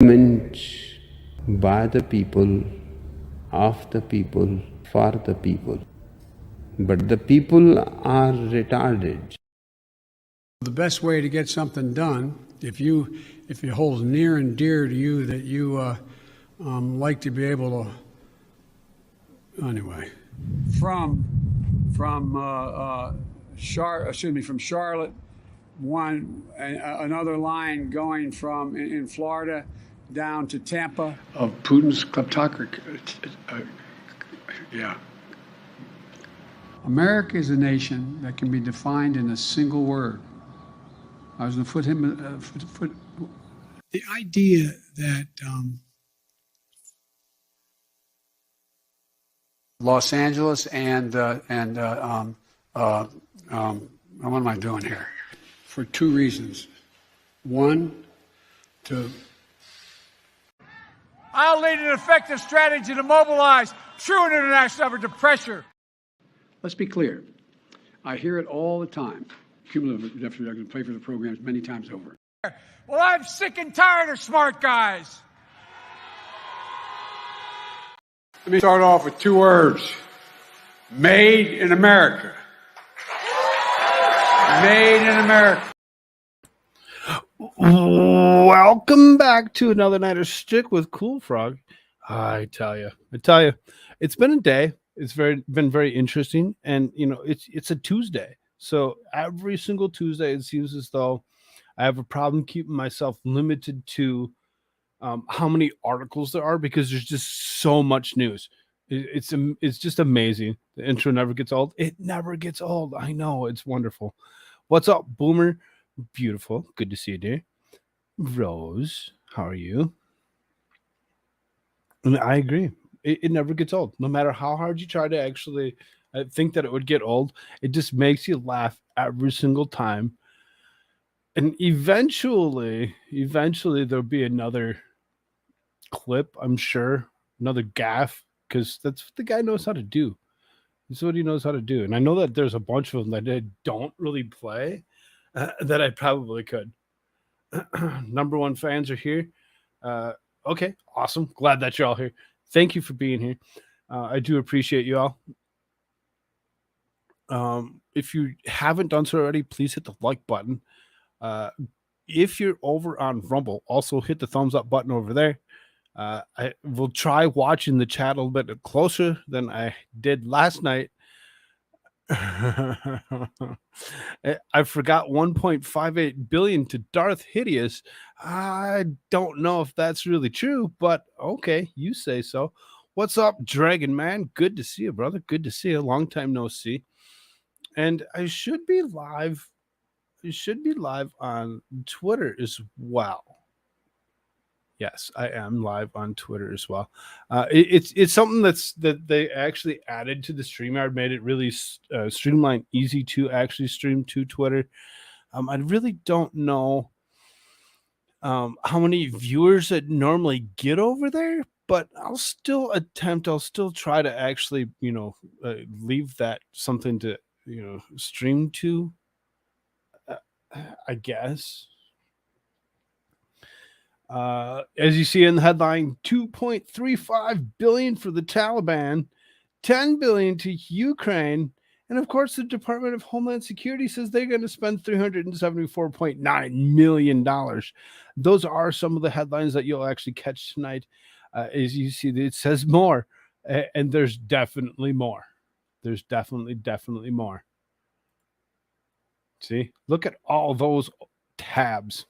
Meant by the people, of the people, for the people. But the people are retarded. The best way to get something done, if it holds near and dear to you that you like to be able to, anyway, from Charlotte, another line going from in Florida down to Tampa of Putin's kleptocracy. Yeah. America is a nation that can be defined in a single word. I was going to put him. The idea that Los Angeles and what am I doing here? For two reasons. One, I'll lead an effective strategy to mobilize true international effort to pressure. Let's be clear. I hear it all the time. Cumulative deficit reduction, pay for the programs many times over. Well, I'm sick and tired of smart guys. Let me start off with two words. Made in America. Made in America. Welcome back to another night of Shtick with Koolfrogg. I tell you, it's been a day. It's been very interesting, and it's a Tuesday. So every single Tuesday, it seems as though I have a problem keeping myself limited to how many articles there are, because there's just so much news. It's just amazing. The intro never gets old. It never gets old. I know, it's wonderful. What's up, Boomer? Beautiful. Good to see you, dear. Rose, how are you? And I agree. It never gets old. No matter how hard you try to actually think that it would get old, it just makes you laugh every single time. And eventually there'll be another clip, I'm sure, another gaffe, because that's what the guy knows how to do. That's what he knows how to do. And I know that there's a bunch of them that I don't really play that I probably could. Number one fans are here. Okay, awesome. Glad that you're all here. Thank you for being here. I do appreciate you all. If you haven't done so already, please hit the like button. If you're over on Rumble, also hit the thumbs up button over there. I will try watching the chat a little bit closer than I did last night. I forgot 1.58 billion to Darth Hideous. I don't know if that's really true, but okay, you say so. What's up, Dragon Man? Good to see you, brother. Good to see you. Long time no see. And I should be live. It should be live on Twitter as well. Yes, I am live on Twitter as well. It's something that they actually added to the StreamYard, made it really streamlined, easy to actually stream to Twitter. I really don't know how many viewers that normally get over there, but I'll still attempt. I'll still try to actually, leave that something to stream to. I guess. As you see in the headline, 2.35 billion for the Taliban, 10 billion to Ukraine, and of course the Department of Homeland Security says they're going to spend $374.9 million. Those are some of the headlines that you'll actually catch tonight. As you see, it says more, and there's definitely more. There's definitely more. See, look at all those tabs.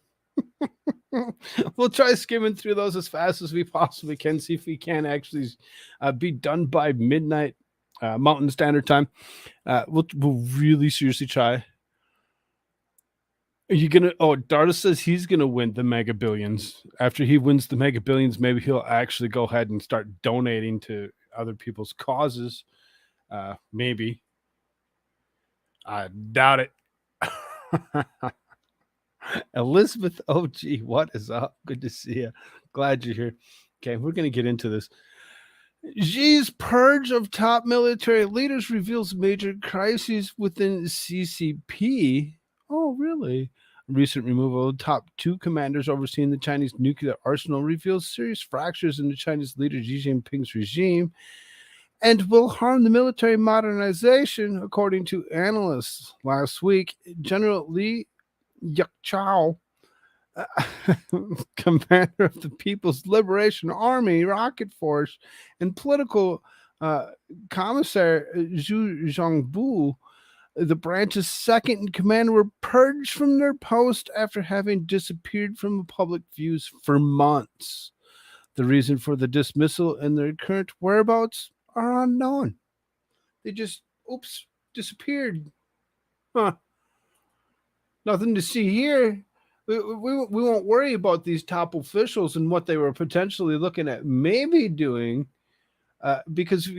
We'll try skimming through those as fast as we possibly can, see if we can actually be done by midnight Mountain Standard Time. We'll really seriously try. Are you gonna? Oh, Darda says he's gonna win the Mega Billions. After he wins the Mega Billions, maybe he'll actually go ahead and start donating to other people's causes. Maybe. I doubt it. Elizabeth OG, what is up? Good to see you. Glad you're here. Okay, we're going to get into this. Xi's purge of top military leaders reveals major crises within CCP. Oh, really? Recent removal of the top two commanders overseeing the Chinese nuclear arsenal reveals serious fractures in the Chinese leader Xi Jinping's regime and will harm the military modernization, according to analysts. Last week, General Li Yakchao, commander of the People's Liberation Army Rocket Force, and political commissar Zhu Zhongbu, the branch's second in command, were purged from their post after having disappeared from public views for months. The reason for the dismissal and their current whereabouts are unknown. They just, disappeared. Huh. Nothing to see here. We won't worry about these top officials and what they were potentially looking at maybe doing. Because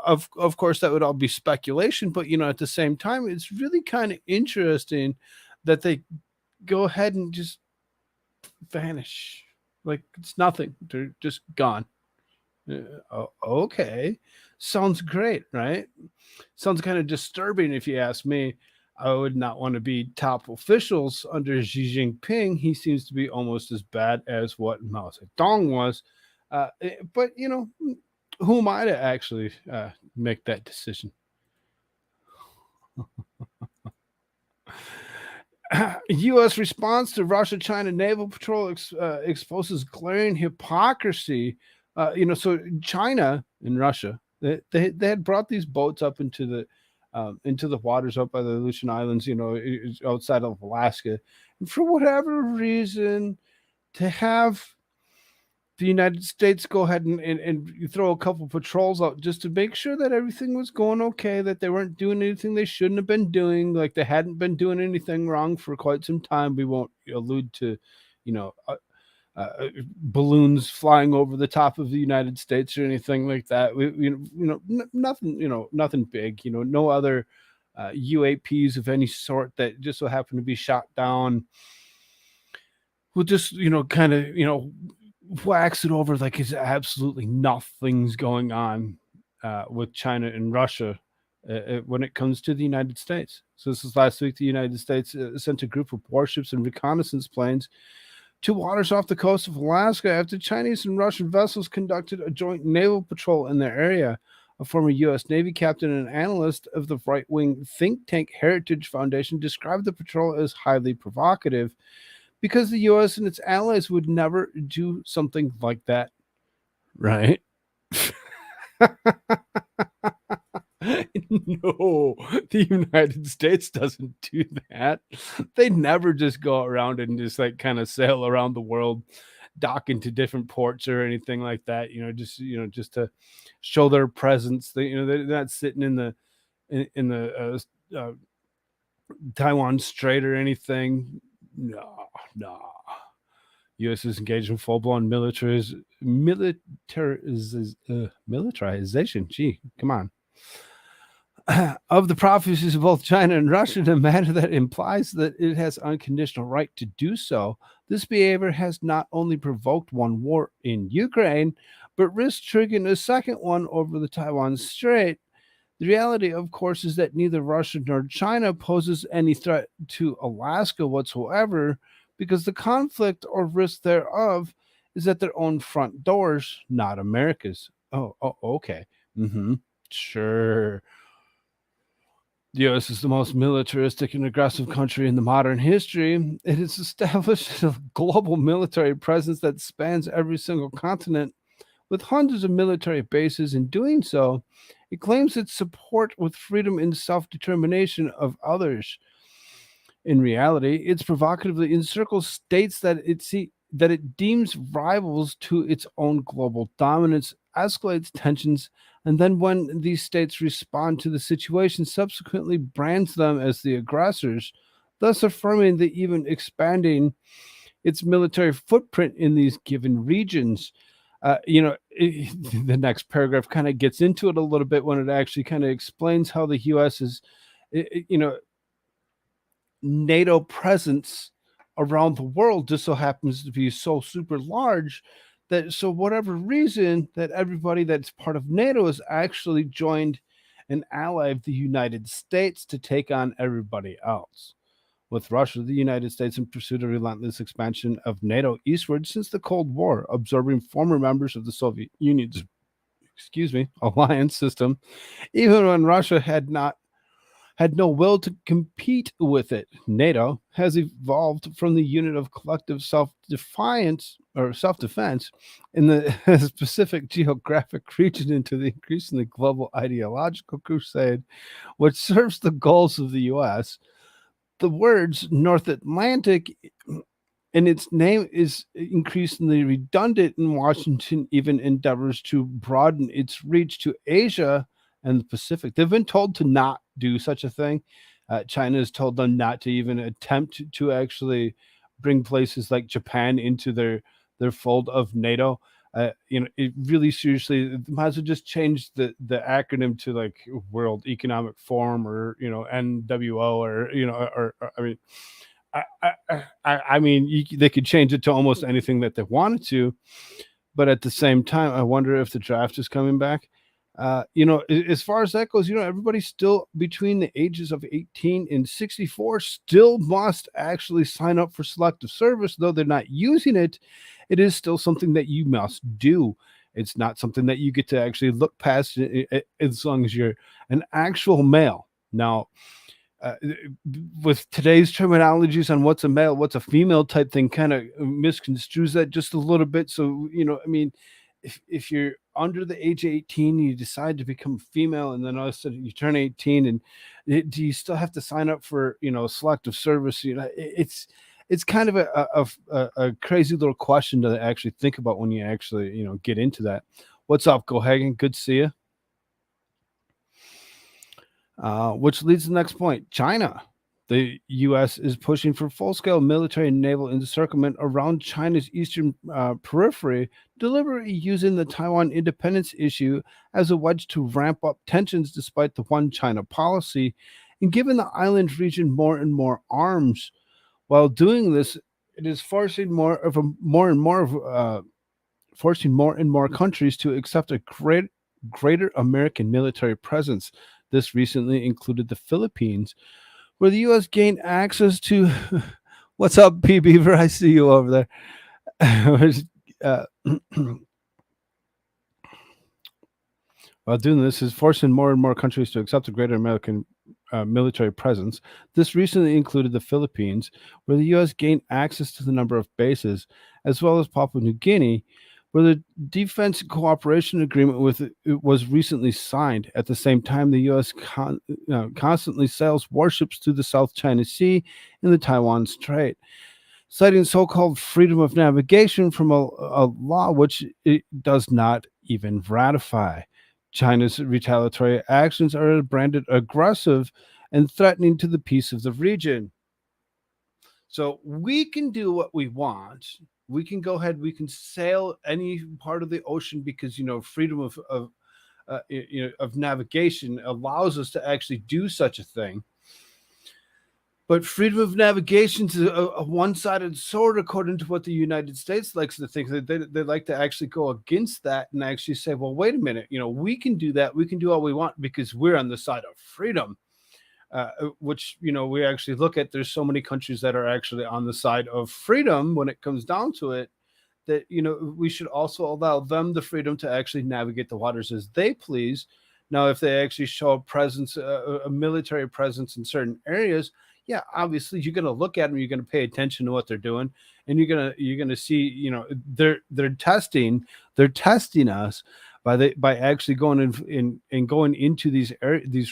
of course that would all be speculation, but at the same time it's really kind of interesting that they go ahead and just vanish like it's nothing. They're just gone. Okay, sounds great, right? Sounds kind of disturbing if you ask me. I would not want to be top officials under Xi Jinping. He seems to be almost as bad as what Mao Zedong was, but who am I to actually make that decision? U.S. response to Russia-China naval patrol exposes glaring hypocrisy. So China and Russia, they had brought these boats up into the waters up by the Aleutian Islands, outside of Alaska, and for whatever reason, to have the United States go ahead and throw a couple patrols out just to make sure that everything was going okay, that they weren't doing anything they shouldn't have been doing, like they hadn't been doing anything wrong for quite some time. We won't allude to, balloons flying over the top of the United States or anything like that. Nothing, nothing big, no other UAPs of any sort that just so happen to be shot down. We'll just, kind of, wax it over like it's absolutely nothing's going on with China and Russia when it comes to the United States. So this is last week. The United States sent a group of warships and reconnaissance planes to waters off the coast of Alaska after Chinese and Russian vessels conducted a joint naval patrol in their area. A former U.S. Navy captain and analyst of the right-wing think tank Heritage Foundation described the patrol as highly provocative because the U.S. and its allies would never do something like that. Right? No, the United States doesn't do that. They never just go around and just like kind of sail around the world, dock into different ports or anything like that. Just to show their presence. They're not sitting in the Taiwan Strait or anything. No. U.S. is engaged in full-blown militarization. Gee, come on. Of the prophecies of both China and Russia in a manner that implies that it has unconditional right to do so. This behavior has not only provoked one war in Ukraine, but risked triggering a second one over the Taiwan Strait. The reality, of course, is that neither Russia nor China poses any threat to Alaska whatsoever, because the conflict or risk thereof is at their own front doors, not America's. Oh, okay. Sure. The U.S. is the most militaristic and aggressive country in the modern history. It has established a global military presence that spans every single continent, with hundreds of military bases. In doing so, it claims its support with freedom and self-determination of others. In reality, it provocatively encircles states that it deems rivals to its own global dominance, escalates tensions, and then when these states respond to the situation, subsequently brands them as the aggressors, thus affirming that even expanding its military footprint in these given regions. The next paragraph kind of gets into it a little bit when it actually kind of explains how the U.S. is, NATO presence around the world just so happens to be so super large that so whatever reason that everybody that's part of NATO is actually joined an ally of the United States to take on everybody else. with Russia, the United States in pursuit of relentless expansion of NATO eastward since the Cold War, absorbing former members of the Soviet Union's alliance system, even when Russia had no will to compete with it. NATO has evolved from the unit of collective self-defense in the specific geographic region into the increasingly global ideological crusade, which serves the goals of the U.S. The words North Atlantic in its name is increasingly redundant, and Washington even endeavors to broaden its reach to Asia and the Pacific. They've been told to not do such a thing. China has told them not to even attempt to actually bring places like Japan into their fold of NATO. It really seriously might as well just change the acronym to like World Economic Forum or NWO or I mean. I mean, they could change it to almost anything that they wanted to, but at the same time, I wonder if the draft is coming back. As far as that goes, everybody still between the ages of 18 and 64 still must actually sign up for selective service, though they're not using it. It is still something that you must do. It's not something that you get to actually look past as long as you're an actual male. Now, with today's terminologies on what's a male, what's a female type thing, kind of misconstrues that just a little bit. So, I mean, if you're under the age of 18, you decide to become female, and then all of a sudden you turn 18, and do you still have to sign up for, selective service? It's kind of a crazy little question to actually think about when you actually, get into that. What's up, Gohagen? Good to see you. Which leads to the next point. China. The U.S. is pushing for full-scale military and naval encirclement around China's eastern periphery, deliberately using the Taiwan independence issue as a wedge to ramp up tensions despite the one China policy, and giving the island region more and more arms. While doing this, it is forcing more and more countries to accept a greater American military presence. This recently included the Philippines, where the U.S. gained access to. What's up, P. Beaver? I see you over there. While doing this is forcing more and more countries to accept a greater American military presence. This recently included the Philippines, where the U.S. gained access to the number of bases, as well as Papua New Guinea, where the defense cooperation agreement was recently signed. At the same time, the U.S. constantly sails warships through the South China Sea and the Taiwan Strait, citing so-called freedom of navigation from a law which it does not even ratify. China's retaliatory actions are branded aggressive and threatening to the peace of the region. So we can do what we want. We can go ahead. We can sail any part of the ocean because freedom of navigation allows us to actually do such a thing. But freedom of navigation is a one-sided sword, according to what the United States likes to think. They like to actually go against that and actually say, well, wait a minute, we can do that. We can do all we want because we're on the side of freedom, which, we actually look at. There's so many countries that are actually on the side of freedom when it comes down to it, that, we should also allow them the freedom to actually navigate the waters as they please. Now, if they actually show a presence, a military presence in certain areas, yeah, obviously you're going to look at them, you're going to pay attention to what they're doing, and you're going to see, they're testing us by actually going and going into these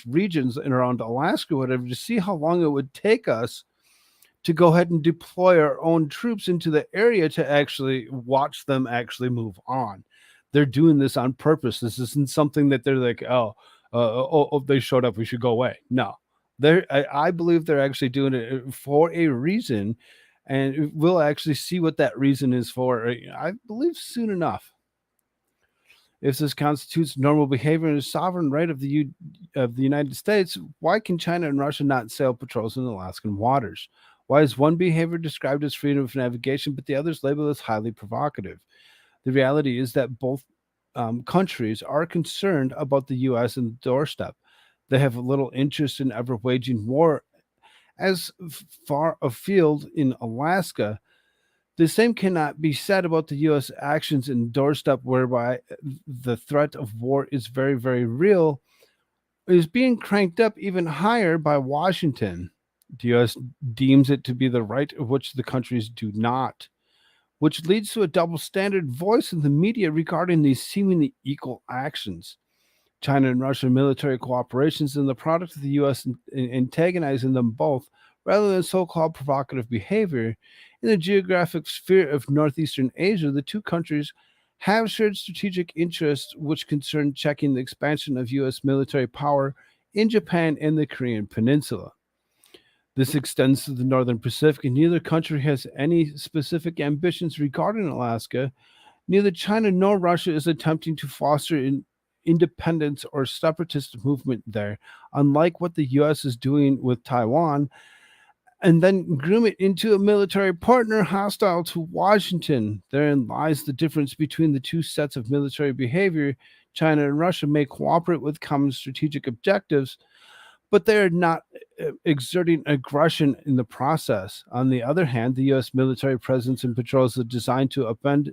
regions and around Alaska, whatever, to see how long it would take us to go ahead and deploy our own troops into the area to actually watch them actually move on. They're doing this on purpose. This isn't something that they're like, they showed up, we should go away. No. I believe they're actually doing it for a reason, and we'll actually see what that reason is for, I believe, soon enough. If this constitutes normal behavior and a sovereign right of the United States, why can China and Russia not sail patrols in Alaskan waters? Why is one behavior described as freedom of navigation, but the other is labeled as highly provocative? The reality is that both countries are concerned about the U.S. and the doorstep. They have little interest in ever waging war as far afield in Alaska. The same cannot be said about the U.S. actions in doorstep, whereby the threat of war is very, very real, is being cranked up even higher by Washington. The U.S. deems it to be the right of which the countries do not, which leads to a double standard voice in the media regarding these seemingly equal actions. China and Russia military cooperations and the product of the U.S. antagonizing them both rather than so called provocative behavior. In the geographic sphere of northeastern Asia, the two countries have shared strategic interests which concern checking the expansion of U.S. military power in Japan and the Korean Peninsula. This extends to the Northern Pacific, and neither country has any specific ambitions regarding Alaska. Neither China nor Russia is attempting to foster independence or separatist movement there, unlike what the U.S. is doing with Taiwan, and then groom it into a military partner hostile to Washington. Therein lies the difference between the two sets of military behavior. China and Russia may cooperate with common strategic objectives, but they are not exerting aggression in the process. On the other hand, the U.S. military presence and patrols are designed to upend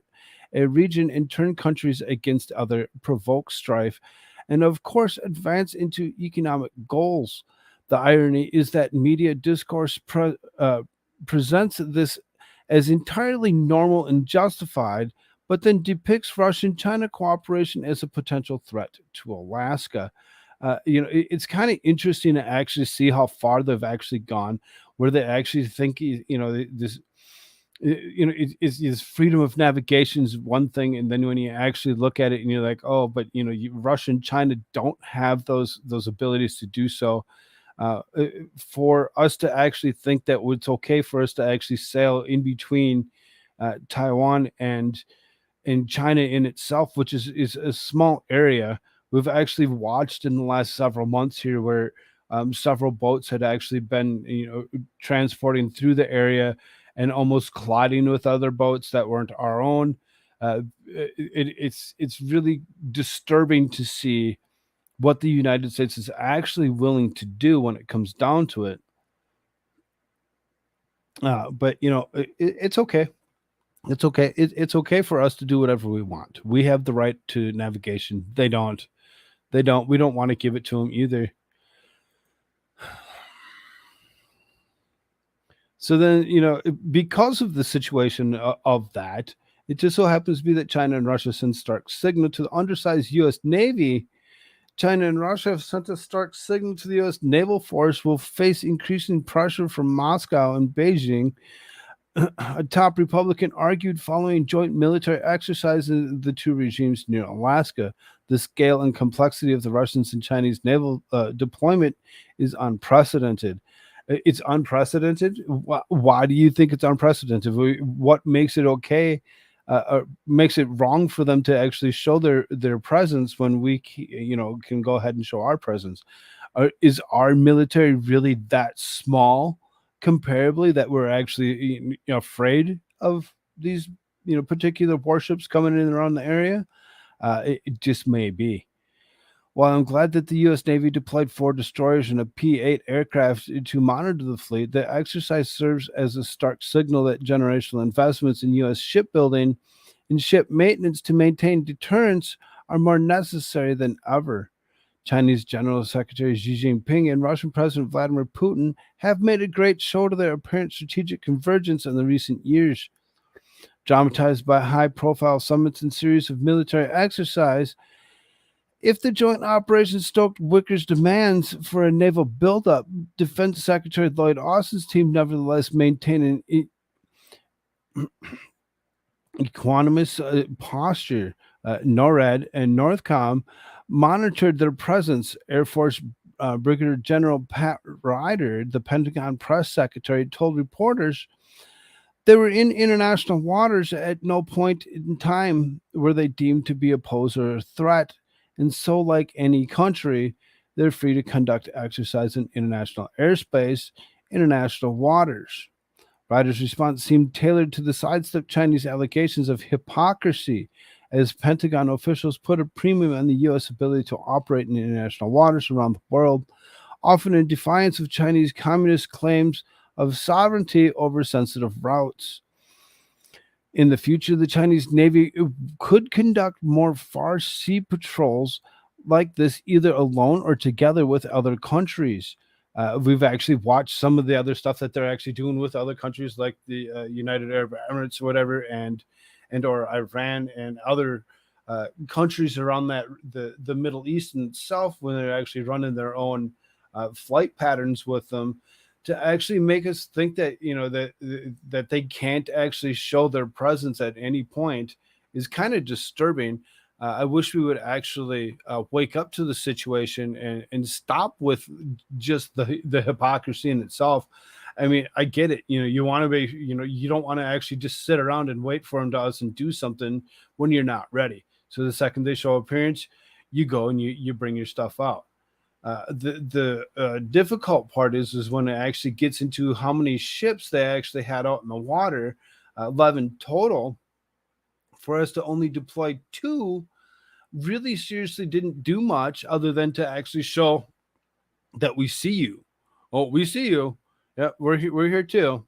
a region and turn countries against other, provoke strife, and of course advance into economic goals. The irony is that media discourse presents this as entirely normal and justified, but then depicts Russian-China cooperation as a potential threat to Alaska. It's kind of interesting to actually see how far they've actually gone, where they actually think, this, it's freedom of navigation is one thing, and then when you actually look at it and you're like, oh, but Russia and China don't have those abilities to do so. For us to actually think that it's okay for us to actually sail in between Taiwan and China in itself, which is a small area. We've actually watched in the last several months here where several boats had actually been transporting through the area and almost colliding with other boats that weren't our own. It's really disturbing to see what the United States is actually willing to do when it comes down to it. But it's okay. It's okay. It's okay for us to do whatever we want. We have the right to navigation. They don't. We don't want to give it to them either. So then, because of the situation of that, it just so happens to be that China and Russia send stark signal to the undersized U.S. Navy. China and Russia have sent a stark signal to the U.S. naval force will face increasing pressure from Moscow and Beijing. A top Republican argued following joint military exercises of the two regimes near Alaska. The scale and complexity of the Russians and Chinese naval deployment is unprecedented. It's unprecedented. Why do you think it's unprecedented? What makes it okay? Makes it wrong for them to actually show their presence when we can go ahead and show our presence? Is our military really that small comparably that we're actually afraid of these particular warships coming in around the area? It just may be. While I'm glad that the U.S. Navy deployed 4 destroyers and a P-8 aircraft to monitor the fleet, the exercise serves as a stark signal that generational investments in U.S. shipbuilding and ship maintenance to maintain deterrence are more necessary than ever. Chinese General Secretary Xi Jinping and Russian President Vladimir Putin have made a great show to their apparent strategic convergence in the recent years. Dramatized by high-profile summits and series of military exercise, if the joint operation stoked Wicker's demands for a naval buildup, Defense Secretary Lloyd Austin's team nevertheless maintained an equanimous posture. NORAD and NORTHCOM monitored their presence. Air Force Brigadier General Pat Ryder, the Pentagon press secretary, told reporters they were in international waters. At no point in time were they deemed to be a pose or a threat. And so, like any country, they're free to conduct exercise in international airspace, international waters. Ryder's response seemed tailored to the sidestep Chinese allegations of hypocrisy, as Pentagon officials put a premium on the U.S. ability to operate in international waters around the world. often in defiance of Chinese communist claims of sovereignty over sensitive routes. In the future, the Chinese Navy could conduct more far sea patrols like this, either alone or together with other countries. We've actually watched some of the other stuff that they're actually doing with other countries, like the United Arab Emirates, or whatever, and or Iran and other countries around the Middle East itself, when they're actually running their own flight patterns with them, to actually make us think that that they can't actually show their presence at any point, is kind of disturbing. I wish we would actually wake up to the situation and stop with just the hypocrisy in itself. I mean, I get it. You want to be, you don't want to actually just sit around and wait for them to us and do something when you're not ready. So the second they show appearance, you go and you bring your stuff out. The difficult part is when it actually gets into how many ships they actually had out in the water, 11 total. For us to only deploy 2 really seriously didn't do much other than to actually show that we see you. Oh, we see you. Yeah, we're here too.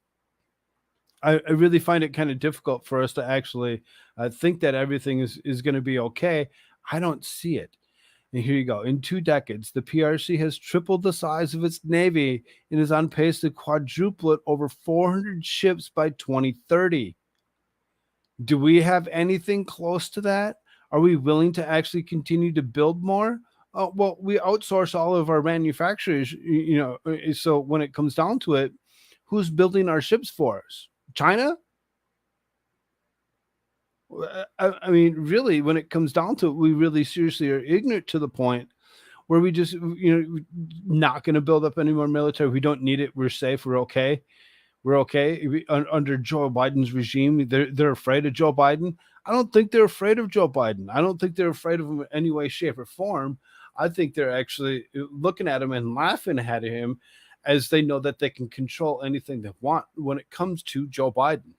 I really find it kind of difficult for us to actually think that everything is going to be okay. I don't see it. And here you go. In 2 decades, the PRC has tripled the size of its navy and is on pace to quadruple it, over 400 ships by 2030. Do we have anything close to that? Are we willing to actually continue to build more? Well, we outsource all of our manufacturers, so when it comes down to it, who's building our ships for us? China? I mean, really, when it comes down to it, we really seriously are ignorant to the point where we just, not going to build up any more military. We don't need it. We're safe. We're okay. We're okay. Under Joe Biden's regime, they're afraid of Joe Biden. I don't think they're afraid of Joe Biden. I don't think they're afraid of him in any way, shape, or form. I think they're actually looking at him and laughing at him, as they know that they can control anything they want when it comes to Joe Biden.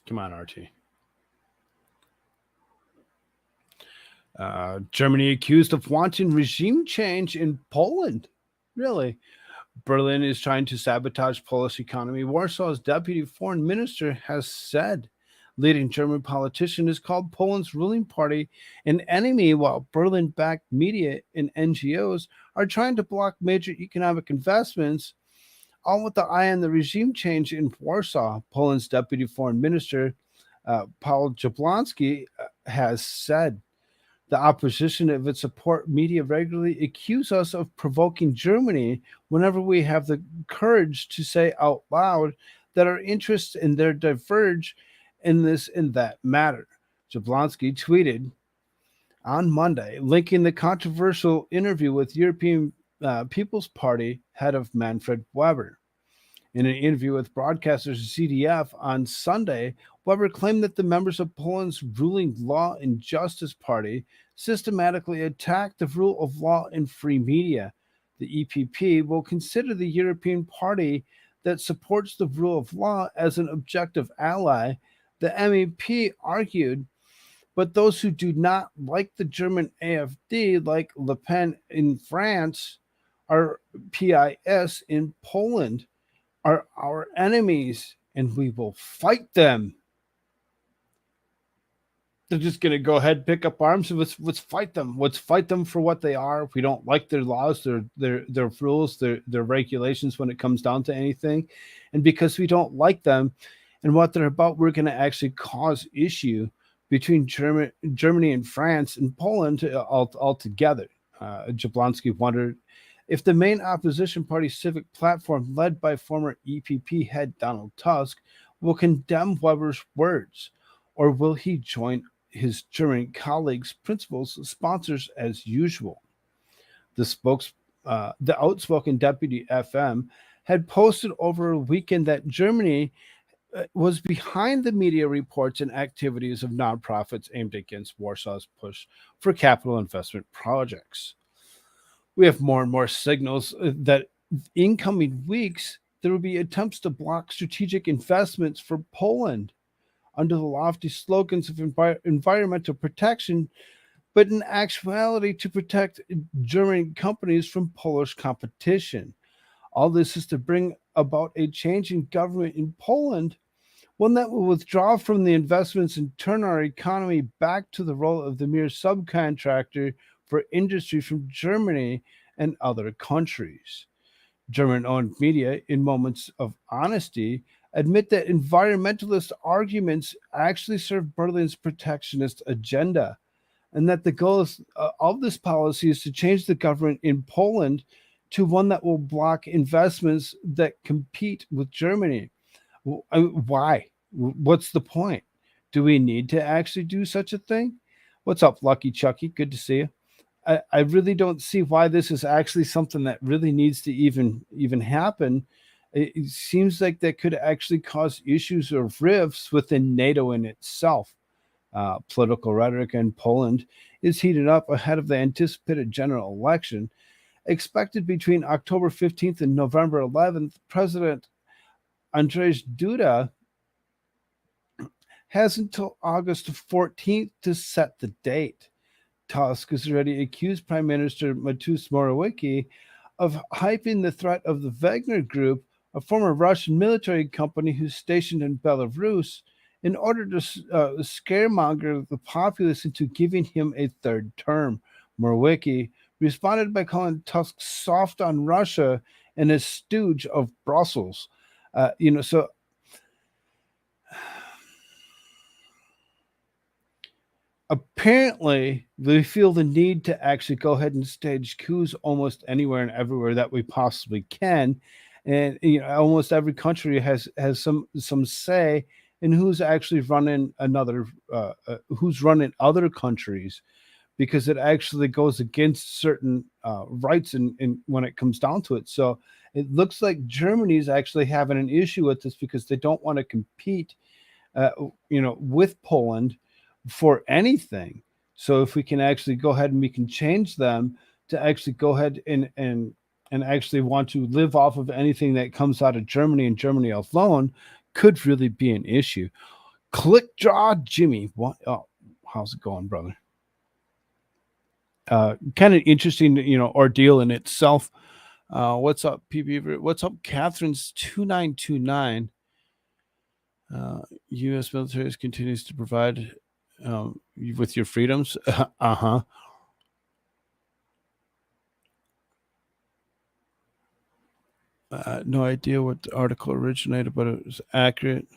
Come on, RT. Germany accused of wanting regime change in Poland. Really? Berlin is trying to sabotage Polish economy. Warsaw's deputy foreign minister has said. Leading German politician has called Poland's ruling party an enemy, while Berlin-backed media and NGOs are trying to block major economic investments, all with the eye on the regime change in Warsaw. Poland's deputy foreign minister, Paweł Jablonski, has said. The opposition of its support media regularly accuse us of provoking Germany whenever we have the courage to say out loud that our interests in there diverge in this and that matter. Jablonski tweeted on Monday, linking the controversial interview with European People's Party head of Manfred Weber. In an interview with broadcasters ZDF on Sunday, Weber claimed that the members of Poland's ruling Law and Justice Party systematically attack the rule of law and free media. The EPP will consider the European Party that supports the rule of law as an objective ally, the MEP argued, but those who do not like the German AfD, like Le Pen in France, or PIS in Poland, are our enemies, and we will fight them. They're just going to go ahead, pick up arms, and let's fight them. Let's fight them for what they are. If we don't like their laws, their rules, their regulations when it comes down to anything, and because we don't like them and what they're about, we're going to actually cause issue between Germany and France and Poland altogether. Jablonski wondered if the main opposition party civic platform, led by former EPP head Donald Tusk, will condemn Weber's words, or will he join his German colleagues, principals, sponsors as usual? The outspoken deputy FM had posted over a weekend that Germany was behind the media reports and activities of nonprofits aimed against Warsaw's push for capital investment projects. We have more and more signals that in coming weeks, there will be attempts to block strategic investments for Poland. under the lofty slogans of environmental protection, but in actuality to protect German companies from Polish competition. All this is to bring about a change in government in Poland, one that will withdraw from the investments and turn our economy back to the role of the mere subcontractor for industry from Germany and other countries. German owned media, in moments of honesty, admit that environmentalist arguments actually serve Berlin's protectionist agenda, and that the goal of this policy is to change the government in Poland to one that will block investments that compete with Germany. Why? What's the point? Do we need to actually do such a thing? What's up, Lucky Chucky? Good to see you. I really don't see why this is actually something that really needs to even happen. It seems like that could actually cause issues or rifts within NATO in itself. Political rhetoric in Poland is heated up ahead of the anticipated general election. Expected between October 15th and November 11th, President Andrzej Duda has until August 14th to set the date. Tusk has already accused Prime Minister Mateusz Morawiecki of hyping the threat of the Wagner Group, a former Russian military company who's stationed in Belarus, in order to scaremonger the populace into giving him a third term. Morawiecki responded by calling Tusk soft on Russia and a stooge of Brussels. So apparently they feel the need to actually go ahead and stage coups almost anywhere and everywhere that we possibly can, and almost every country has some say in who's actually running who's running other countries, because it actually goes against certain rights in when it comes down to it. So it looks like Germany is actually having an issue with this because they don't want to compete with Poland for anything. So if we can actually go ahead and we can change them to actually go ahead and actually want to live off of anything that comes out of Germany and Germany alone, could really be an issue. Clickjaw Jimmy, what? Oh, how's it going, brother? Kind of interesting, ordeal in itself. What's up, PB? What's up, Catherine's 2929? U.S. military continues to provide with your freedoms. No idea what the article originated, but it was accurate.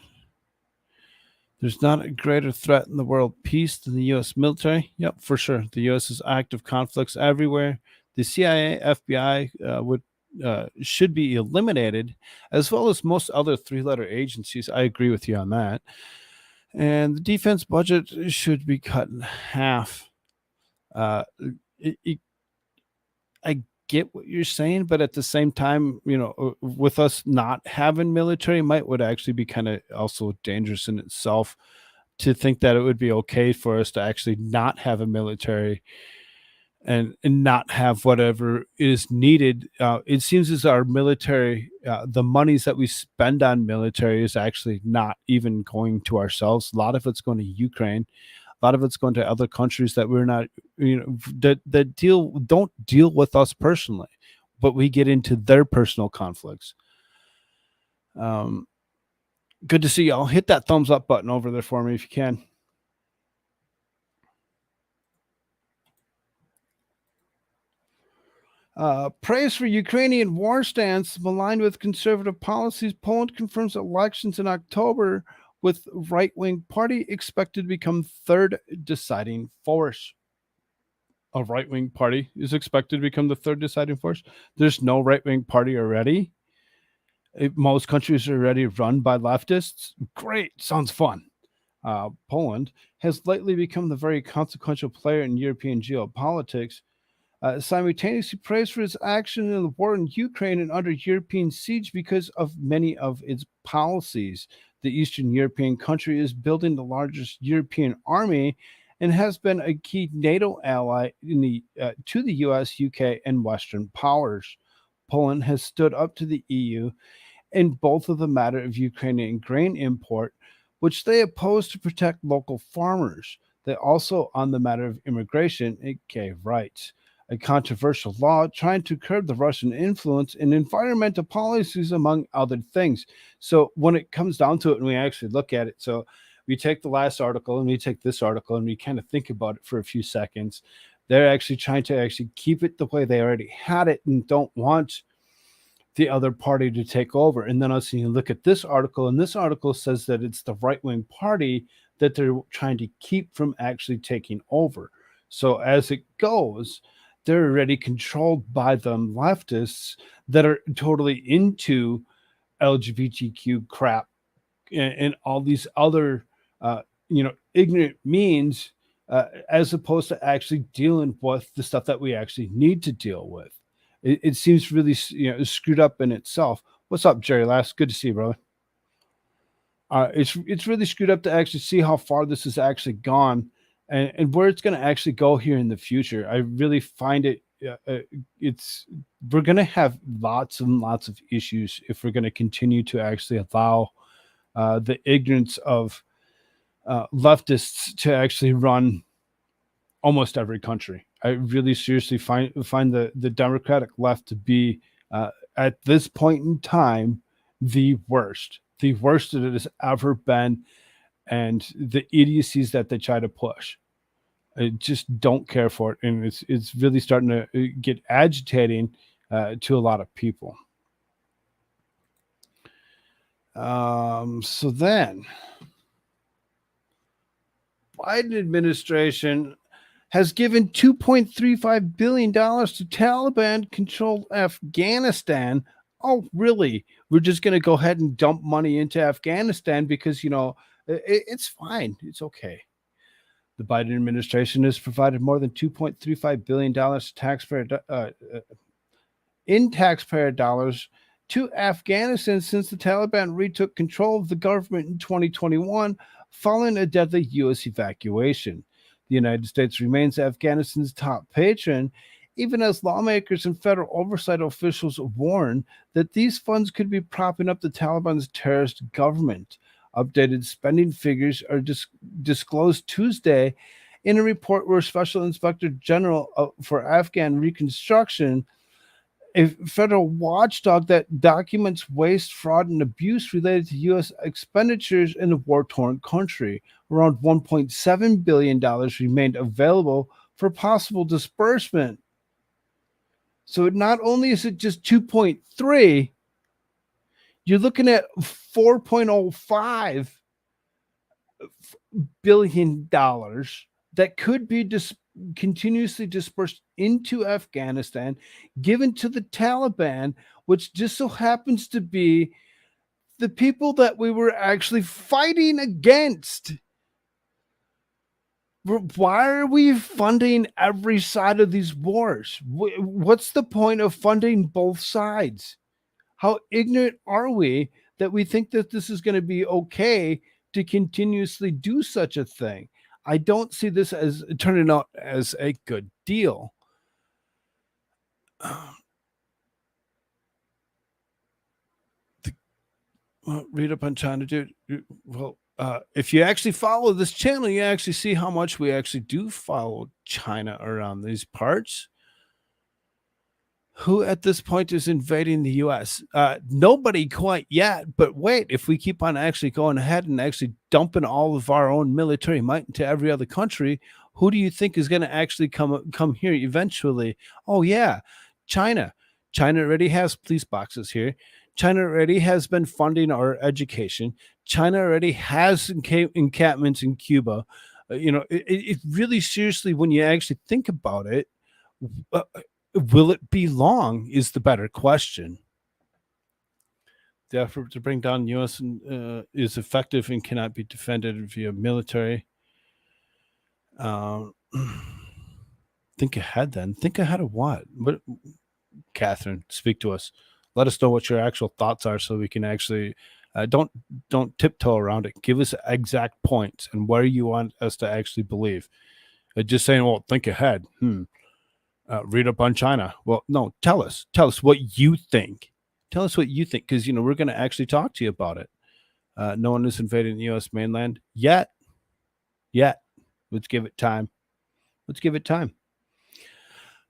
There's not a greater threat in the world peace than the U.S. military. Yep, for sure. The U.S. is active conflicts everywhere. The CIA, FBI should be eliminated, as well as most other three-letter agencies. I agree with you on that. And the defense budget should be cut in half. I get what you're saying, but at the same time, with us not having military would actually be kind of also dangerous in itself, to think that it would be okay for us to actually not have a military and not have whatever is needed. It seems as our military, the monies that we spend on military is actually not even going to ourselves. A lot of it's going to Ukraine. A lot of it's going to other countries that we're not, that don't deal with us personally, but we get into their personal conflicts. Good to see y'all. Hit that thumbs up button over there for me if you can. Praise for Ukrainian war stance maligned with conservative policies. Poland confirms elections in October, with right-wing party expected to become third deciding force. A right-wing party is expected to become the third deciding force. There's no right-wing party already. Most countries are already run by leftists. Great. Sounds fun. Poland has lately become the very consequential player in European geopolitics. Simultaneously praised for its action in the war in Ukraine and under European siege because of many of its policies. The Eastern European country is building the largest European army and has been a key NATO ally to the US, UK, and Western powers. Poland has stood up to the EU in both of the matter of Ukrainian grain import, which they oppose to protect local farmers. They also, on the matter of immigration, it gave rights, a controversial law trying to curb the Russian influence in environmental policies, among other things. So when it comes down to it and we actually look at it, so we take the last article and we take this article and we kind of think about it for a few seconds. They're actually trying to actually keep it the way they already had it and don't want the other party to take over. And then also you look at this article, and this article says that it's the right-wing party that they're trying to keep from actually taking over. So as it goes, they're already controlled by them leftists that are totally into LGBTQ crap and all these other ignorant means, as opposed to actually dealing with the stuff that we actually need to deal with. It seems really screwed up in itself. What's up, Jerry Last? Good to see you, brother. It's really screwed up to actually see how far this has actually gone and where it's going to actually go here in the future. I really find it we're going to have lots and lots of issues if we're going to continue to actually allow the ignorance of leftists to actually run almost every country. I really seriously find the Democratic left to be at this point in time the worst that it has ever been, and the idiocies that they try to push, I just don't care for it, and it's really starting to get agitating to a lot of people. So then, Biden administration has given $2.35 billion to Taliban-controlled Afghanistan. Oh, really? We're just going to go ahead and dump money into Afghanistan because, it's fine. It's okay. The Biden administration has provided more than $2.35 billion in taxpayer dollars to Afghanistan since the Taliban retook control of the government in 2021 following a deadly U.S. evacuation. The United States remains Afghanistan's top patron, even as lawmakers and federal oversight officials warn that these funds could be propping up the Taliban's terrorist government. Updated spending figures are disclosed Tuesday in a report where Special Inspector General for Afghan Reconstruction, a federal watchdog that documents waste, fraud, and abuse related to U.S. expenditures in a war-torn country. Around $1.7 billion remained available for possible disbursement. So not only is it just 2.3, you're looking at $4.05 billion that could be continuously dispersed into Afghanistan, given to the Taliban, which just so happens to be the people that we were actually fighting against. Why are we funding every side of these wars? What's the point of funding both sides? How ignorant are we that we think that this is going to be okay to continuously do such a thing? I don't see this as turning out as a good deal. Read up on China, dude. Well, if you actually follow this channel, you actually see how much we actually do follow China around these parts. Who at this point is invading the U.S.? Nobody quite yet, but wait, if we keep on actually going ahead and actually dumping all of our own military might into every other country, who do you think is going to actually come here eventually? Oh, yeah, China. China already has police boxes here. China already has been funding our education. China already has encampments in Cuba. It really seriously, when you actually think about it, will it be long is the better question. The effort to bring down U.S. is effective and cannot be defended via military. Think ahead then. Think ahead of what? Catherine, speak to us. Let us know what your actual thoughts are so we can actually don't tiptoe around it. Give us exact points and where you want us to actually believe. Just saying, well, think ahead. Read up on China. Well, no, tell us what you think. Tell us what you think, because we're going to actually talk to you about it. No one is invading the U.S. mainland yet. Yet, let's give it time. Let's give it time.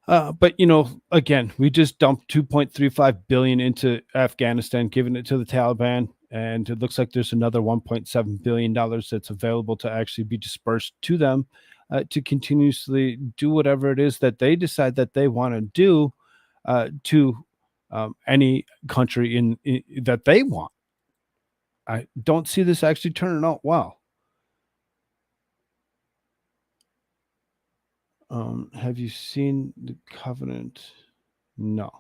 But again, we just dumped 2.35 billion into Afghanistan, giving it to the Taliban, and it looks like there's another 1.7 billion dollars that's available to actually be dispersed to them to continuously do whatever it is that they decide that they want to do to any country in that they want. I don't see this actually turning out well. Have you seen The Covenant? No.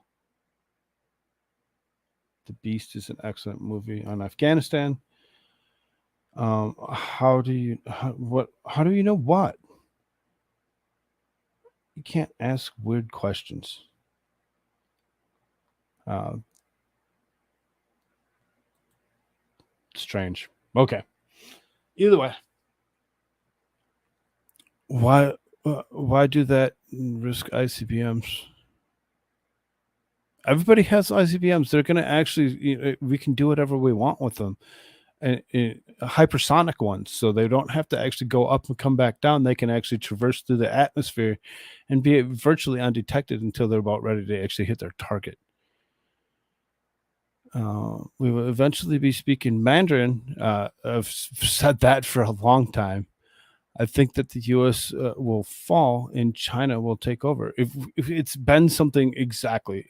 The Beast is an excellent movie on Afghanistan. How do you know what? You can't ask weird questions. Strange. Okay. Either way, why do that and risk ICBMs? Everybody has ICBMs. They're going to actually, we can do whatever we want with them. And hypersonic ones, so they don't have to actually go up and come back down. They can actually traverse through the atmosphere and be virtually undetected until they're about ready to actually hit their target. We will eventually be speaking Mandarin. I've said that for a long time. I think that the U.S. Will fall and China will take over. If it's been something exactly,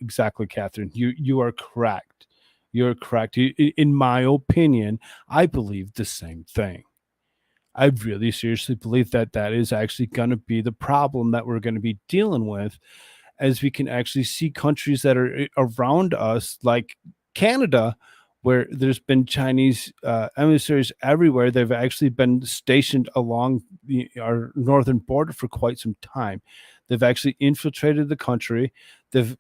Catherine, you are correct. You're correct. In my opinion, I believe the same thing. I really seriously believe that is actually going to be the problem that we're going to be dealing with, as we can actually see countries that are around us, like Canada, where there's been Chinese emissaries everywhere. They've actually been stationed along our northern border for quite some time. They've actually infiltrated the country. They've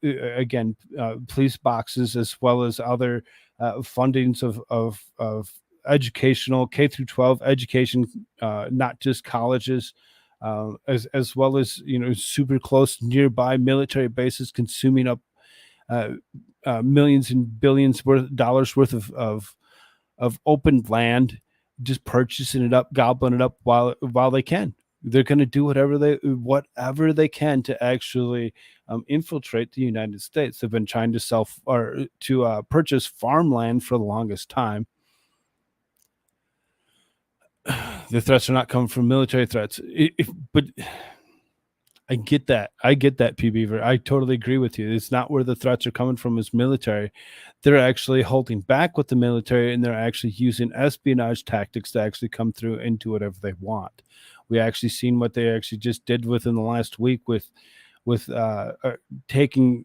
police boxes, as well as other fundings of educational K-12 education, not just colleges, as well as super close nearby military bases, consuming up millions and billions dollars worth of open land, just purchasing it up, gobbling it up while they can. They're going to do whatever they can to actually infiltrate the United States. They've been trying to purchase farmland for the longest time. The threats are not coming from military threats, but I get that. P. Beaver. I totally agree with you. It's not where the threats are coming from is military. They're actually holding back with the military, and they're actually using espionage tactics to actually come through and do whatever they want. We actually seen what they actually just did within the last week with taking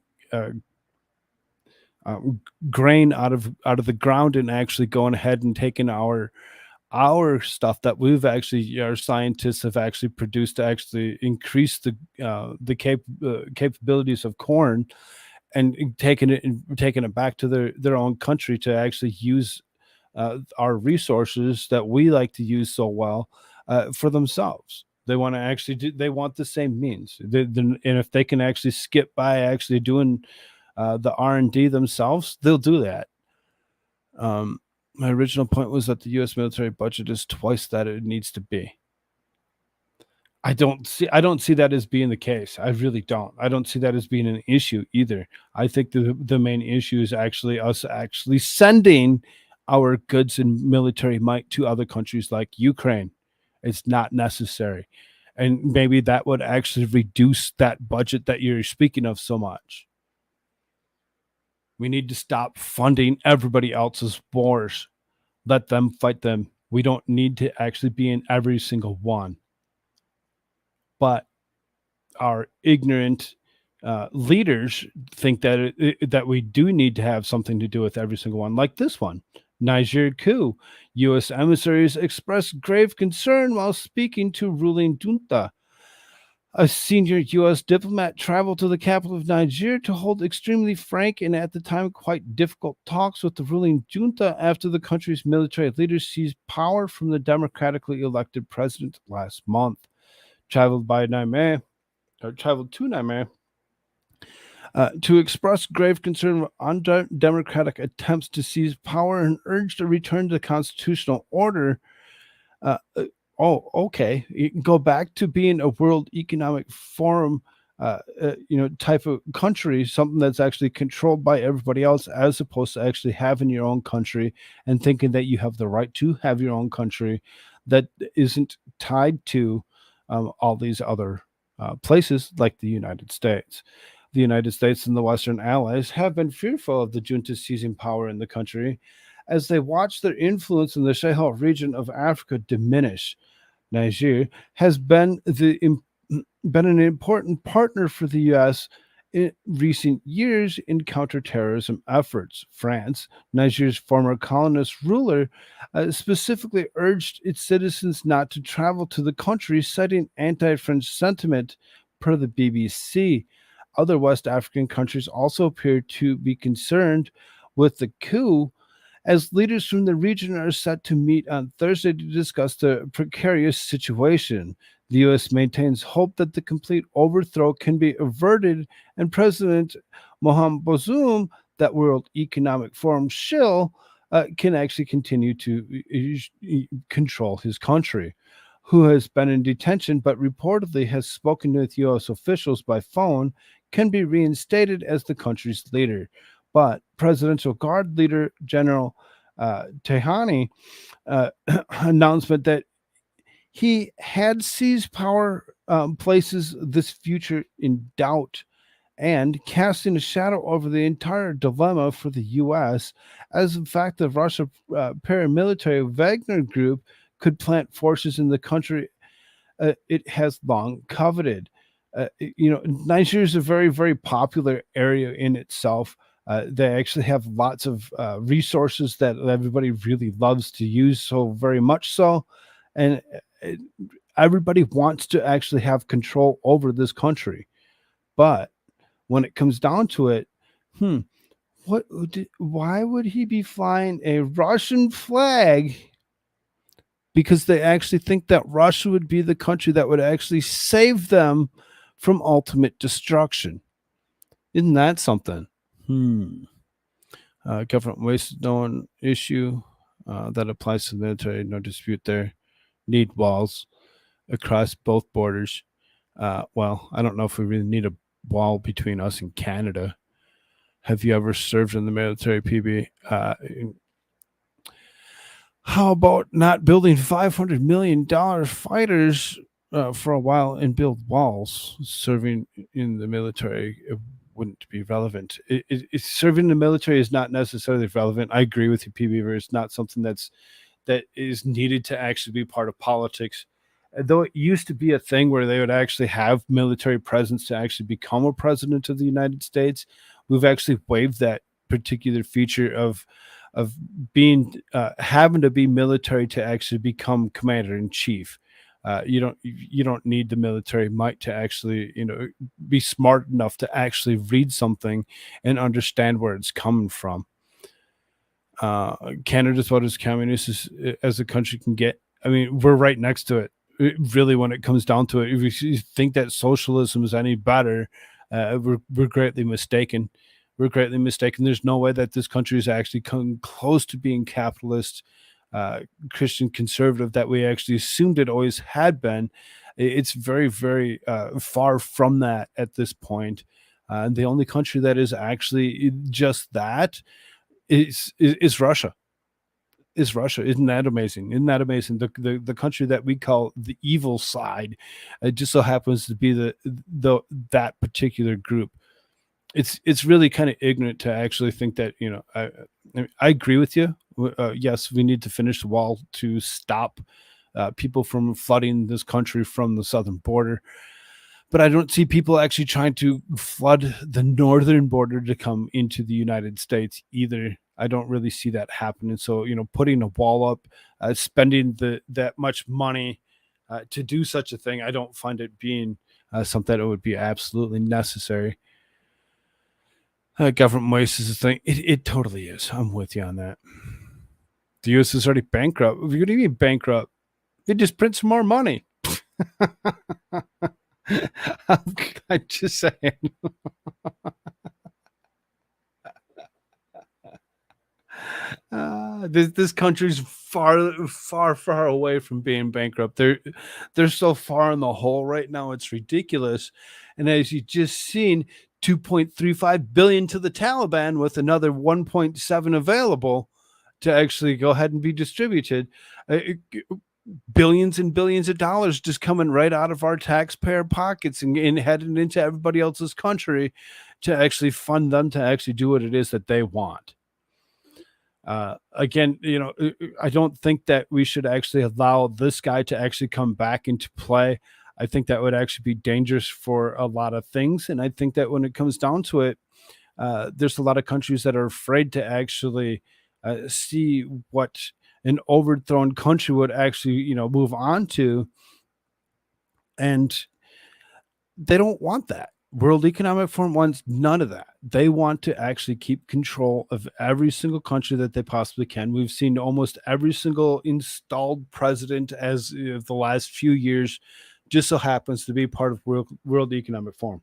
grain out of the ground and actually going ahead and taking our stuff that we've actually, our scientists have actually produced to actually increase the capabilities of corn, and taking it back to their own country to actually use our resources that we like to use so well for themselves. They want to actually they want the same means. And if they can actually skip by actually doing the R&D themselves, they'll do that. My original point was that the U.S. military budget is twice that it needs to be. I don't see that as being the case. I really don't. I don't see that as being an issue either. I think the main issue is actually us actually sending our goods and military might to other countries like Ukraine. It's not necessary. And maybe that would actually reduce that budget that you're speaking of so much. We need to stop funding everybody else's wars. Let them fight them. We don't need to actually be in every single one. But our ignorant leaders think that we do need to have something to do with every single one, like this one. Niger coup. U.S. emissaries express grave concern while speaking to ruling junta. A senior U.S. diplomat traveled to the capital of Niger to hold extremely frank and at the time quite difficult talks with the ruling junta after the country's military leaders seized power from the democratically elected president last month. Traveled to Niamey. to express grave concern of undemocratic attempts to seize power and urged a return to the constitutional order. Okay. You can go back to being a World Economic Forum, type of country, something that's actually controlled by everybody else, as opposed to actually having your own country and thinking that you have the right to have your own country that isn't tied to all these other places like the United States. The United States and the Western allies have been fearful of the junta seizing power in the country as they watch their influence in the Sahel region of Africa diminish. Niger has been an important partner for the U.S. in recent years in counterterrorism efforts. France, Niger's former colonist ruler, specifically urged its citizens not to travel to the country, citing anti-French sentiment, per the BBC. Other West African countries also appear to be concerned with the coup, as leaders from the region are set to meet on Thursday to discuss the precarious situation. The U.S. maintains hope that the complete overthrow can be averted, and President Mohamed Bazoum, that World Economic Forum shill, can actually continue to control his country. Who has been in detention but reportedly has spoken with U.S. officials by phone, can be reinstated as the country's leader. But Presidential Guard leader General Tehani announcement that he had seized power places this future in doubt and casting a shadow over the entire dilemma for the U.S., as in fact the Russia paramilitary Wagner group could plant forces in the country it has long coveted. Nigeria is a very, very popular area in itself. They actually have lots of resources that everybody really loves to use, so very much so. And everybody wants to actually have control over this country. But when it comes down to it, why would he be flying a Russian flag? Because they actually think that Russia would be the country that would actually save them from ultimate destruction. Isn't that something? Government waste is no an issue. That applies to the military. No dispute there. Need walls across both borders. Well, I don't know if we really need a wall between us and Canada. Have you ever served in the military, PB? How about not building $500 million fighters for a while and build walls? Serving in the military wouldn't be relevant. Serving in the military is not necessarily relevant. I agree with you, PB. It's not something that is needed to actually be part of politics. Though it used to be a thing where they would actually have military presence to actually become a president of the United States, we've actually waived that particular feature of being having to be military to actually become commander in chief. You don't need the military might to actually be smart enough to actually read something and understand where it's coming from. Canada's about as communist as a country can get. I mean, we're right next to it. Really, when it comes down to it, if you think that socialism is any better, we're greatly mistaken. We're greatly mistaken. There's no way that this country is actually come close to being capitalist, Christian conservative that we actually assumed it always had been. It's very, very far from that at this point. The only country that is actually just that is Russia. Is Russia. Isn't that amazing? Isn't that amazing? The country that we call the evil side, it just so happens to be that particular group. It's really kind of ignorant to actually think that I agree with you. Yes, we need to finish the wall to stop people from flooding this country from the southern border. But I don't see people actually trying to flood the northern border to come into the United States either. I don't really see that happening. So, putting a wall up, spending that much money to do such a thing, I don't find it being something that would be absolutely necessary. Government waste is a thing. It totally is. I'm with you on that. The U.S. is already bankrupt. If you're going to be bankrupt, they just print some more money. I'm just saying. This country's far away from being bankrupt. They're so far in the hole right now. It's ridiculous. And as you just seen, 2.35 billion to the Taliban with another 1.7 available to actually go ahead and be distributed. Billions and billions of dollars just coming right out of our taxpayer pockets and heading into everybody else's country to actually fund them to actually do what it is that they want. Again, I don't think that we should actually allow this guy to actually come back into play. I think that would actually be dangerous for a lot of things. And I think that when it comes down to it, there's a lot of countries that are afraid to actually see what an overthrown country would actually, move on to. And they don't want that. World Economic Forum wants none of that. They want to actually keep control of every single country that they possibly can. We've seen almost every single installed president as the last few years just so happens to be part of World Economic Forum.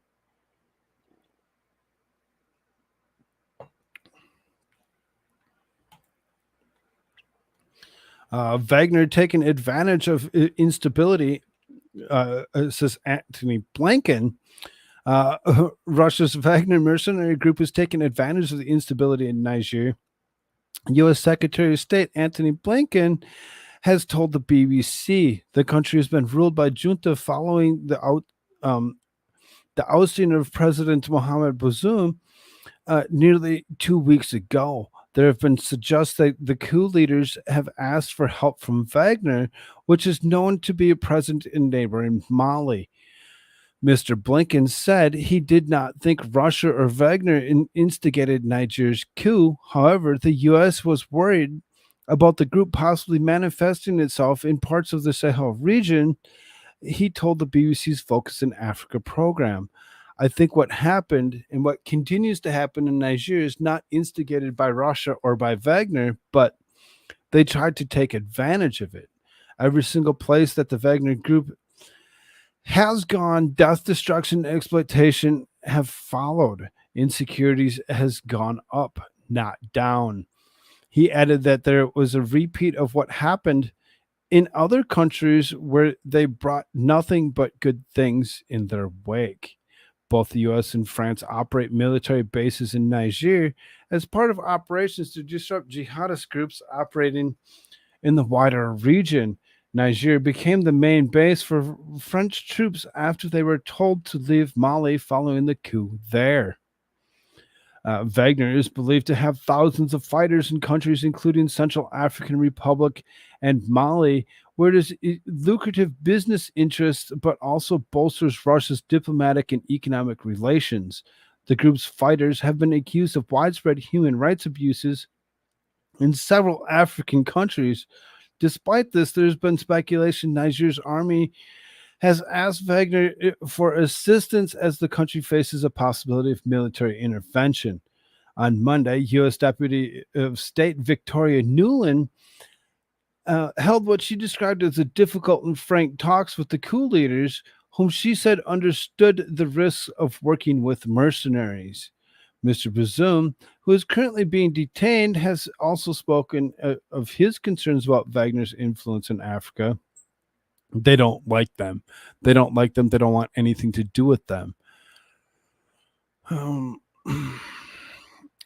Wagner taking advantage of instability, says Antony Blinken. Russia's Wagner mercenary group is taking advantage of the instability in Niger. U.S. Secretary of State Antony Blinken has told the BBC the country has been ruled by junta following the ousting of President Mohamed Bazoum nearly 2 weeks ago. There have been suggests that the coup leaders have asked for help from Wagner, which is known to be present in neighboring Mali. Mr. Blinken said he did not think Russia or Wagner instigated Niger's coup. However, the U.S. was worried about the group possibly manifesting itself in parts of the Sahel region. He told the BBC's Focus in Africa program. I think what happened and what continues to happen in Niger is not instigated by Russia or by Wagner, but they tried to take advantage of it. Every single place that the Wagner group has gone, death, destruction, exploitation have followed. Insecurities has gone up, not down. He added that there was a repeat of what happened in other countries where they brought nothing but good things in their wake. Both the U.S. and France operate military bases in Niger as part of operations to disrupt jihadist groups operating in the wider region. Niger became the main base for French troops after they were told to leave Mali following the coup there. Wagner is believed to have thousands of fighters in countries including Central African Republic and Mali, where it is lucrative business interests, but also bolsters Russia's diplomatic and economic relations. The group's fighters have been accused of widespread human rights abuses in several African countries. Despite this, there's been speculation Niger's army has asked Wagner for assistance as the country faces a possibility of military intervention. On Monday, U.S. Deputy of State Victoria Nuland held what she described as a difficult and frank talks with the coup leaders, whom she said understood the risks of working with mercenaries. Mr. Bazoum, who is currently being detained, has also spoken of his concerns about Wagner's influence in Africa. They don't like them. They don't like them. They don't want anything to do with them.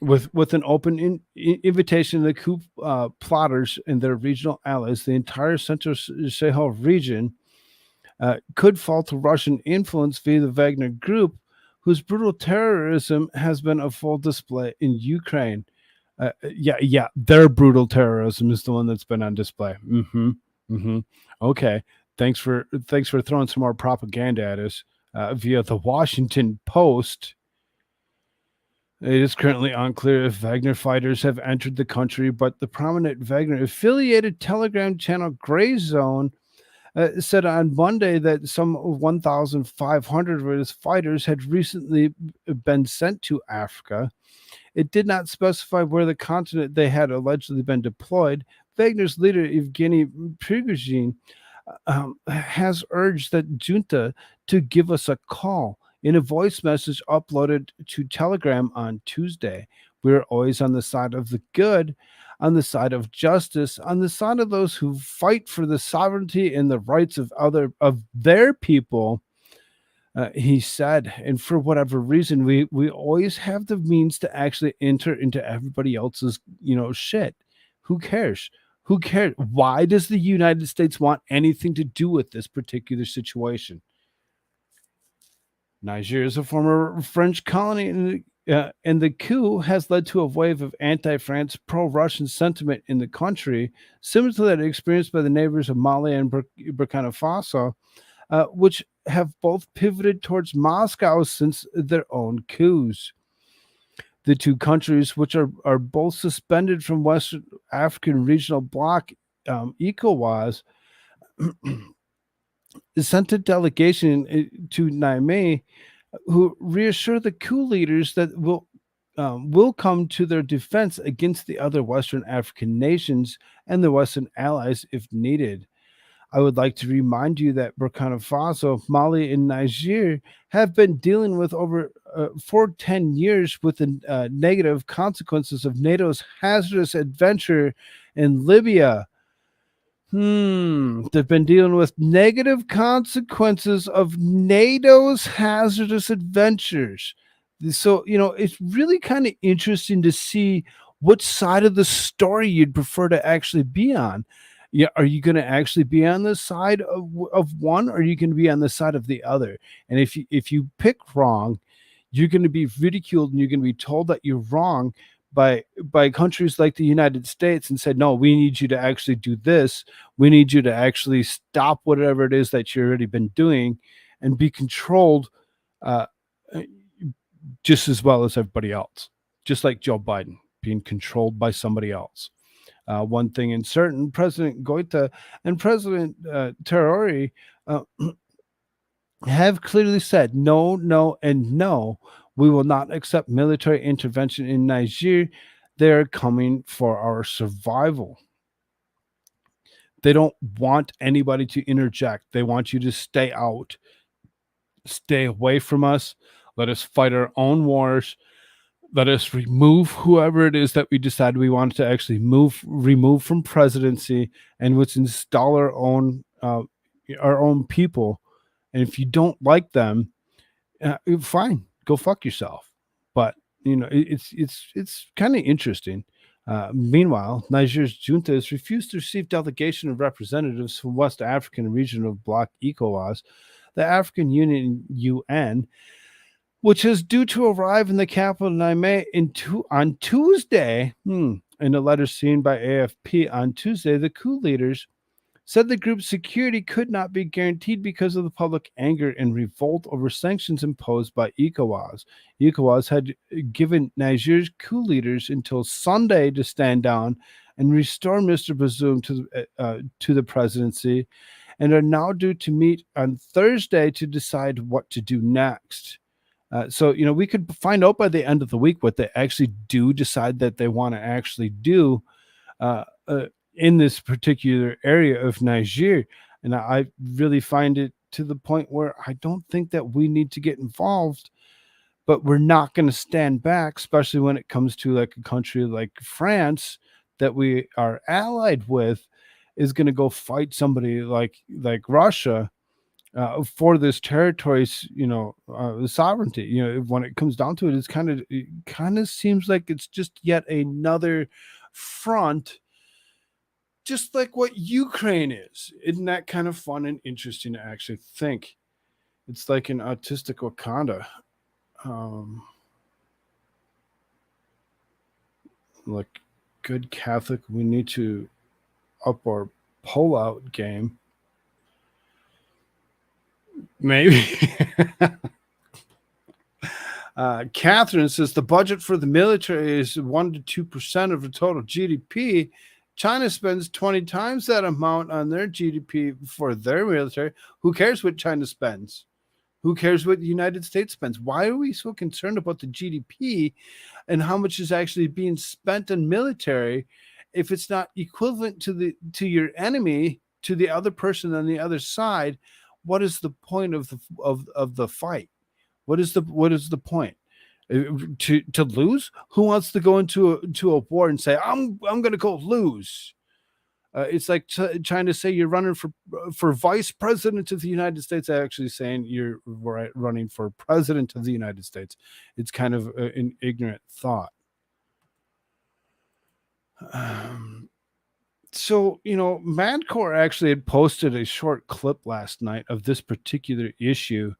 With an open invitation to the coup plotters and their regional allies, the entire Central Sahel region could fall to Russian influence via the Wagner group, whose brutal terrorism has been a full display in Ukraine. Their brutal terrorism is the one that's been on display. Okay. Thanks for throwing some more propaganda at us via the Washington Post. It is currently unclear if Wagner fighters have entered the country, but the prominent Wagner-affiliated Telegram channel Gray Zone said on Monday that some 1,500 of his fighters had recently been sent to Africa. It did not specify where the continent they had allegedly been deployed. Wagner's leader, Evgeny Prigozhin, has urged that junta to give us a call. In a voice message uploaded to Telegram on Tuesday, "We are always on the side of the good. on the side of justice, on the side of those who fight for the sovereignty and the rights of their people. He said, and for whatever reason, we always have the means to actually enter into everybody else's, shit. Who cares? Who cares? Why does the United States want anything to do with this particular situation? Niger is a former French colony, and the coup has led to a wave of anti-France, pro-Russian sentiment in the country, similar to that experienced by the neighbors of Mali and Burkina Faso, which have both pivoted towards Moscow since their own coups. The two countries, which are both suspended from West African Regional Bloc, ECOWAS, sent a delegation to Niamey, who reassured the coup leaders that will come to their defense against the other Western African nations and the Western allies if needed. I would like to remind you that Burkina Faso, Mali, and Niger have been dealing with for 10 years with the negative consequences of NATO's hazardous adventure in Libya. They've been dealing with negative consequences of NATO's hazardous adventures. So, it's really kind of interesting to see what side of the story you'd prefer to actually be on. Yeah, are you going to actually be on the side of one, or are you going to be on the side of the other? And if you pick wrong, you're going to be ridiculed and you're going to be told that you're wrong by countries like the United States and said, no, we need you to actually do this. We need you to actually stop whatever it is that you've already been doing and be controlled just as well as everybody else, just like Joe Biden being controlled by somebody else. One thing in certain, President Goita and President Traore have clearly said no, no, and no. We will not accept military intervention in Niger. They're coming for our survival. They don't want anybody to interject. They want you to stay out, stay away from us. Let us fight our own wars. Let us remove whoever it is that we decide we want to actually remove from presidency, and let's install our own people. And if you don't like them, fine, go fuck yourself. But it's kind of interesting. Meanwhile, Niger's junta has refused to receive delegation of representatives from West African Regional Bloc ECOWAS, the African Union UN, which is due to arrive in the capital Niamey on Tuesday. In a letter seen by AFP on Tuesday, the coup leaders said the group's security could not be guaranteed because of the public anger and revolt over sanctions imposed by ECOWAS. ECOWAS had given Niger's coup leaders until Sunday to stand down and restore Mr. Bazoum to the presidency, and are now due to meet on Thursday to decide what to do next. So we could find out by the end of the week what they actually do decide that they want to actually do in this particular area of Niger. And I really find it to the point where I don't think that we need to get involved, but we're not going to stand back, especially when it comes to like a country like France that we are allied with is going to go fight somebody like Russia for this territory's, sovereignty. When it comes down to it, it kind of seems like it's just yet another front, just like what Ukraine is. Isn't that kind of fun and interesting to actually think? It's like an autistic Wakanda. Like good Catholic, we need to up our pull-out game. Maybe. Catherine says the budget for the military is 1% to 2% of the total GDP. China spends 20 times that amount on their GDP for their military. Who cares what China spends? Who cares what the United States spends? Why are we so concerned about the GDP and how much is actually being spent on military if it's not equivalent to your enemy, to the other person on the other side? What is the point of the fight? What is the point? To lose? Who wants to go into a war and say, I'm going to go lose? It's like trying to say you're running for vice president of the United States, actually saying you're running for president of the United States. It's kind of an ignorant thought. So, Madcore actually had posted a short clip last night of this particular issue.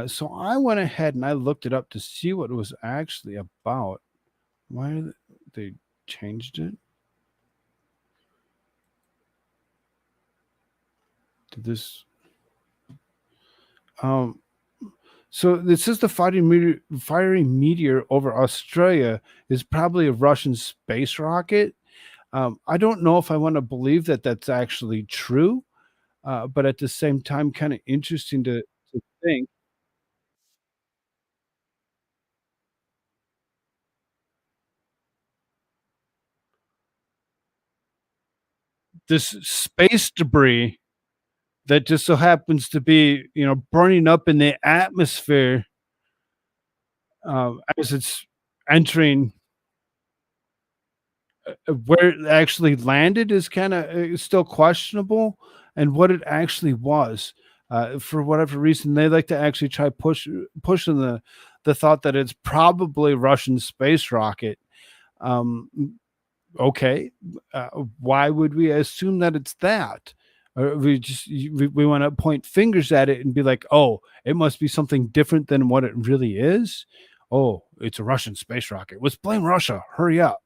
So I went ahead and I looked it up to see what it was actually about. Why they changed it? Did this? So this is the firing meteor over Australia is probably a Russian space rocket. I don't know if I want to believe that that's actually true, but at the same time, kind of interesting to think. This space debris that just so happens to be, burning up in the atmosphere as it's entering where it actually landed is kind of still questionable, and what it actually was. For whatever reason, they like to actually try pushing the thought that it's probably Russian space rocket. Um, okay, why would we assume that it's that? Or we want to point fingers at it and be like, oh, it must be something different than what it really is. Oh, it's a Russian space rocket. Let's blame Russia. Hurry up.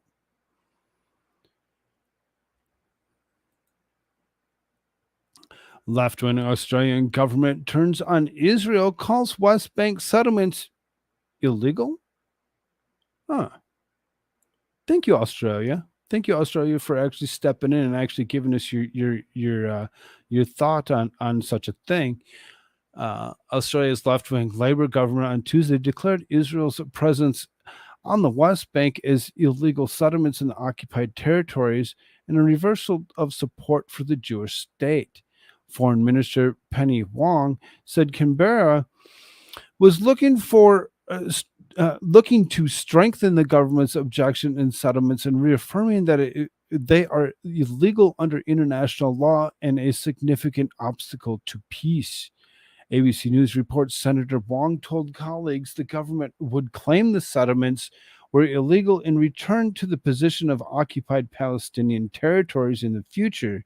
Left-wing Australian government turns on Israel, calls West Bank settlements illegal. Huh. Thank you, Australia. Thank you, Australia, for actually stepping in and actually giving us your thought on such a thing. Australia's left-wing Labor government on Tuesday declared Israel's presence on the West Bank as illegal settlements in the occupied territories and a reversal of support for the Jewish state. Foreign Minister Penny Wong said Canberra was looking to strengthen the government's objection in settlements and reaffirming that they are illegal under international law and a significant obstacle to peace. ABC News reports Senator Wong told colleagues the government would claim the settlements were illegal in return to the position of occupied Palestinian territories in the future.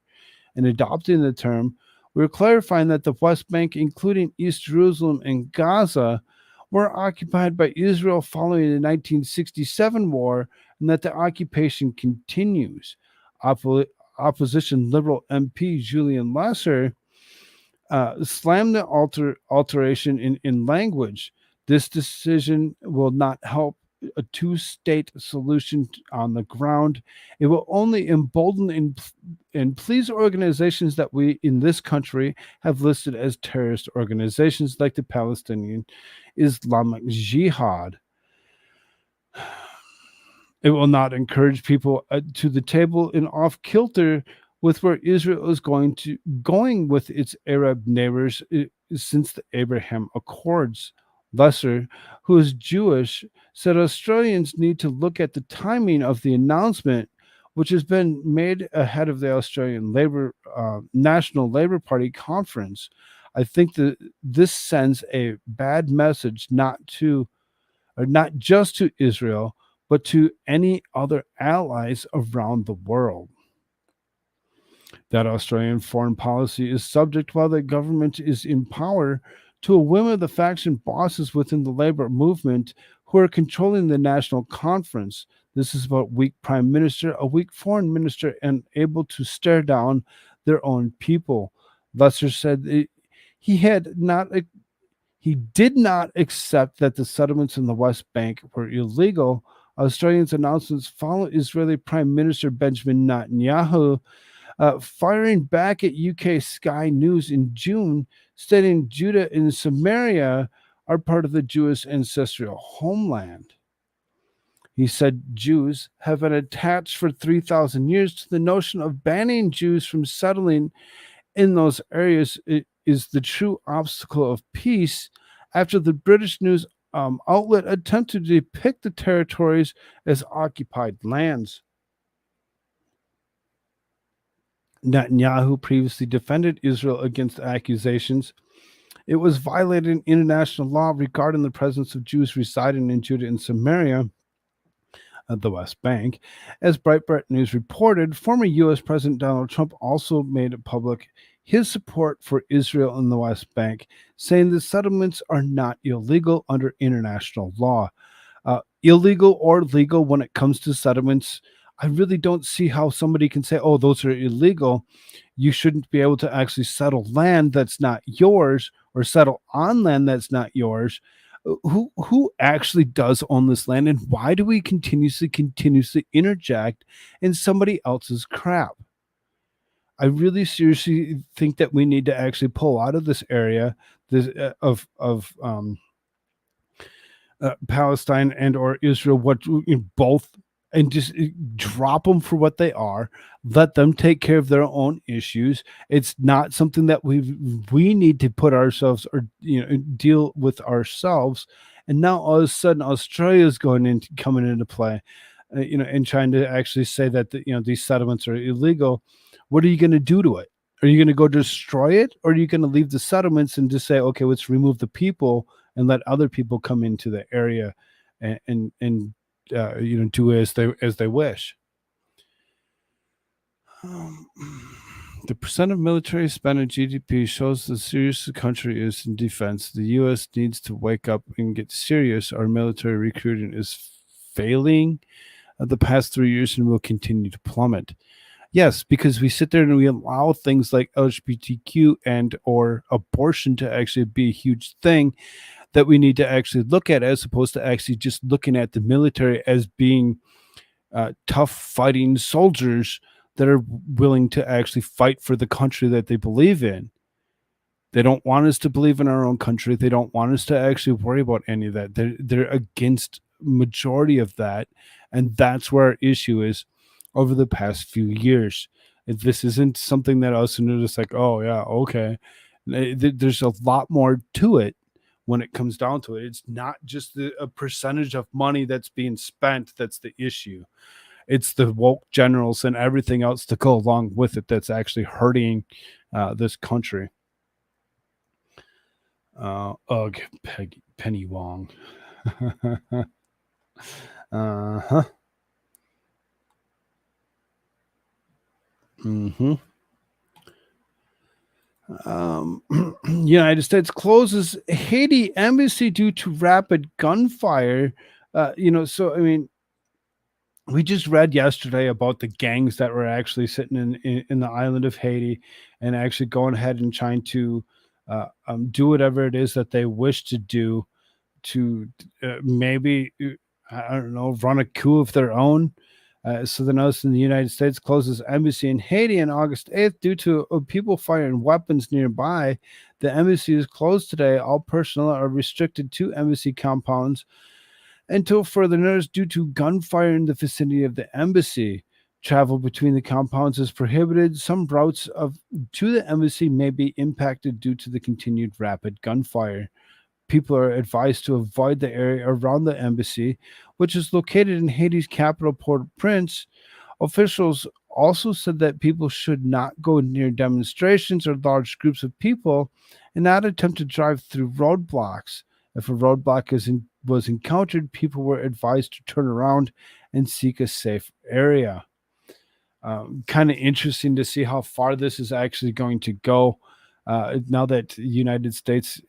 In adopting the term, we're clarifying that the West Bank, including East Jerusalem and Gaza, were occupied by Israel following the 1967 war and that the occupation continues. Opposition Liberal MP Julian Lesser slammed the alteration in language. This decision will not help a two-state solution on the ground. It will only embolden and please organizations that we in this country have listed as terrorist organizations like the Palestinian Islamic Jihad. It will not encourage people to the table in off kilter with where Israel is going with its Arab neighbors since the Abraham Accords. Lesser, who is Jewish, said Australians need to look at the timing of the announcement, which has been made ahead of the Australian National Labour Party conference. I think that this sends a bad message not just to Israel, but to any other allies around the world. That Australian foreign policy is subject while the government is in power to a whim of the faction bosses within the labor movement who are controlling the national conference. This is about weak prime minister, a weak foreign minister, and able to stare down their own people. Lesser said he did not accept that the settlements in the West Bank were illegal. Australians' announcements follow Israeli Prime Minister Benjamin Netanyahu firing back at UK Sky News in June, stating Judah and Samaria are part of the Jewish ancestral homeland. He said Jews have been attached for 3,000 years to the notion of banning Jews from settling in those areas is the true obstacle of peace after the British news outlet attempted to depict the territories as occupied lands. Netanyahu previously defended Israel against accusations it was violating international law regarding the presence of Jews residing in Judah and Samaria, the West Bank. As Breitbart News reported, former U.S. President Donald Trump also made it public his support for Israel in the West Bank, saying the settlements are not illegal under international law. Illegal or legal when it comes to settlements, I really don't see how somebody can say, oh, those are illegal. You shouldn't be able to actually settle land that's not yours or settle on land that's not yours. Who actually does own this land, and why do we continuously interject in somebody else's crap? I really seriously think that we need to actually pull out of this area of Palestine and or Israel, both, and just drop them for what they are. Let them take care of their own issues. It's not something that we need to put ourselves or deal with ourselves. And now all of a sudden Australia is coming into play, and trying to actually say that these settlements are illegal. What are you going to do to it? Are you going to go destroy it, or are you going to leave the settlements and just say, okay, let's remove the people and let other people come into the area and do as they wish? The percent of military spend on GDP shows the serious the country is in defense. The U.S. needs to wake up and get serious. Our military recruiting is failing the past 3 years and will continue to plummet. Yes, because we sit there and we allow things like LGBTQ and or abortion to actually be a huge thing that we need to actually look at, as opposed to actually just looking at the military as being tough fighting soldiers that are willing to actually fight for the country that they believe in. They don't want us to believe in our own country. They don't want us to actually worry about any of that. They're against majority of that, and that's where our issue is over the past few years. This isn't something that us and just like, oh yeah, okay. There's a lot more to it when it comes down to it. It's not just a percentage of money that's being spent that's the issue. It's the woke generals and everything else to go along with it that's actually hurting this country. Ugh, Penny Wong. Uh-huh. Mm-hmm. United States closes Haiti embassy due to rapid gunfire. So I mean, we just read yesterday about the gangs that were actually sitting in the island of Haiti and actually going ahead and trying to do whatever it is that they wish to do to maybe, I don't know, run a coup of their own. So the notice in the United States closes embassy in Haiti on August 8th due to people firing weapons nearby. The embassy is closed today. All personnel are restricted to embassy compounds until further notice due to gunfire in the vicinity of the embassy. Travel between the compounds is prohibited. Some routes to the embassy may be impacted due to the continued rapid gunfire. People are advised to avoid the area around the embassy, which is located in Haiti's capital, Port-au-Prince. Officials also said that people should not go near demonstrations or large groups of people and not attempt to drive through roadblocks. If a roadblock was encountered, people were advised to turn around and seek a safe area. Kind of interesting to see how far this is actually going to go. Now that the United States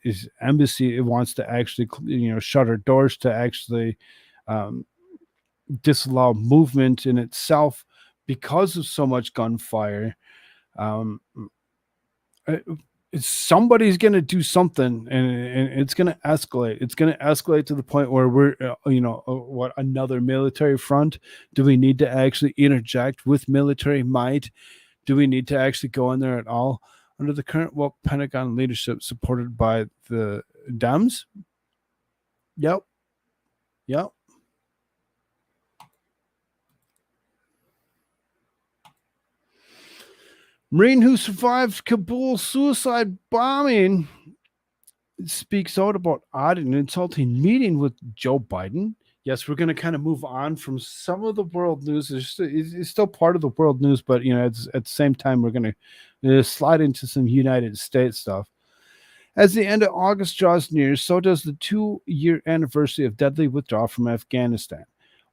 embassy wants to actually, shut our doors to actually disallow movement in itself because of so much gunfire. Somebody's going to do something, and it's going to escalate. It's going to escalate to the point where we're, what, another military front? Do we need to actually interject with military might? Do we need to actually go in there at all? Under the current woke Pentagon leadership supported by the Dems? Yep. Marine who survived Kabul suicide bombing speaks out about odd and insulting meeting with Joe Biden. Yes, we're going to kind of move on from some of the world news. It's still part of the world news, but at the same time, we're going to slide into some United States stuff. As the end of August draws near, so does the 2-year anniversary of deadly withdrawal from Afghanistan.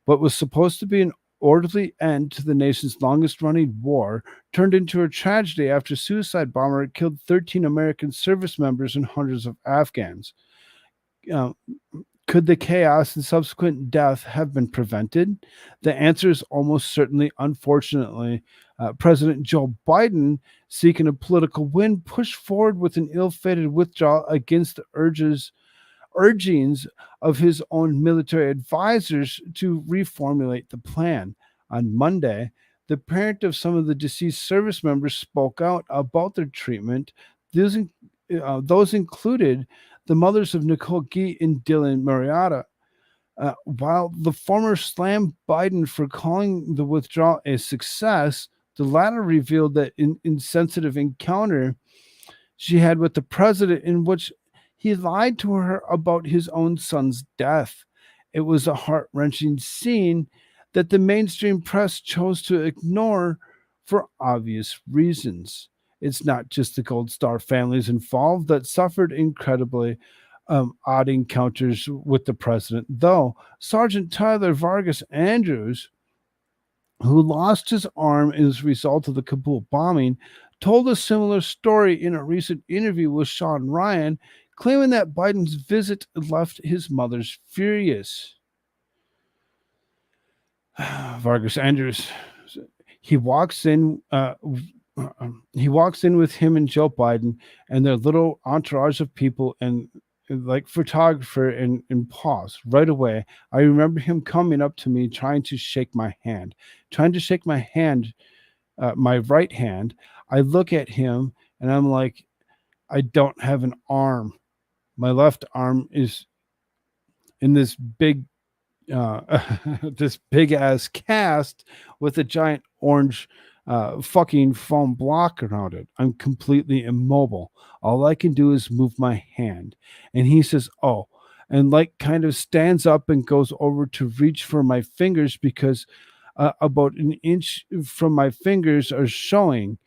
What was supposed to be an orderly end to the nation's longest running war turned into a tragedy after a suicide bomber killed 13 American service members and hundreds of Afghans. Uh, could the chaos and subsequent death have been prevented? The answer is almost certainly. Unfortunately, President Joe Biden, seeking a political win, pushed forward with an ill-fated withdrawal against the urgings of his own military advisors to reformulate the plan. On Monday, the parent of some of the deceased service members spoke out about their treatment. Those included the mothers of Nicole Gee and Dylan Marietta. While the former slammed Biden for calling the withdrawal a success, the latter revealed that insensitive encounter she had with the president in which he lied to her about his own son's death. It was a heart-wrenching scene that the mainstream press chose to ignore for obvious reasons. It's not just the Gold Star families involved that suffered incredibly odd encounters with the president, though. Sergeant Tyler Vargas Andrews, who lost his arm as a result of the Kabul bombing, told a similar story in a recent interview with Sean Ryan, claiming that Biden's visit left his mother's furious. Vargas Andrews, he walks in with him and Joe Biden and their little entourage of people and like photographer and pause right away. I remember him coming up to me trying to shake my hand, my right hand. I look at him and I'm like, I don't have an arm. My left arm is in this big this big ass cast with a giant orange fucking foam block around it. I'm completely immobile. All I can do is move my hand. And he says, oh, and like kind of stands up and goes over to reach for my fingers because about an inch from my fingers are showing.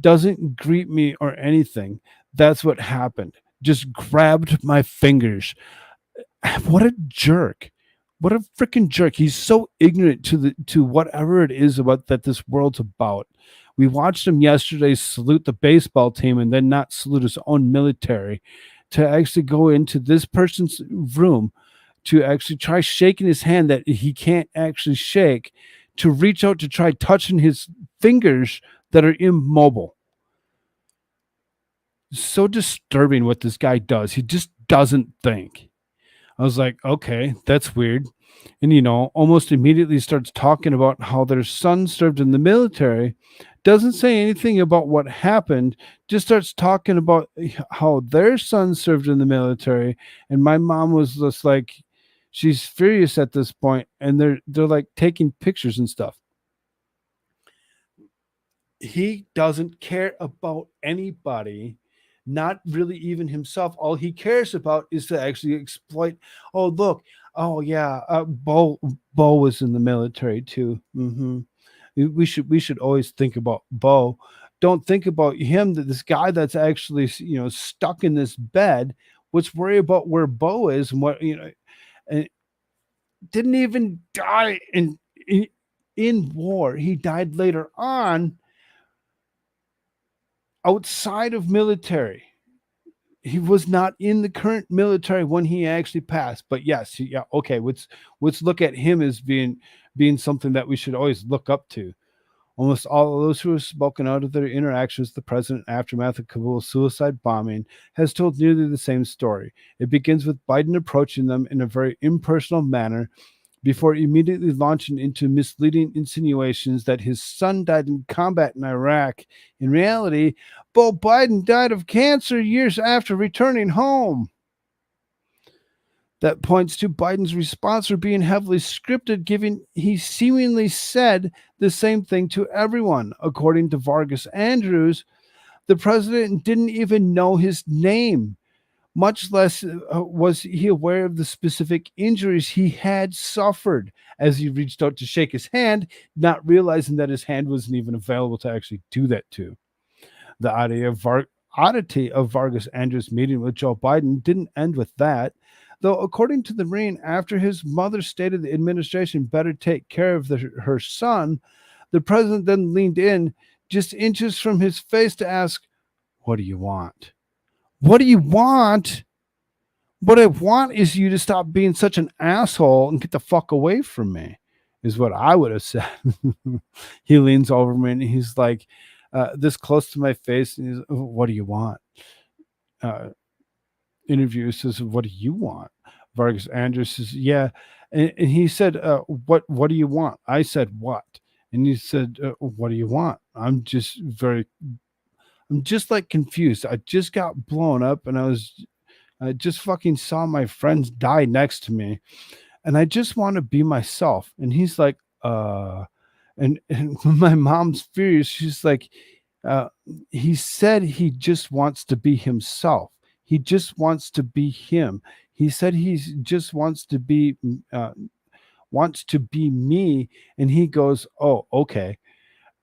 Doesn't greet me or anything. That's what happened. Just grabbed my fingers. What a jerk. What a freaking jerk. He's so ignorant to whatever it is about that this world's about. We watched him yesterday salute the baseball team and then not salute his own military, to actually go into this person's room to actually try shaking his hand that he can't actually shake, to reach out to try touching his fingers that are immobile. So disturbing what this guy does. He just doesn't think. I was like, okay, that's weird. And, almost immediately starts talking about how their son served in the military. Doesn't say anything about what happened. Just starts talking about how their son served in the military. And my mom was just like, she's furious at this point. And they're like taking pictures and stuff. He doesn't care about anybody. Not really even himself. All he cares about is to actually exploit. Oh, look. Oh, yeah. Bo was in the military too. Mm-hmm. We should always think about Bo. Don't think about him. That this guy that's actually stuck in this bed. Let's worry about where Bo is and what and didn't even die in war. He died later on. Outside of military, he was not in the current military when he actually passed. But yes, okay. Let's look at him as being something that we should always look up to. Almost all of those who have spoken out of their interactions with the president aftermath of Kabul's suicide bombing has told nearly the same story. It begins with Biden approaching them in a very impersonal manner, before immediately launching into misleading insinuations that his son died in combat in Iraq. In reality, Beau Biden died of cancer years after returning home. That points to Biden's response for being heavily scripted, given he seemingly said the same thing to everyone. According to Vargas Andrews, the president didn't even know his name. Much less was he aware of the specific injuries he had suffered as he reached out to shake his hand, not realizing that his hand wasn't even available to actually do that to. The oddity of Vargas Andrews' meeting with Joe Biden didn't end with that, though, according to the Marine, after his mother stated the administration better take care of her son, the president then leaned in just inches from his face to ask, "What do you want? What do you want? What I want is you to stop being such an asshole and get the fuck away from me," is what I would have said. He leans over me and he's like, this close to my face, and he's, "What do you want?" Uh, Interviewer says, "What do you want?" Vargas Andrews says, "Yeah," and he said, "What do you want?" I said, "What?" And he said, "What do you want?" I'm just like confused. I just got blown up, and I just fucking saw my friends die next to me, and I just want to be myself. And he's like, and my mom's furious. She's like, uh, he said he just wants to be himself. He just wants to be him. He said just wants to be me. And he goes, "Oh, okay."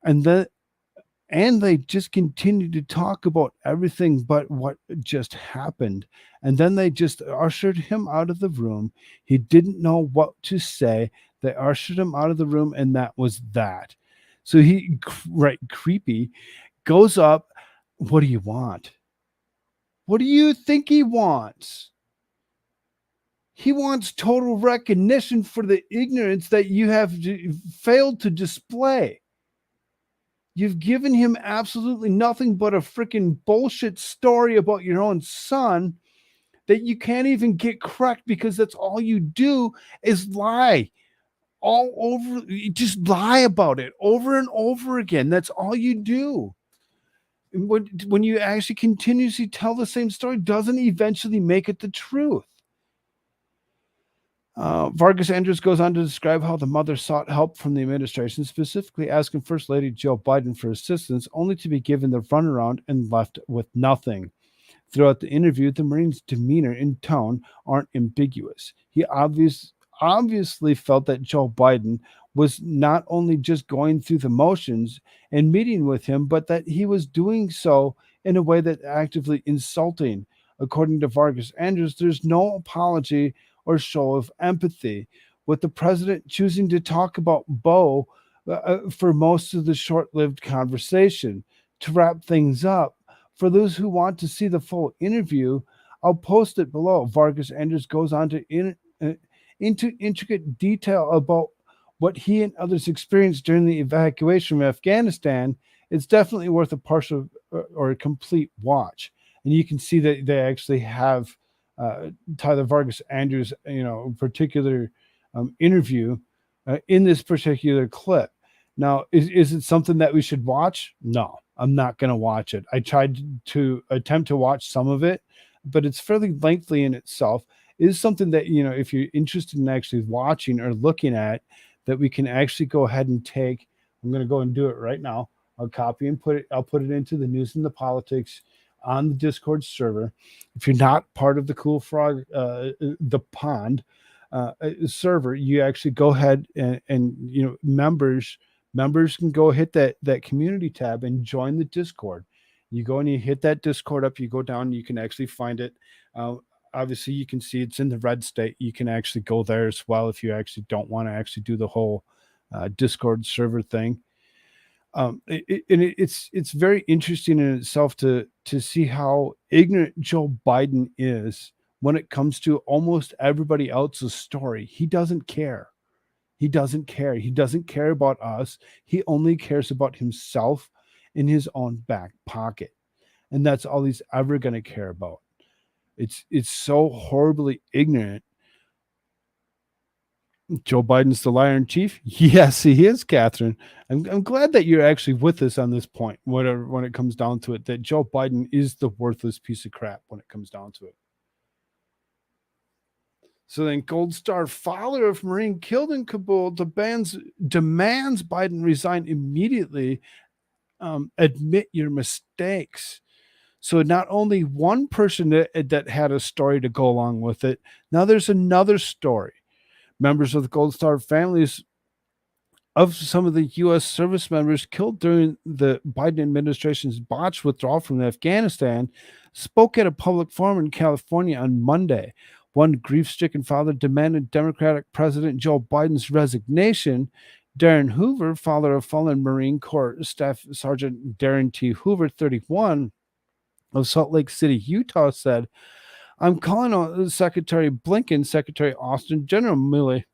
And then they just continued to talk about everything but what just happened. And then they just ushered him out of the room. He didn't know what to say. They ushered him out of the room, and that was that. So he, right, creepy, goes up. "What do you want? What do you think he wants? He wants total recognition for the ignorance that you have failed to display. You've given him absolutely nothing but a freaking bullshit story about your own son that you can't even get correct because that's all you do is lie all over. You just lie about it over and over again. That's all you do. And when you actually continuously tell the same story, doesn't eventually make it the truth. Vargas Andrews goes on to describe how the mother sought help from the administration, specifically asking First Lady Jill Biden for assistance, only to be given the runaround and left with nothing. Throughout the interview, the Marine's demeanor and tone aren't ambiguous. He obviously felt that Joe Biden was not only just going through the motions and meeting with him, but that he was doing so in a way that actively insulting. According to Vargas Andrews, there's no apology or show of empathy, with the president choosing to talk about Bo for most of the short-lived conversation. To wrap things up, for those who want to see the full interview, I'll post it below. Vargas Andrews goes on to into intricate detail about what he and others experienced during the evacuation from Afghanistan. It's definitely worth a partial or a complete watch. And you can see that they actually have Tyler Vargas Andrews, particular interview in this particular clip. Now, is it something that we should watch? No, I'm not going to watch it. I tried to attempt to watch some of it, but it's fairly lengthy in itself. It is something that, if you're interested in actually watching or looking at, that we can actually go ahead and take. I'm going to go and do it right now. I'll copy and I'll put it into the news and the politics on the Discord server. If you're not part of the Koolfrogg, the pond server, you actually go ahead and members can go hit that community tab and join the Discord. You go and you hit that Discord up, you go down, you can actually find it. Obviously, you can see it's in the red state. You can actually go there as well if you actually don't want to actually do the whole Discord server thing. It's very interesting in itself to see how ignorant Joe Biden is when it comes to almost everybody else's story. He doesn't care. He doesn't care. He doesn't care about us. He only cares about himself in his own back pocket. And that's all he's ever going to care about. It's so horribly ignorant. Joe Biden's the liar in chief? Yes, he is, Catherine. I'm glad that you're actually with us on this point, whatever, when it comes down to it, that Joe Biden is the worthless piece of crap when it comes down to it. So then Gold Star, father of Marine killed in Kabul, demands Biden resign immediately. Admit your mistakes. So not only one person that had a story to go along with it, now there's another story. Members of the Gold Star families of some of the U.S. service members killed during the Biden administration's botched withdrawal from Afghanistan spoke at a public forum in California on Monday. One grief-stricken father demanded Democratic President Joe Biden's resignation. Darren Hoover, father of fallen Marine Corps Staff Sergeant Darren T. Hoover, 31, of Salt Lake City, Utah, said, "I'm calling on Secretary Blinken, Secretary Austin, General Milley,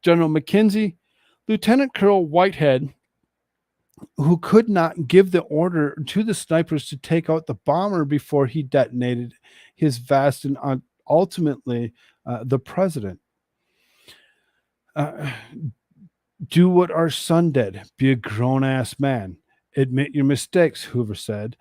General McKenzie, Lieutenant Colonel Whitehead, who could not give the order to the snipers to take out the bomber before he detonated his vast and ultimately the president. Do what our son did. Be a grown-ass man. Admit your mistakes," Hoover said.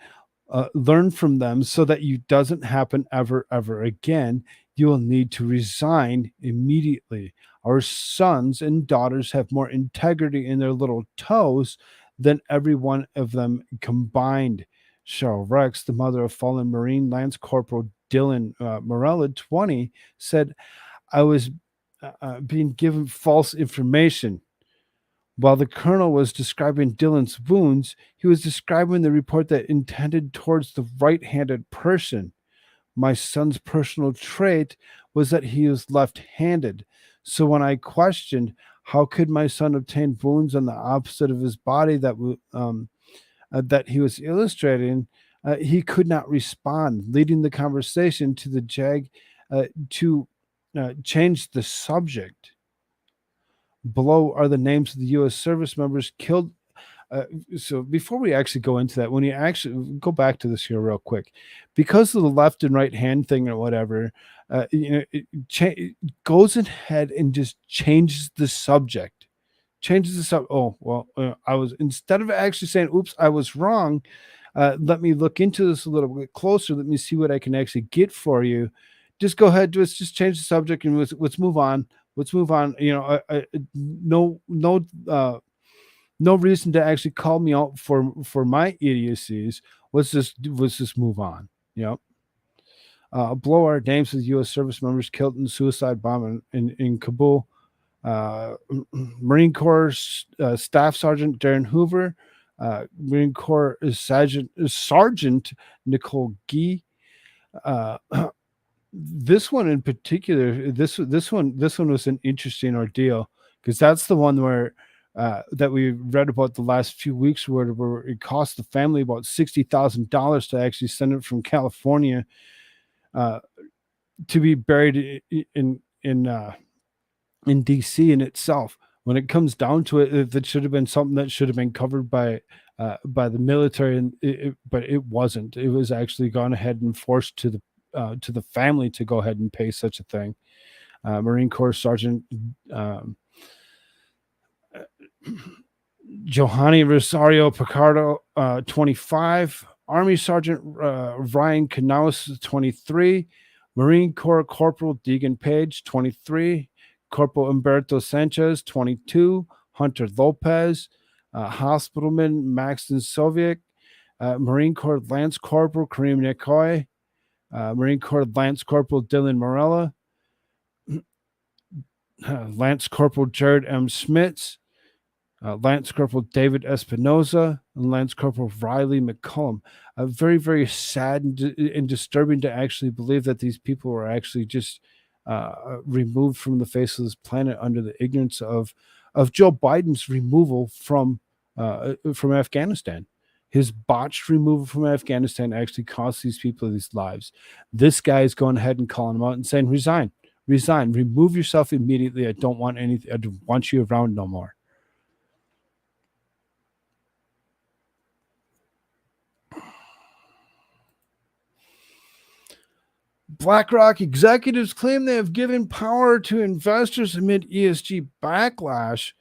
Learn from them so that it doesn't happen ever again. You will need to resign immediately. Our sons and daughters have more integrity in their little toes than every one of them combined. Cheryl Rex, the mother of fallen Marine Lance Corporal Dylan Morella, 20, said, "I was being given false information. While the colonel was describing Dylan's wounds, he was describing the report that intended towards the right-handed person. My son's personal trait was that he was left-handed. So when I questioned how could my son obtain wounds on the opposite of his body that he was illustrating, he could not respond, leading the conversation to the JAG to change the subject. Below are the names of the U.S. service members killed." So before we actually go into that, when you actually go back to this here real quick, because of the left and right hand thing or whatever, it goes ahead and just changes the subject. Oh, well, I was, instead of actually saying, "Oops, I was wrong. Let me look into this a little bit closer. Let me see what I can actually get for you." Just go ahead, just change the subject and let's move on. Let's move on. No reason to actually call me out for my idiocies. Let's just move on. Below are names of the U.S. service members killed in the suicide bomb in Kabul. Marine Corps Staff Sergeant Darren Hoover, Marine Corps Sergeant Nicole Gee. This one in particular, this one was an interesting ordeal, because that's the one where that we read about the last few weeks, where it cost the family about $60,000 to actually send it from California to be buried in DC in itself. When it comes down to it, that should have been something that should have been covered by the military, but it wasn't. It was actually gone ahead and forced to the family to go ahead and pay such a thing. Marine Corps Sergeant Johanny Rosario Picardo, 25. Army Sergeant Ryan Canales, 23. Marine Corps Corporal Deegan Page, 23. Corporal Humberto Sanchez, 22. Hunter Lopez. Hospitalman Maxton Soviet. Marine Corps Lance Corporal Kareem Nikoy. Marine Corps Lance Corporal Dylan Morella. Lance Corporal Jared M. Schmitz. Lance Corporal David Espinoza, and Lance Corporal Riley McCullum. Very, very sad and disturbing to actually believe that these people were actually just removed from the face of this planet under the ignorance of Joe Biden's removal from Afghanistan. His botched removal from Afghanistan actually cost these people these lives. This guy is going ahead and calling them out and saying, "Resign, remove yourself immediately. I don't want anything. I don't want you around no more." BlackRock executives claim they have given power to investors amid ESG backlash.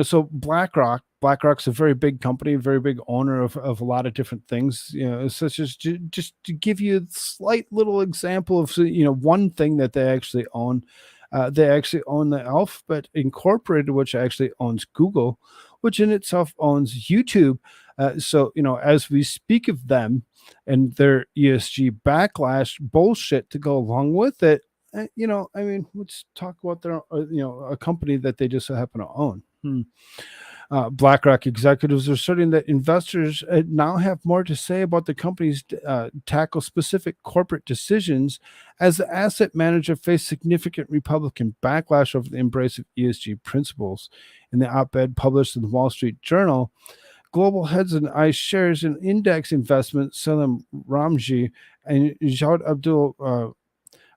So BlackRock's a very big company, a very big owner of a lot of different things, such as just to give you a slight little example of, one thing that they actually own. They actually own the Alphabet Incorporated, which actually owns Google, which in itself owns YouTube. So, as we speak of them, and their ESG backlash bullshit to go along with it. I mean, let's talk about their, a company that they just happen to own. BlackRock executives are asserting that investors now have more to say about the company's tackle specific corporate decisions as the asset manager faced significant Republican backlash over the embrace of ESG principles. In the op-ed published in the Wall Street Journal, global heads in iShares and index investments, Salim Ramji and Jawad Abdul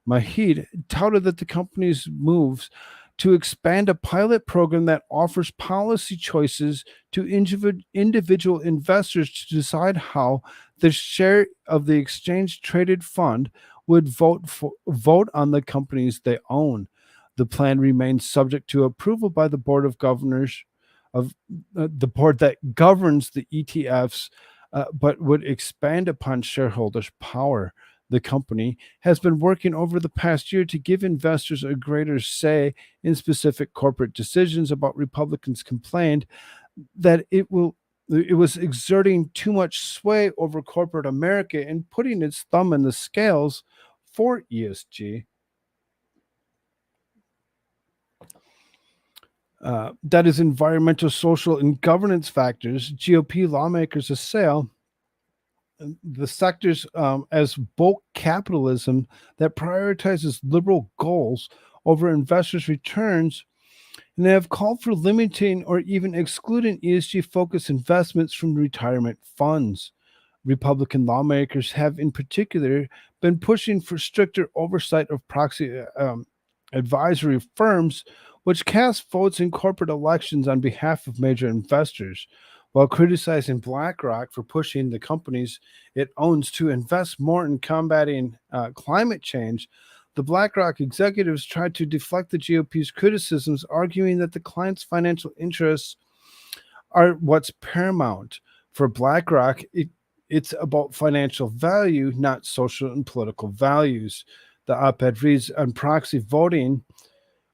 Mahid, touted that the company's moves to expand a pilot program that offers policy choices to individual investors to decide how the share of the exchange traded fund would vote on the companies they own. The plan remains subject to approval by the board of governors of the board that governs the ETFs, but would expand upon shareholders' power. The company has been working over the past year to give investors a greater say in specific corporate decisions. About Republicans complained that it was exerting too much sway over corporate America and putting its thumb in the scales for ESG. That is environmental, social, and governance factors. GOP lawmakers assail the sectors as bulk capitalism that prioritizes liberal goals over investors' returns, and they have called for limiting or even excluding ESG-focused investments from retirement funds. Republican lawmakers have, in particular, been pushing for stricter oversight of proxy advisory firms, which cast votes in corporate elections on behalf of major investors. While criticizing BlackRock for pushing the companies it owns to invest more in combating climate change, the BlackRock executives tried to deflect the GOP's criticisms, arguing that the client's financial interests are what's paramount. For BlackRock, it's about financial value, not social and political values. The op-ed reads, on proxy voting,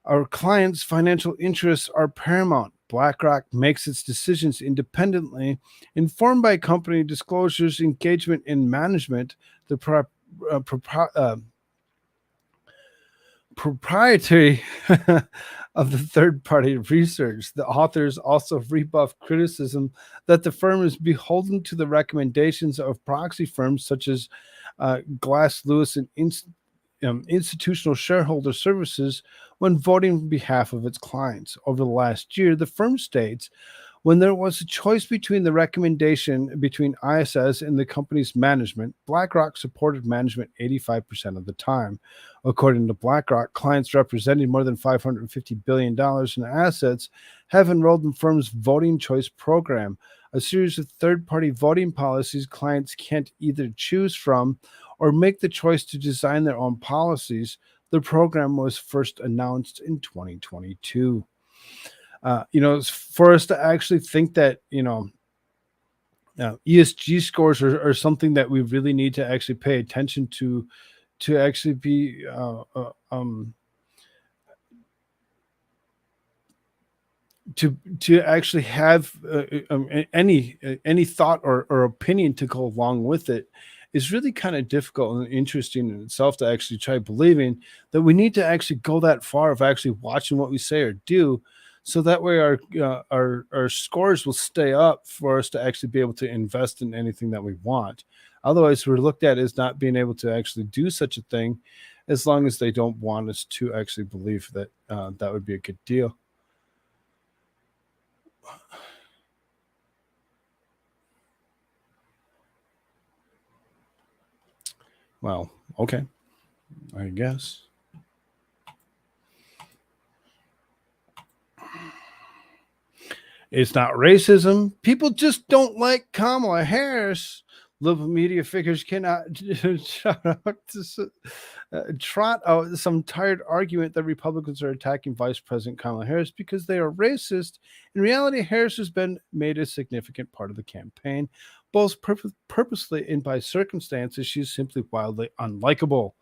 our clients' financial interests are paramount. BlackRock makes its decisions independently, informed by company disclosures, engagement in management, the proprietary of the third-party research. The authors also rebuff criticism that the firm is beholden to the recommendations of proxy firms such as Glass Lewis and Institutional Shareholder Services when voting on behalf of its clients. Over the last year, the firm states, when there was a choice between the recommendation between ISS and the company's management, BlackRock supported management 85% of the time. According to BlackRock, clients representing more than $550 billion in assets have enrolled in the firm's voting choice program, a series of third-party voting policies clients can't either choose from or make the choice to design their own policies. The program was first announced in 2022. For us to actually think that, ESG scores are something that we really need to actually pay attention to actually be to actually have any thought or opinion to go along with it is really kind of difficult and interesting in itself to actually try believing that we need to actually go that far of actually watching what we say or do, so that way our scores will stay up for us to actually be able to invest in anything that we want. Otherwise, we're looked at as not being able to actually do such a thing, as long as they don't want us to actually believe that that would be a good deal. Well, okay, I guess. It's not racism. People just don't like Kamala Harris. Liberal media figures cannot trot out some tired argument that Republicans are attacking Vice President Kamala Harris because they are racist. In reality, Harris has been made a significant part of the campaign, both purposely and by circumstances. She's simply wildly unlikable.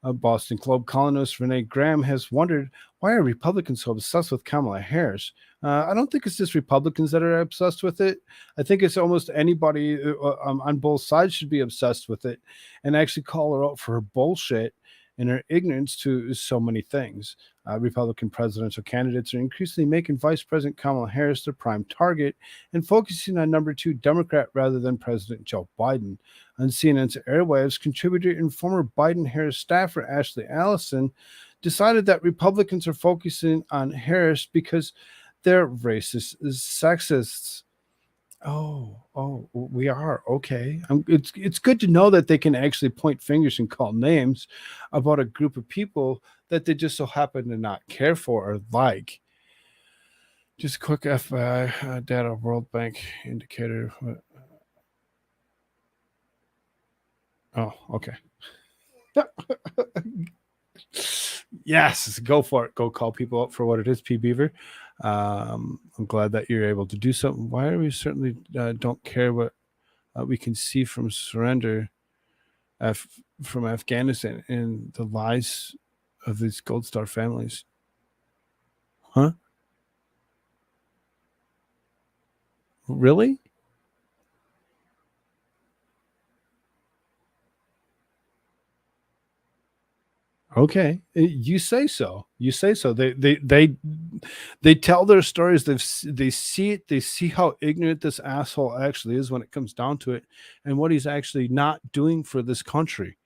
Boston Globe columnist Renee Graham has wondered, why are Republicans so obsessed with Kamala Harris? I don't think it's just Republicans that are obsessed with it. I think it's almost anybody on both sides should be obsessed with it and actually call her out for her bullshit and her ignorance to so many things. Republican presidential candidates are increasingly making Vice President Kamala Harris their prime target and focusing on number 2 Democrat rather than President Joe Biden. On CNN's airwaves, contributor and former Biden-Harris staffer Ashley Allison decided that Republicans are focusing on Harris because they're racist, sexists. Oh, we are okay. It's good to know that they can actually point fingers and call names about a group of people that they just so happen to not care for or like. Just a quick FYI data, World Bank indicator. Oh, okay. Yes, go for it. Go call people out for what it is, P. Beaver. I'm glad that you're able to do something. Why are we certainly don't care what we can see from surrender from Afghanistan and the lies of these Gold Star families? Huh? Really? Okay, you say so. You say so. They tell their stories. They see it. They see how ignorant this asshole actually is when it comes down to it, and what he's actually not doing for this country.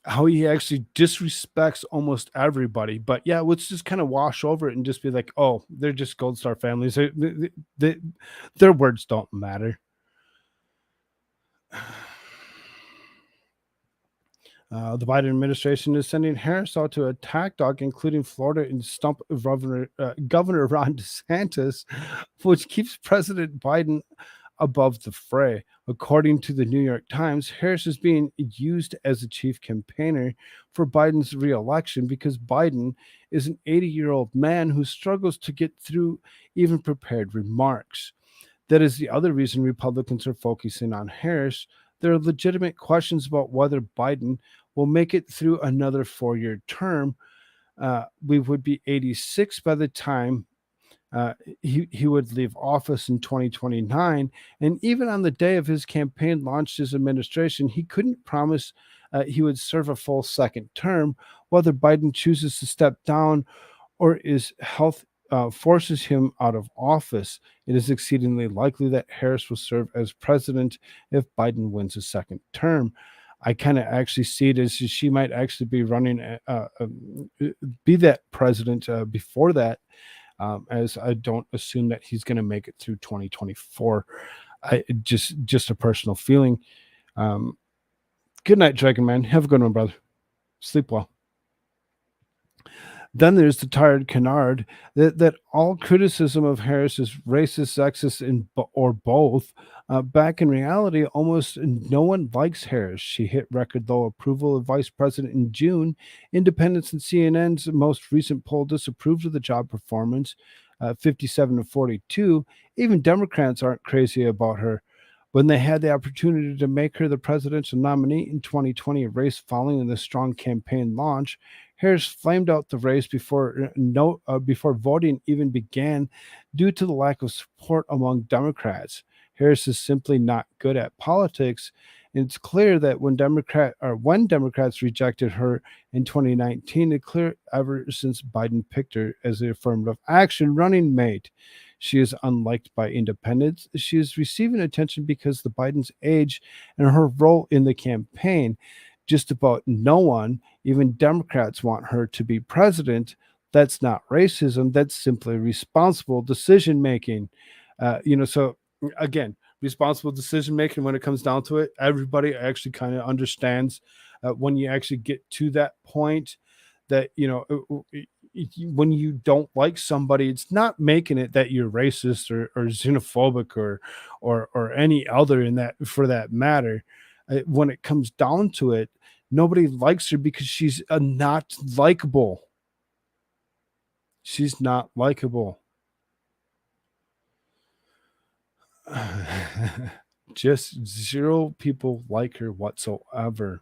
How he actually disrespects almost everybody. But yeah, let's just kind of wash over it and just be like, oh, they're just Gold Star families. Their words don't matter. The Biden administration is sending Harris out to attack dog, including Florida and stump Governor Ron DeSantis, which keeps President Biden above the fray. According to the New York Times, Harris is being used as a chief campaigner for Biden's reelection because Biden is an 80-year-old man who struggles to get through even prepared remarks. That is the other reason Republicans are focusing on Harris. There are legitimate questions about whether Biden will make it through another 4-year term. We would be 86 by the time he would leave office in 2029. And even on the day of his campaign launched his administration, he couldn't promise he would serve a full second term. Whether Biden chooses to step down or his health forces him out of office, it is exceedingly likely that Harris will serve as president if Biden wins a second term. I kind of actually see it as she might actually be running, be that president before that, as I don't assume that he's going to make it through 2024. Just a personal feeling. Good night, Dragon Man. Have a good one, brother. Sleep well. Then there's the tired canard that all criticism of Harris is racist, sexist, or both. Back in reality, almost no one likes Harris. She hit record low approval of vice president in June. Independents and CNN's most recent poll disapproved of the job performance, 57 to 42. Even Democrats aren't crazy about her. When they had the opportunity to make her the presidential nominee in 2020, a race following the strong campaign launch, Harris flamed out the race before voting even began due to the lack of support among Democrats. Harris is simply not good at politics. And it's clear that when Democrats rejected her in 2019, it's clear ever since Biden picked her as the affirmative action running mate. She is unliked by independents. She is receiving attention because of the Biden's age and her role in the campaign. Just about no one, even Democrats, want her to be president. That's not racism. That's simply responsible decision making. So again, responsible decision making when it comes down to it, everybody actually kind of understands when you actually get to that point that, when you don't like somebody, it's not making it that you're racist or xenophobic or any other in that for that matter. When it comes down to it, nobody likes her because she's not likable. She's not likable. Just zero people like her whatsoever.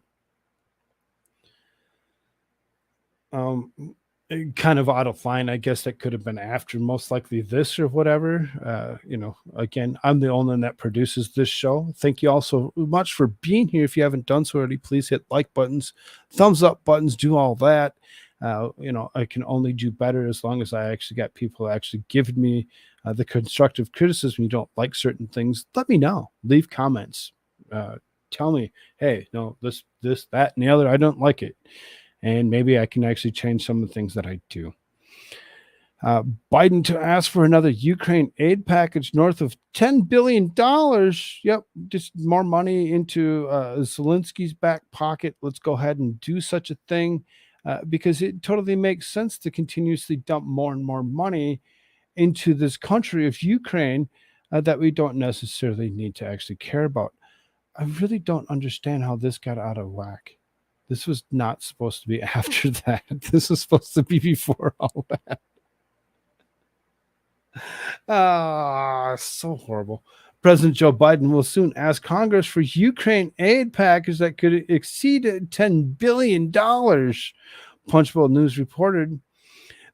kind of out of line. I guess that could have been after, most likely this or whatever. Again, I'm the only one that produces this show. Thank you all so much for being here. If you haven't done so already, please hit like buttons, thumbs up buttons, do all that. I can only do better as long as I actually got people actually giving me the constructive criticism. You don't like certain things, let me know. Leave comments. Tell me, hey, no, this, that, and the other, I don't like it. And maybe I can actually change some of the things that I do. Biden to ask for another Ukraine aid package north of $10 billion. Yep, just more money into Zelensky's back pocket. Let's go ahead and do such a thing because it totally makes sense to continuously dump more and more money into this country of Ukraine that we don't necessarily need to actually care about. I really don't understand how this got out of whack. This was not supposed to be after that. This was supposed to be before all that. So horrible. President Joe Biden will soon ask Congress for Ukraine aid package that could exceed $10 billion. Punchbowl News reported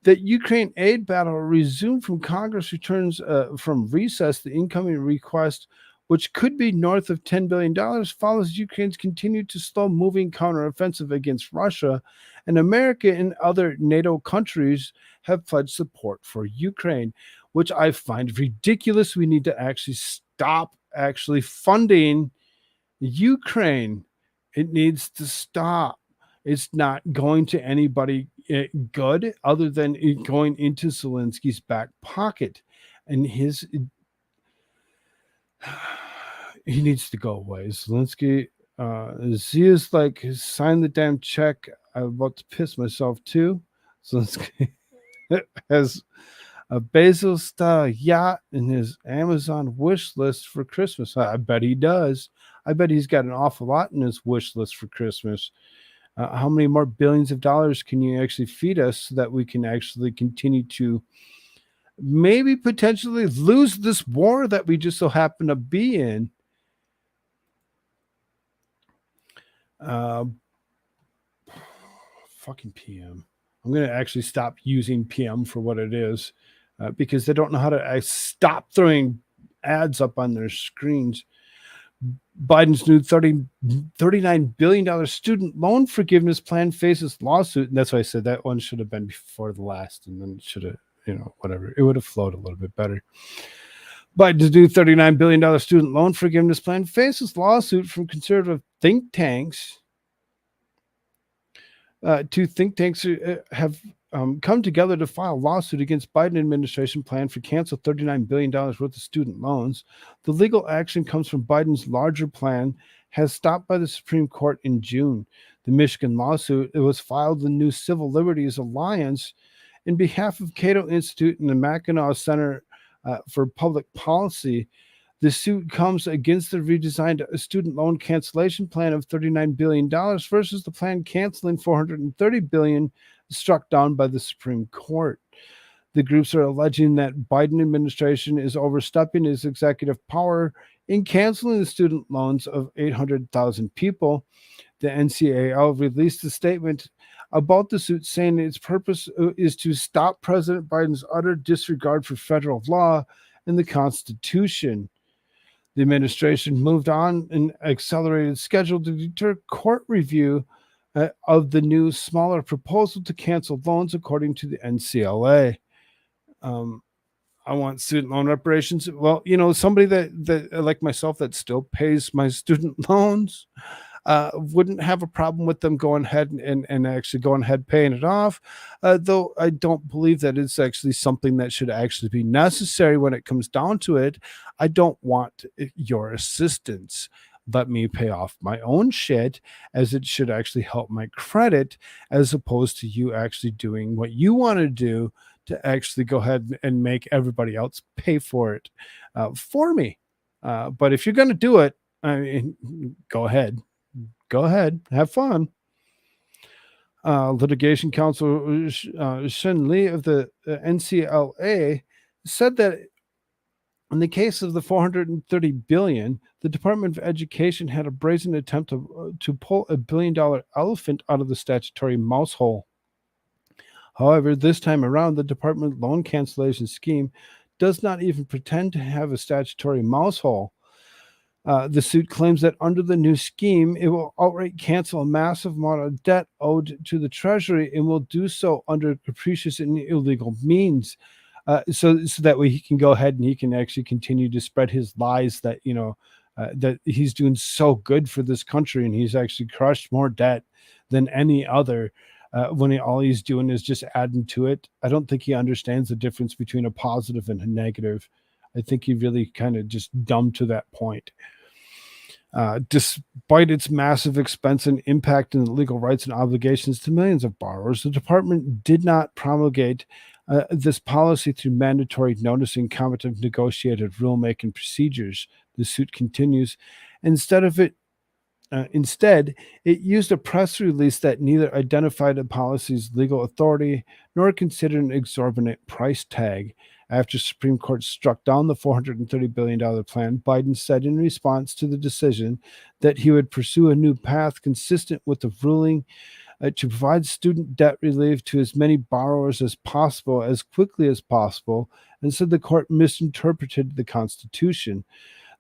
that Ukraine aid battle resumed from Congress returns from recess. The incoming request, which could be north of $10 billion, follows Ukraine's continued to slow-moving counteroffensive against Russia, and America and other NATO countries have pledged support for Ukraine, which I find ridiculous. We need to actually stop actually funding Ukraine. It needs to stop. It's not going to anybody good other than it going into Zelensky's back pocket, and he needs to go away. Zelensky, he is like, sign the damn check. I'm about to piss myself too. Zelensky has a Bezos-style yacht in his Amazon wish list for Christmas. I bet he does. I bet he's got an awful lot in his wish list for Christmas. How many more billions of dollars can you actually feed us so that we can actually continue to maybe potentially lose this war that we just so happen to be in? Fucking PM. I'm going to actually stop using PM for what it is because they don't know how to stop throwing ads up on their screens. Biden's new $39 billion student loan forgiveness plan faces lawsuit. And that's why I said that one should have been before the last, and then it should have, whatever. It would have flowed a little bit better. Biden's new $39 billion student loan forgiveness plan faces lawsuit from conservative think tanks. Two think tanks have come together to file a lawsuit against Biden administration plan for cancel $39 billion worth of student loans. The legal action comes from Biden's larger plan, has stopped by the Supreme Court in June. The Michigan lawsuit, it was filed the New Civil Liberties Alliance in behalf of Cato Institute and the Mackinac Center for Public Policy. The suit comes against the redesigned student loan cancellation plan of $39 billion versus the plan canceling $430 billion struck down by the Supreme Court. The groups are alleging that Biden administration is overstepping its executive power in canceling the student loans of 800,000 people. The NCAL released a statement about the suit saying its purpose is to stop President Biden's utter disregard for federal law and the Constitution. The administration moved on an accelerated schedule to deter court review of the new, smaller proposal to cancel loans, according to the NCLA. I want student loan reparations. Well, somebody that like myself that still pays my student loans wouldn't have a problem with them going ahead and actually going ahead paying it off, though I don't believe that it's actually something that should actually be necessary when it comes down to it. I don't want your assistance. Let me pay off my own shit, as it should actually help my credit, as opposed to you actually doing what you want to do to actually go ahead and make everybody else pay for it for me. But if you're going to do it, I mean, go ahead, have fun. Litigation counsel Shen Li of the NCLA said that in the case of the $430 billion, the Department of Education had a brazen attempt to pull $1 billion elephant out of the statutory mouse hole. However, this time around, the department loan cancellation scheme does not even pretend to have a statutory mouse hole. The suit claims that under the new scheme, it will outright cancel a massive amount of debt owed to the Treasury and will do so under capricious and illegal means. So that way he can go ahead and he can actually continue to spread his lies that, that he's doing so good for this country and he's actually crushed more debt than any other. When all he's doing is just adding to it. I don't think he understands the difference between a positive and a negative. I think he really kind of just dumbed to that point. Despite its massive expense and impact on the legal rights and obligations to millions of borrowers, the department did not promulgate this policy through mandatory noticing competent negotiated rulemaking procedures. The suit continues. Instead, it used a press release that neither identified the policy's legal authority nor considered an exorbitant price tag. After Supreme Court struck down the $430 billion plan, Biden said in response to the decision that he would pursue a new path consistent with the ruling to provide student debt relief to as many borrowers as possible, as quickly as possible, and said the court misinterpreted the Constitution.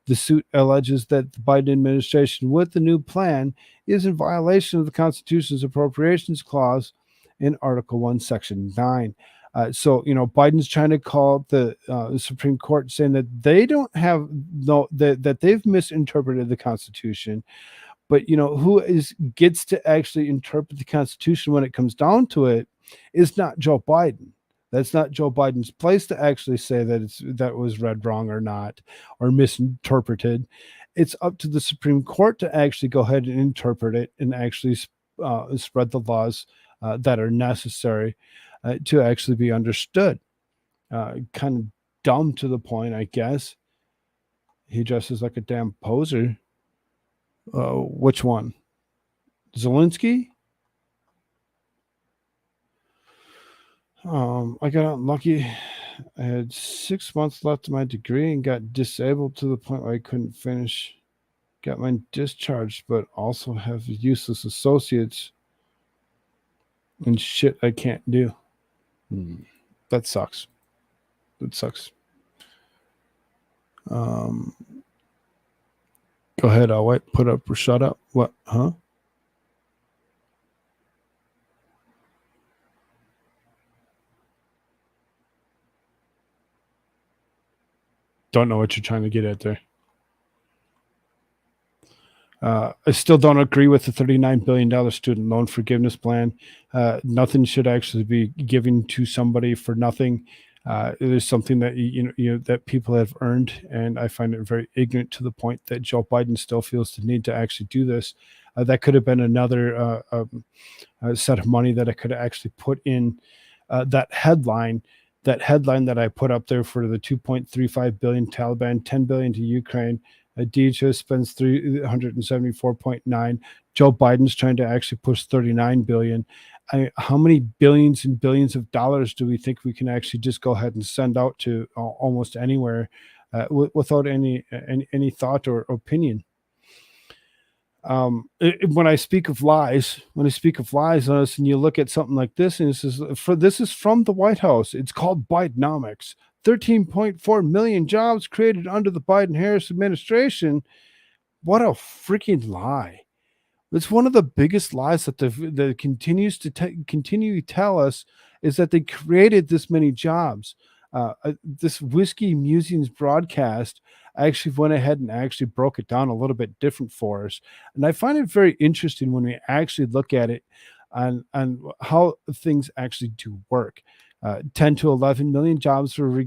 The suit alleges that the Biden administration, with the new plan, is in violation of the Constitution's appropriations clause in Article 1, Section 9. So Biden's trying to call the Supreme Court, saying that they don't have that they've misinterpreted the Constitution. But who gets to actually interpret the Constitution when it comes down to it is not Joe Biden. That's not Joe Biden's place to actually say that was read wrong or not, or misinterpreted. It's up to the Supreme Court to actually go ahead and interpret it and actually spread the laws that are necessary to actually be understood. Kind of dumb to the point, I guess. He dresses like a damn poser. Which one? Zelensky? I got unlucky. I had 6 months left of my degree and got disabled to the point where I couldn't finish. Got mine discharged, but also have useless associates and shit I can't do. That sucks. That sucks. Go ahead, I'll wait. Put up or shut up. What? Huh? Don't know what you're trying to get at there. I still don't agree with the $39 billion student loan forgiveness plan. Nothing should actually be given to somebody for nothing. It is something that that people have earned, and I find it very ignorant to the point that Joe Biden still feels the need to actually do this. That could have been another set of money that I could have actually put in that headline that I put up there for the 2.35 billion Taliban, 10 billion to Ukraine. DHS spends 374.9. Joe Biden's trying to actually push 39 billion. How many billions and billions of dollars do we think we can actually just go ahead and send out to almost anywhere without any thought or opinion? When I speak of lies, and you look at something like this, and this is from the White House. It's called Bidenomics. 13.4 million jobs created under the Biden-Harris administration. What a freaking lie! It's one of the biggest lies that continues to continue to tell us is that they created this many jobs. This Whiskey Musings broadcast actually went ahead and actually broke it down a little bit different for us. And I find it very interesting when we actually look at it and how things actually do work. 10 to 11 million jobs were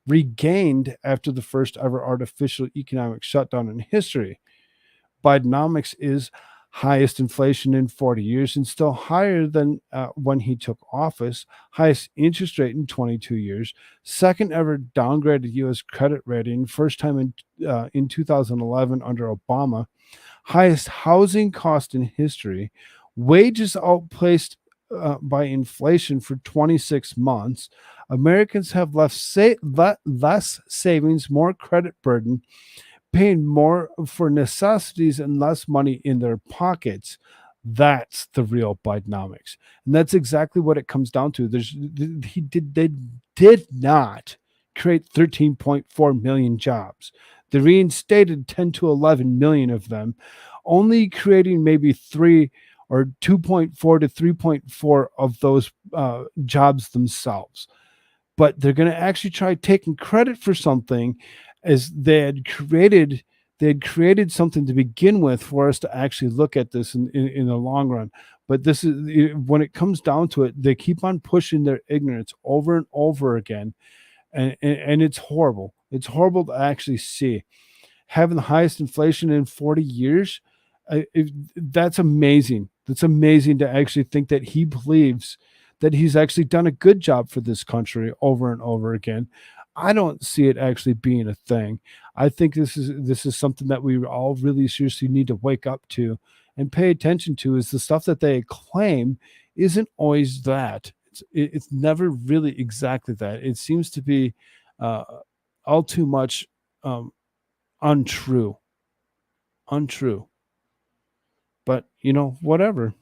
regained after the first ever artificial economic shutdown in history. Bidenomics is highest inflation in 40 years and still higher than when he took office, highest interest rate in 22 years, second ever downgraded U.S. credit rating, first time in 2011 under Obama, highest housing cost in history, wages outpaced by inflation for 26 months. Americans have less savings, more credit burden, paying more for necessities and less money in their pockets. That's the real Bidenomics. And that's exactly what it comes down to. They did not create 13.4 million jobs. They reinstated 10 to 11 million of them, only creating maybe 3 or 2.4 to 3.4 of those jobs themselves. But they're going to actually try taking credit for something as they had created something to begin with for us to actually look at this in the long run. But this is when it comes down to it, they keep on pushing their ignorance over and over again. And it's horrible. It's horrible to actually see. Having the highest inflation in 40 years, that's amazing. That's amazing to actually think that he believes that he's actually done a good job for this country over and over again. I don't see it actually being a thing. I think this is something that we all really seriously need to wake up to and pay attention to. Is the stuff that they claim isn't always that. It's never really exactly that. It seems to be all too much untrue. But whatever.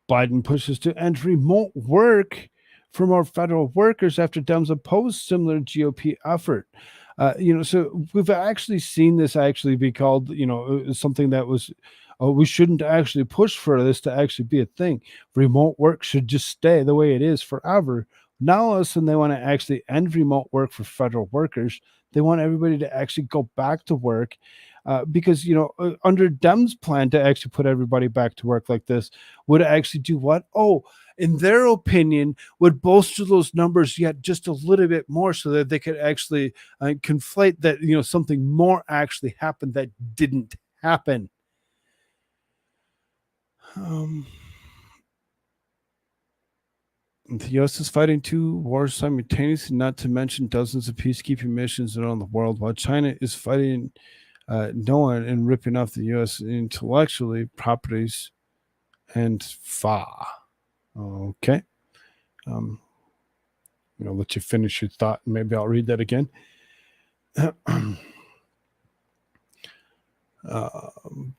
Biden pushes to end remote work for more federal workers after Dems oppose similar GOP effort. So we've actually seen this actually be called, something that was, we shouldn't actually push for this to actually be a thing. Remote work should just stay the way it is forever. Now, all of a sudden, they want to actually end remote work for federal workers. They want everybody to actually go back to work. Because under Dem's plan to actually put everybody back to work like this would actually do what? Oh, in their opinion, would bolster those numbers yet just a little bit more, so that they could actually conflate that something more actually happened that didn't happen. The U.S. is fighting 2 wars simultaneously, not to mention dozens of peacekeeping missions around the world, while China is fighting no one and ripping off the U.S. intellectually properties and FA. Okay. Let you finish your thought, and maybe I'll read that again.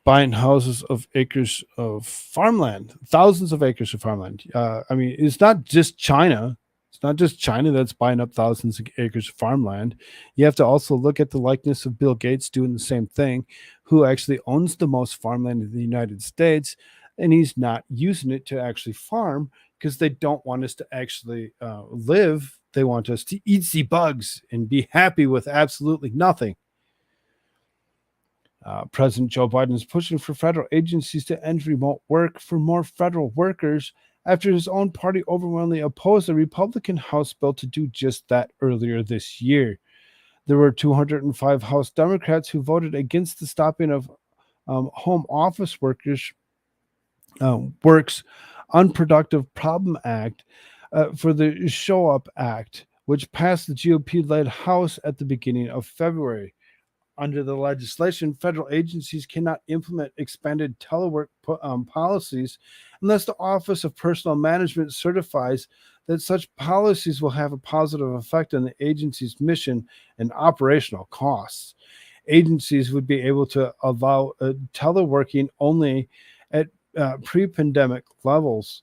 Buying houses of acres of farmland, thousands of acres of farmland. It's not just China. It's not just China that's buying up thousands of acres of farmland. You have to also look at the likeness of Bill Gates doing the same thing, who actually owns the most farmland in the United States, and he's not using it to actually farm because they don't want us to actually live. They want us to eat the bugs and be happy with absolutely nothing. President Joe Biden is pushing for federal agencies to end remote work for more federal workers after his own party overwhelmingly opposed a Republican House bill to do just that earlier this year. There were 205 House Democrats who voted against the stopping of Home Office Works Unproductive Problem Act for the Show Up Act, which passed the GOP-led House at the beginning of February. Under the legislation, federal agencies cannot implement expanded telework policies unless the Office of Personnel Management certifies that such policies will have a positive effect on the agency's mission and operational costs. Agencies would be able to allow teleworking only at pre-pandemic levels.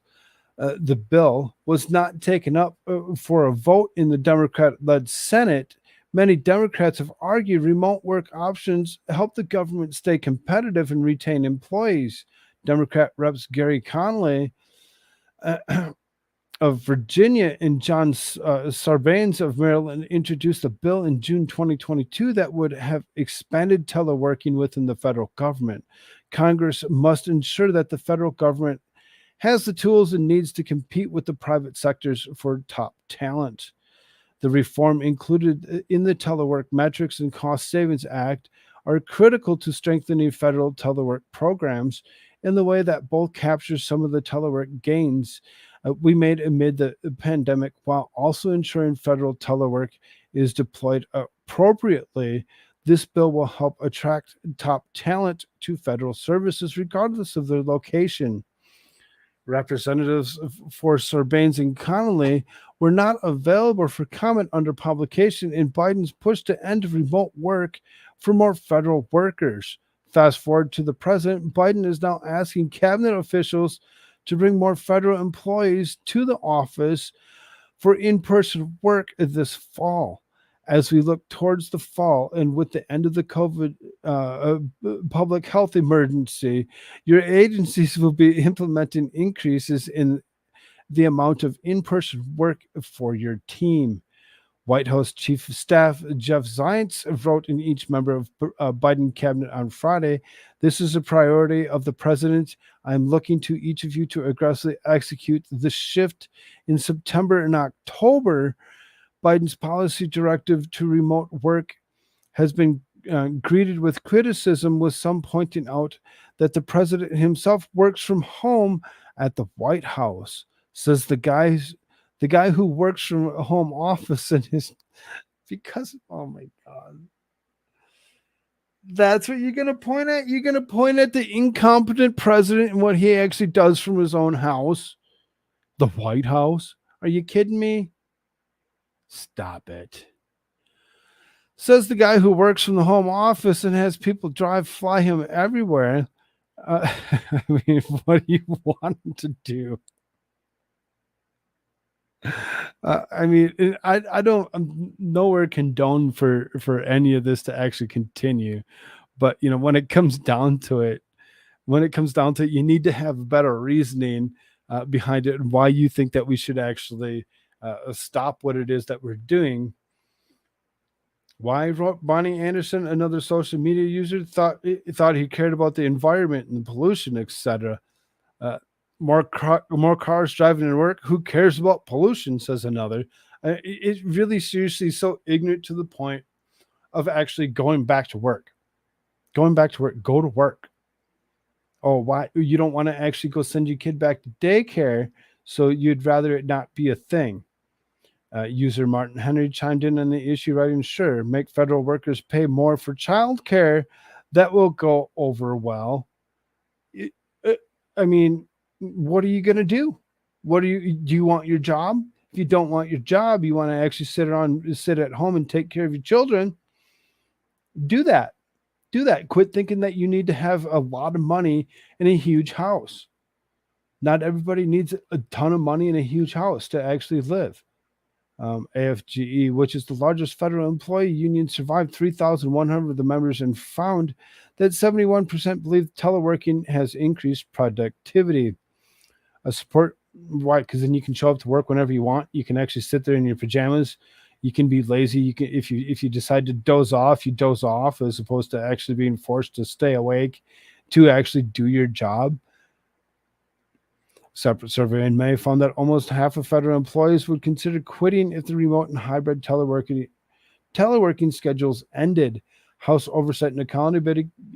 The bill was not taken up for a vote in the Democrat-led Senate. Many Democrats have argued remote work options help the government stay competitive and retain employees. Democrat Reps Gary Conley of Virginia and John Sarbanes of Maryland introduced a bill in June 2022 that would have expanded teleworking within the federal government. Congress must ensure that the federal government has the tools and needs to compete with the private sectors for top talent. The reform included in the Telework Metrics and Cost Savings Act are critical to strengthening federal telework programs in the way that both captures some of the telework gains we made amid the pandemic, while also ensuring federal telework is deployed appropriately. This bill will help attract top talent to federal services regardless of their location. Representatives for Sarbanes and Connolly were not available for comment under publication in Biden's push to end remote work for more federal workers. Fast forward to the president, Biden is now asking cabinet officials to bring more federal employees to the office for in-person work this fall. As we look towards the fall and with the end of the COVID public health emergency, your agencies will be implementing increases in the amount of in-person work for your team. White House Chief of Staff Jeff Zients wrote in each member of Biden cabinet on Friday, "This is a priority of the president. I'm looking to each of you to aggressively execute the shift." In September and October, Biden's policy directive to remote work has been greeted with criticism, with some pointing out that the president himself works from home at the White House. Says the guy who works from a home office and is because oh my god. That's what you're gonna point at? You're gonna point at the incompetent president and what he actually does from his own house? The White House? Are you kidding me? Stop it. Says the guy who works from the home office and has people fly him everywhere. I mean, what do you want him to do? I mean, I don't, I'm nowhere condone for any of this to actually continue, but you know, when it comes down to it, you need to have better reasoning behind it and why you think that we should actually stop what it is that we're doing. Why wrote Bonnie Anderson, another social media user, thought he cared about the environment and the pollution, etc. More cars driving to work. Who cares about pollution? Says another. It really seriously so ignorant to the point of actually going back to work. Go to work. Oh, why you don't want to actually go send your kid back to daycare? So you'd rather it not be a thing. User Martin Henry chimed in on the issue, writing, "Sure, make federal workers pay more for childcare. That will go over well." I mean, what are you going to do? Do you want your job? If you don't want your job, you want to actually sit at home and take care of your children. Do that. Quit thinking that you need to have a lot of money in a huge house. Not everybody needs a ton of money in a huge house to actually live. AFGE, which is the largest federal employee union, survived 3,100 of the members and found that 71% believe teleworking has increased productivity. A support, why? Because then you can show up to work whenever you want. You can actually sit there in your pajamas. You can be lazy. You can, if you decide to doze off, you doze off, as opposed to actually being forced to stay awake to actually do your job. Separate survey in May found that almost half of federal employees would consider quitting if the remote and hybrid teleworking schedules ended. House Oversight and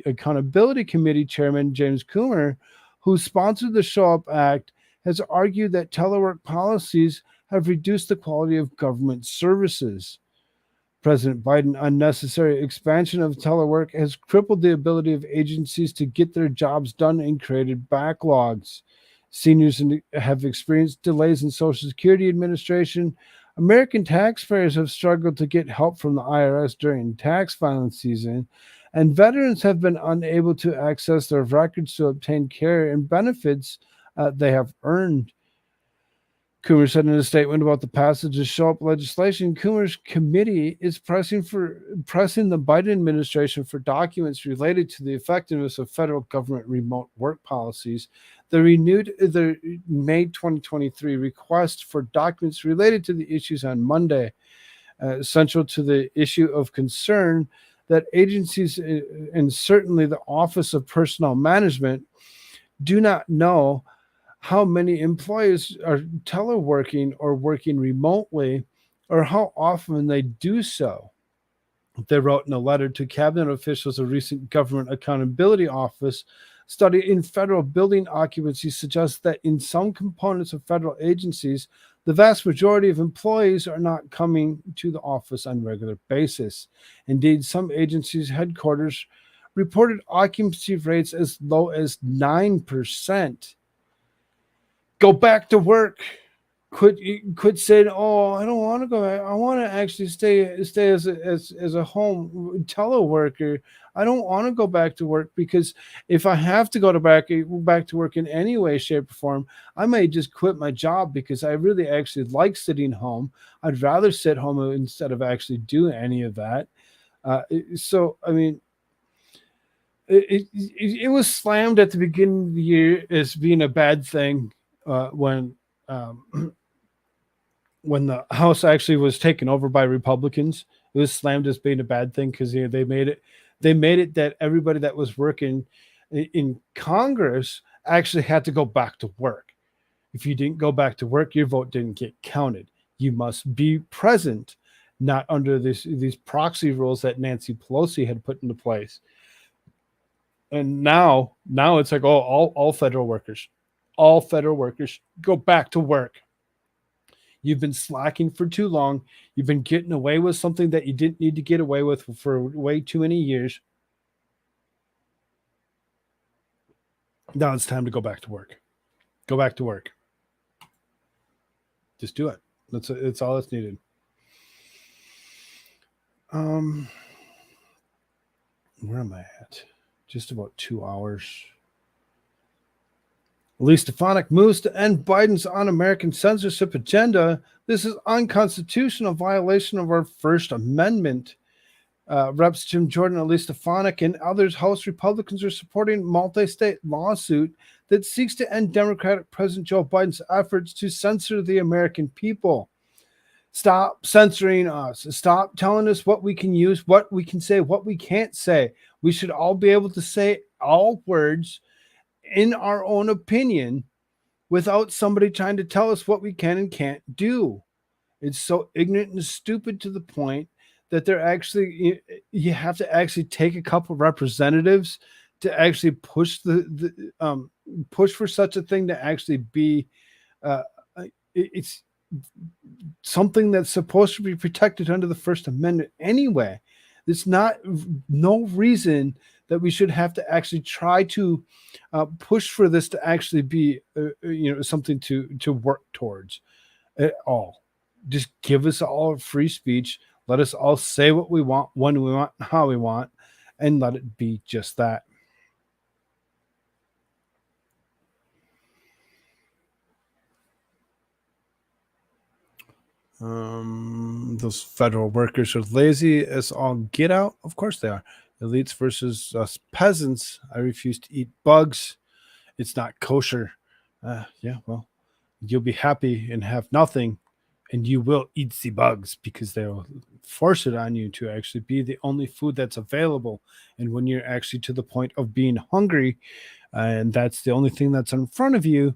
Accountability Committee Chairman James Coomer, who sponsored the Show Up Act, has argued that telework policies have reduced the quality of government services. President Biden's unnecessary expansion of telework has crippled the ability of agencies to get their jobs done and created backlogs. Seniors have experienced delays in Social Security Administration. American taxpayers have struggled to get help from the IRS during tax filing season, and veterans have been unable to access their records to obtain care and benefits they have earned. Coomer said in a statement about the passage of Show Up legislation, Coomer's committee is pressing the Biden administration for documents related to the effectiveness of federal government remote work policies. The May 2023 request for documents related to the issues on Monday, central to the issue of concern that agencies and certainly the Office of Personnel Management do not know how many employees are teleworking or working remotely, or how often they do so. They wrote in a letter to cabinet officials. A recent Government Accountability Office study in federal building occupancy suggests that in some components of federal agencies, the vast majority of employees are not coming to the office on a regular basis. Indeed, some agencies' headquarters reported occupancy rates as low as 9%. Go back to work. quit saying, "Oh, I don't want to go back. I want to actually stay as a home teleworker. I don't want to go back to work because if I have to go to back to work in any way, shape, or form, I may just quit my job because I really actually like sitting home. I'd rather sit home instead of actually doing any of that." So, I mean, it was slammed at the beginning of the year as being a bad thing when. When the House actually was taken over by Republicans, it was slammed as being a bad thing because they made it that everybody that was working in Congress actually had to go back to work. If you didn't go back to work, your vote didn't get counted. You must be present, not under these proxy rules that Nancy Pelosi had put into place. And now it's like, oh, all federal workers go back to work. You've been slacking for too long. You've been getting away with something that you didn't need to get away with for way too many years. Now it's time to go back to work. Go back to work. Just do it. That's all that's needed. Where am I at? Just about 2 hours. Elise Stefanik moves to end Biden's un-American censorship agenda. This is unconstitutional violation of our First Amendment. Reps Jim Jordan, Elise Stefanik, and others House Republicans are supporting multi-state lawsuit that seeks to end Democratic President Joe Biden's efforts to censor the American people. Stop censoring us. Stop telling us what we can use, what we can say, what we can't say. We should all be able to say all words in our own opinion without somebody trying to tell us what we can and can't do. It's so ignorant and stupid to the point that they're actually, you have to actually take a couple representatives to actually push push for such a thing to actually be it's something that's supposed to be protected under the First Amendment anyway. It's no reason that we should have to actually try to push for this to actually be, something to work towards at all. Just give us all free speech. Let us all say what we want, when we want, how we want, and let it be just that. Those federal workers are lazy as all get out. Of course they are. Elites versus us peasants. I refuse to eat bugs. It's not kosher. Yeah, well, you'll be happy and have nothing, and you will eat the bugs because they'll force it on you to actually be the only food that's available. And when you're actually to the point of being hungry, and that's the only thing that's in front of you,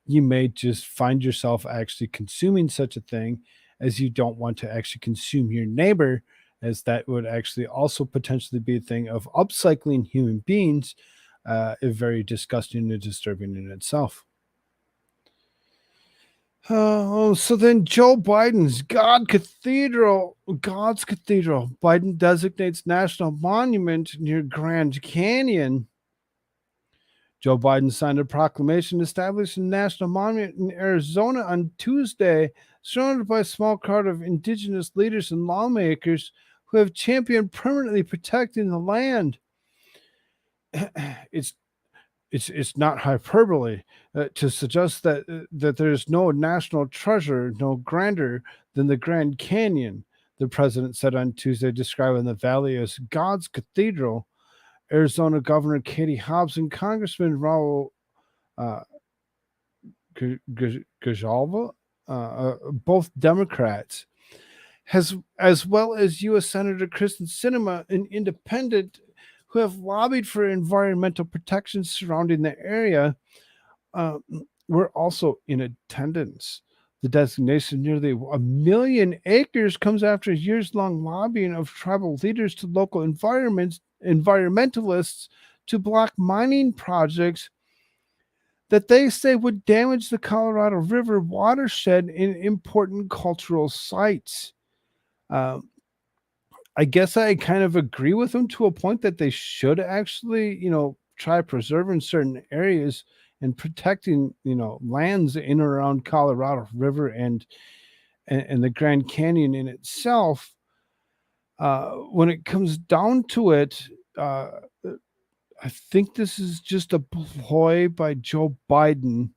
you may just find yourself actually consuming such a thing as you don't want to actually consume your neighbor, as that would actually also potentially be a thing of upcycling human beings, very disgusting and disturbing in itself. So then Joe Biden's God's Cathedral, Biden designates national monument near Grand Canyon. Joe Biden signed a proclamation establishing a national monument in Arizona on Tuesday, surrounded by a small crowd of indigenous leaders and lawmakers who have championed permanently protecting the land. It's not hyperbole to suggest that there's no national treasure, no grander than the Grand Canyon, the president said on Tuesday, describing the valley as God's Cathedral. Arizona Governor Katie Hobbs and Congressman Raul Grijalva, both Democrats, as well as U.S. Senator Kristen Sinema, an independent, who have lobbied for environmental protections surrounding the area, were also in attendance. The designation, nearly 1 million acres, comes after years-long lobbying of tribal leaders to local environmentalists to block mining projects that they say would damage the Colorado River watershed in important cultural sites. I guess I kind of agree with them to a point that they should actually, try preserving certain areas and protecting, lands in or around Colorado River and the Grand Canyon in itself, when it comes down to it, I think this is just a ploy by Joe Biden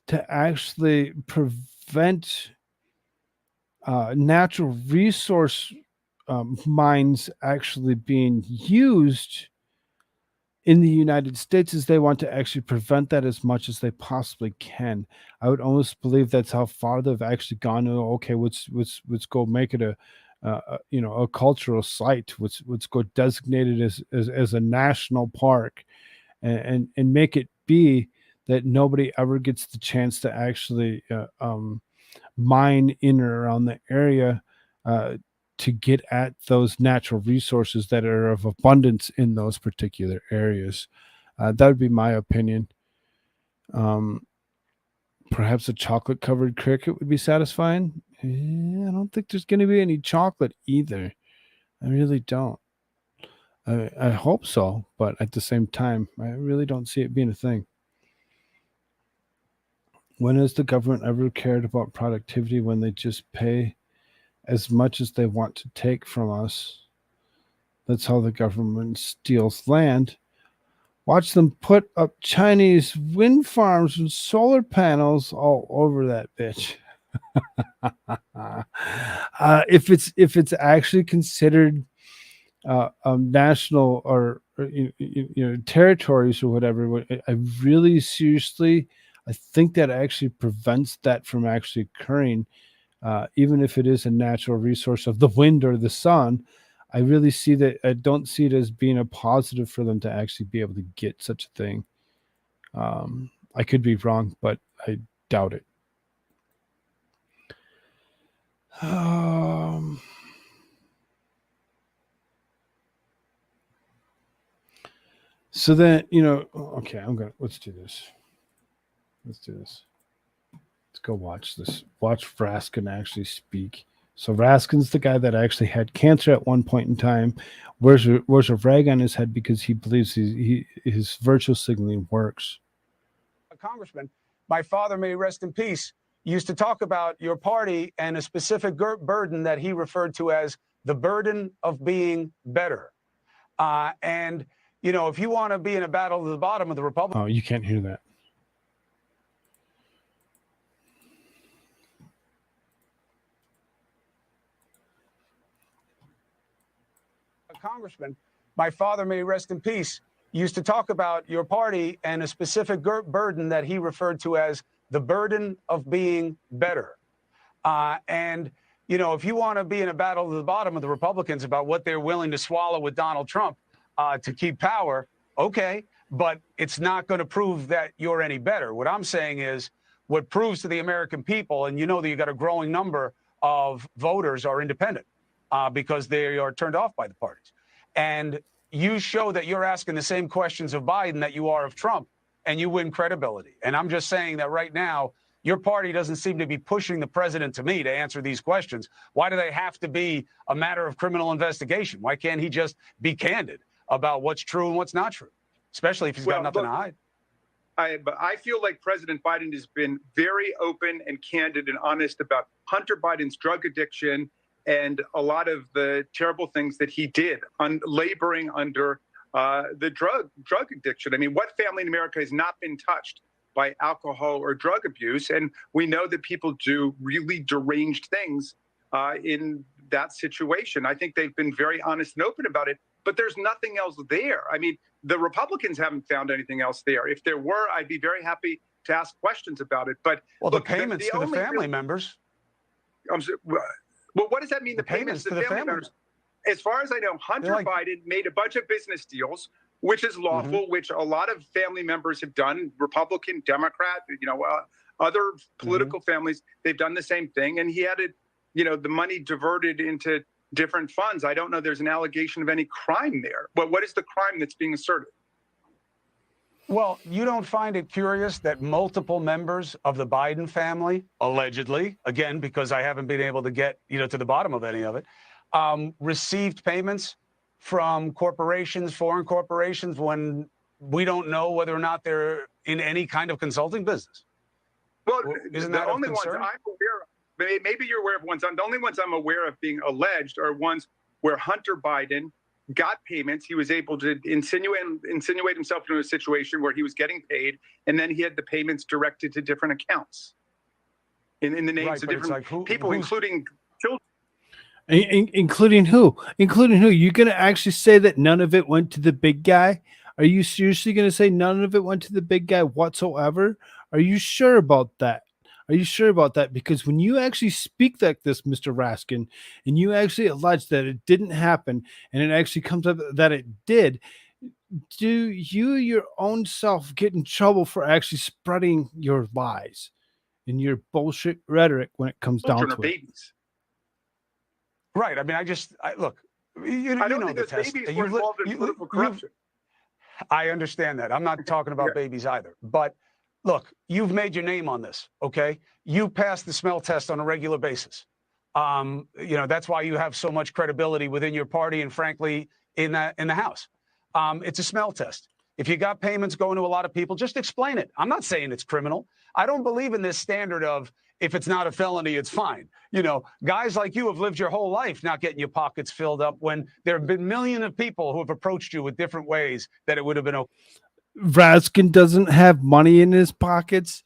to actually prevent natural resource mines actually being used in the United States, as they want to actually prevent that as much as they possibly can. I would almost believe that's how far they've actually gone. Okay, let's go make it a cultural site. Let's go designate it as a national park, and make it be that nobody ever gets the chance to actually mine in or around the area, to get at those natural resources that are of abundance in those particular areas. That would be my opinion. Perhaps a chocolate covered cricket would be satisfying. I don't think there's going to be any chocolate either. I really don't. I hope so, but at the same time, I really don't see it being a thing. When has the government ever cared about productivity when they just pay as much as they want to take from us? That's how the government steals land. Watch them put up Chinese wind farms and solar panels all over that bitch. If it's actually considered national or territories or whatever, I really seriously, I think that actually prevents that from actually occurring. Even if it is a natural resource of the wind or the sun, I really see that. I don't see it as being a positive for them to actually be able to get such a thing. I could be wrong, but I doubt it. So then, okay, let's do this. Let's go watch this. Watch Raskin actually speak. So Raskin's the guy that actually had cancer at one point in time. Wears a rag on his head because he believes his virtual signaling works. A congressman, my father, may rest in peace, used to talk about your party and a specific burden that he referred to as the burden of being better. And, if you want to be in a battle to the bottom of the Republican... Oh, you can't hear that. Congressman, my father, may rest in peace, used to talk about your party and a specific burden that he referred to as the burden of being better. And, if you want to be in a battle to the bottom of the Republicans about what they're willing to swallow with Donald Trump to keep power, okay, but it's not going to prove that you're any better. What I'm saying is what proves to the American people, and that you got a growing number of voters are independent because they are turned off by the parties. And you show that you're asking the same questions of Biden that you are of Trump, and you win credibility. And I'm just saying that right now, your party doesn't seem to be pushing the president to me to answer these questions. Why do they have to be a matter of criminal investigation? Why can't he just be candid about what's true and what's not true, especially if he's got nothing to hide? But I feel like President Biden has been very open and candid and honest about Hunter Biden's drug addiction and a lot of the terrible things that he did on laboring under the drug addiction. I mean, what family in America has not been touched by alcohol or drug abuse? And we know that people do really deranged things in that situation. I think they've been very honest and open about it, but there's nothing else there. I mean, the Republicans haven't found anything else there. If there were, I'd be very happy to ask questions about it. But well, look, the payments to the family members. Well, what does that mean? The payments to the family members? As far as I know, Hunter Biden made a bunch of business deals, which is lawful, which a lot of family members have done, Republican, Democrat, other political families, they've done the same thing. And he had it, the money diverted into different funds. I don't know there's an allegation of any crime there. But what is the crime that's being asserted? Well, you don't find it curious that multiple members of the Biden family, allegedly, again, because I haven't been able to get, to the bottom of any of it, received payments from corporations, foreign corporations, when we don't know whether or not they're in any kind of consulting business. Well, isn't the that of only ones concern? I'm aware of, maybe you're aware of ones. The only ones I'm aware of being alleged are ones where Hunter Biden got payments. He was able to insinuate himself into a situation where he was getting paid, and then he had the payments directed to different accounts in the names of different people, including children. Including who? Including who? You're going to actually say that none of it went to the big guy? Are you seriously going to say none of it went to the big guy whatsoever? Are you sure about that? Are you sure about that? Because when you actually speak like this, Mr. Raskin, and you actually allege that it didn't happen, and it actually comes up that it did, do you your own self get in trouble for actually spreading your lies and your bullshit rhetoric when it comes down to it? Babies. Right. I mean, look, you know the test. Babies were involved in political corruption. I understand that. I'm not talking about babies either. But look, you've made your name on this, okay? You pass the smell test on a regular basis. That's why you have so much credibility within your party and, frankly, in the House. It's a smell test. If you got payments going to a lot of people, just explain it. I'm not saying it's criminal. I don't believe in this standard of if it's not a felony, it's fine. Guys like you have lived your whole life not getting your pockets filled up when there have been millions of people who have approached you with different ways that it would have been okay. Raskin doesn't have money in his pockets.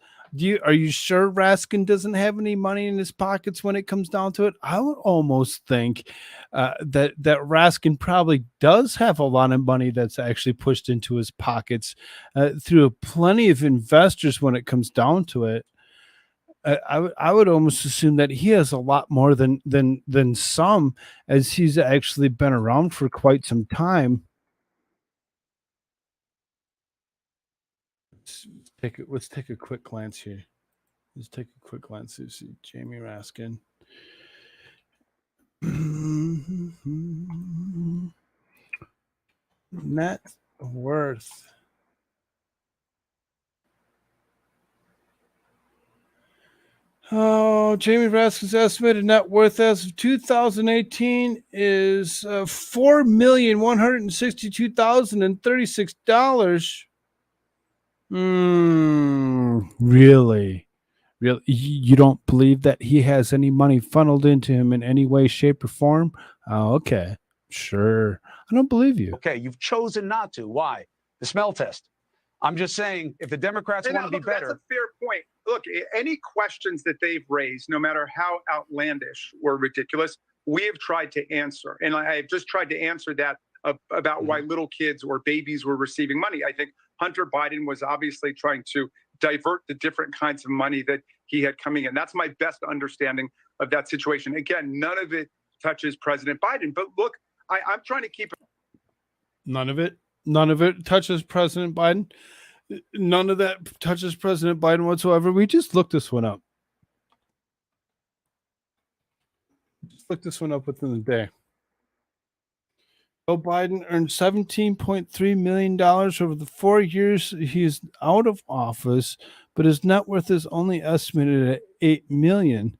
Are you sure Raskin doesn't have any money in his pockets when it comes down to it? I would almost think that Raskin probably does have a lot of money that's actually pushed into his pockets through plenty of investors when it comes down to it. I would almost assume that he has a lot more than some, as he's actually been around for quite some time. Let's take a quick glance here. Let's take a quick glance to see Jamie Raskin. Net worth. Oh, Jamie Raskin's estimated net worth as of 2018 is $4,162,036. Really? You don't believe that he has any money funneled into him in any way, shape, or form? Oh, okay. Sure. I don't believe you. Okay, you've chosen not to. Why? The smell test. I'm just saying, if the Democrats want to be better. That's a fair point. Look, any questions that they've raised, no matter how outlandish or ridiculous, we have tried to answer. And I've just tried to answer that about why little kids or babies were receiving money. I think Hunter Biden was obviously trying to divert the different kinds of money that he had coming in. That's my best understanding of that situation. Again, none of it touches President Biden. But look, I'm trying to keep None of it touches President Biden. None of that touches President Biden whatsoever. We just looked this one up. Just looked this one up within the day. Joe Biden earned $17.3 million over the 4 years he is out of office, but his net worth is only estimated at $8 million.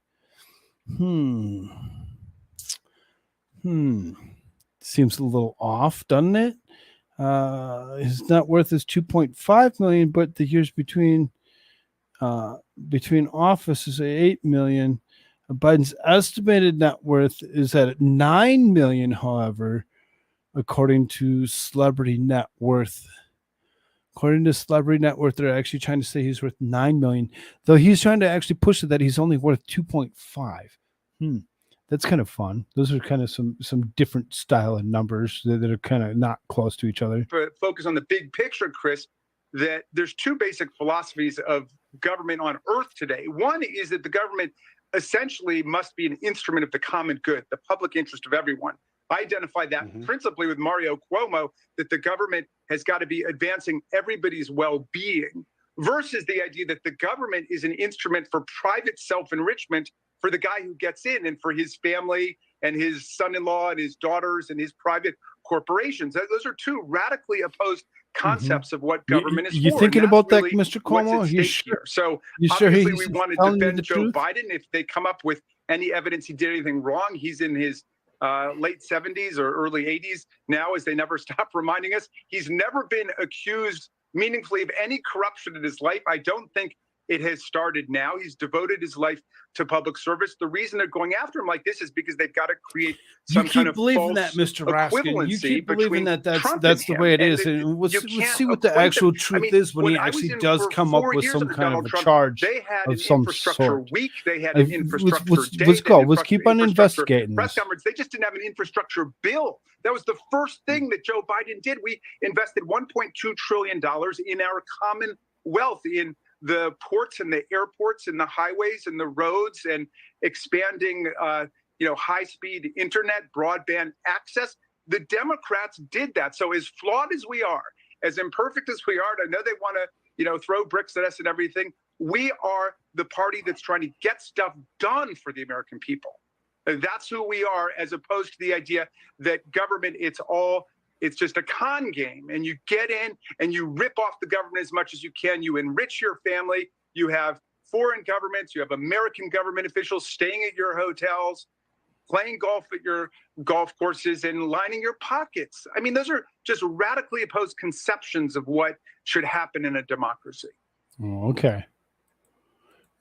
Seems a little off, doesn't it? His net worth is $2.5 million, but the years between office is $8 million. Biden's estimated net worth is at $9 million, however, according to Celebrity Net Worth. According to Celebrity Net Worth, they're actually trying to say he's worth $9 million, though he's trying to actually push it that he's only worth 2.5. That's kind of fun. Those are kind of some different style of numbers that are kind of not close to each other. Focus on the big picture, Chris, that there's two basic philosophies of government on earth today. One is that the government essentially must be an instrument of the common good, the public interest of everyone. I identify that principally with Mario Cuomo, that the government has got to be advancing everybody's well-being, versus the idea that the government is an instrument for private self-enrichment for the guy who gets in and for his family and his son-in-law and his daughters and his private corporations. Those are two radically opposed concepts of what government is for. You thinking about that, Mr. Cuomo? You sure? So obviously we want to defend Joe Biden. If they come up with any evidence he did anything wrong, he's in his late 70s or early 80s now, as they never stop reminding us. He's never been accused meaningfully of any corruption in his life. I don't think it has started now. He's devoted his life to public service. The reason they're going after him like this is because they've got to create some kind of believing false that, Mr. Raskin. You keep believing between that Trump that's and the way it him. is. And And let's you see can't what the equate actual them. truth I mean, is when he I was actually in does for come up 4 with years some under kind Donald of a Trump. charge They had of an some infrastructure sort. week. They had an infrastructure day. Let's They had go. Let's keep on infrastructure investigating press this. conference. They just didn't have an infrastructure bill. That was the first thing that Joe Biden did. We invested $1.2 trillion in our common wealth, in the ports and the airports and the highways and the roads, and expanding high-speed internet, broadband access. The Democrats did that. So as flawed as we are, as imperfect as we are, and I know they want to throw bricks at us and everything, we are the party that's trying to get stuff done for the American people. And that's who we are, as opposed to the idea that government, it's just a con game, and you get in and you rip off the government as much as you can. You enrich your family. You have foreign governments. You have American government officials staying at your hotels, playing golf at your golf courses, and lining your pockets. I mean, those are just radically opposed conceptions of what should happen in a democracy. Okay.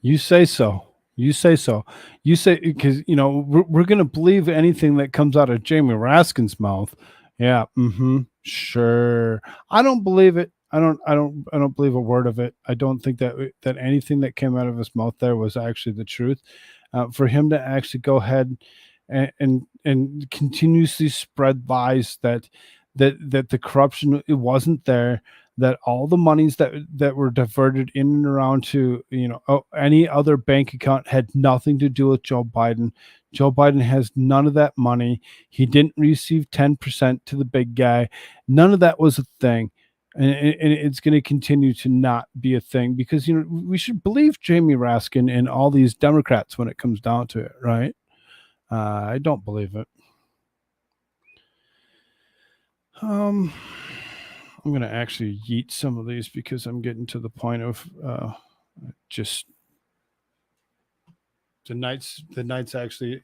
You say so. You say so. You say, because, we're going to believe anything that comes out of Jamie Raskin's mouth. Yeah. Sure. I don't believe it. I don't believe a word of it. I don't think that anything that came out of his mouth there was actually the truth. For him to actually go ahead and continuously spread lies that the corruption, it wasn't there, that all the monies that were diverted in and around to any other bank account had nothing to do with Joe Biden. Joe Biden has none of that money. He didn't receive 10% to the big guy. None of that was a thing. And it's going to continue to not be a thing, because we should believe Jamie Raskin and all these Democrats when it comes down to it, right? I don't believe it. I'm going to actually yeet some of these because I'm getting to the point of just the nights actually.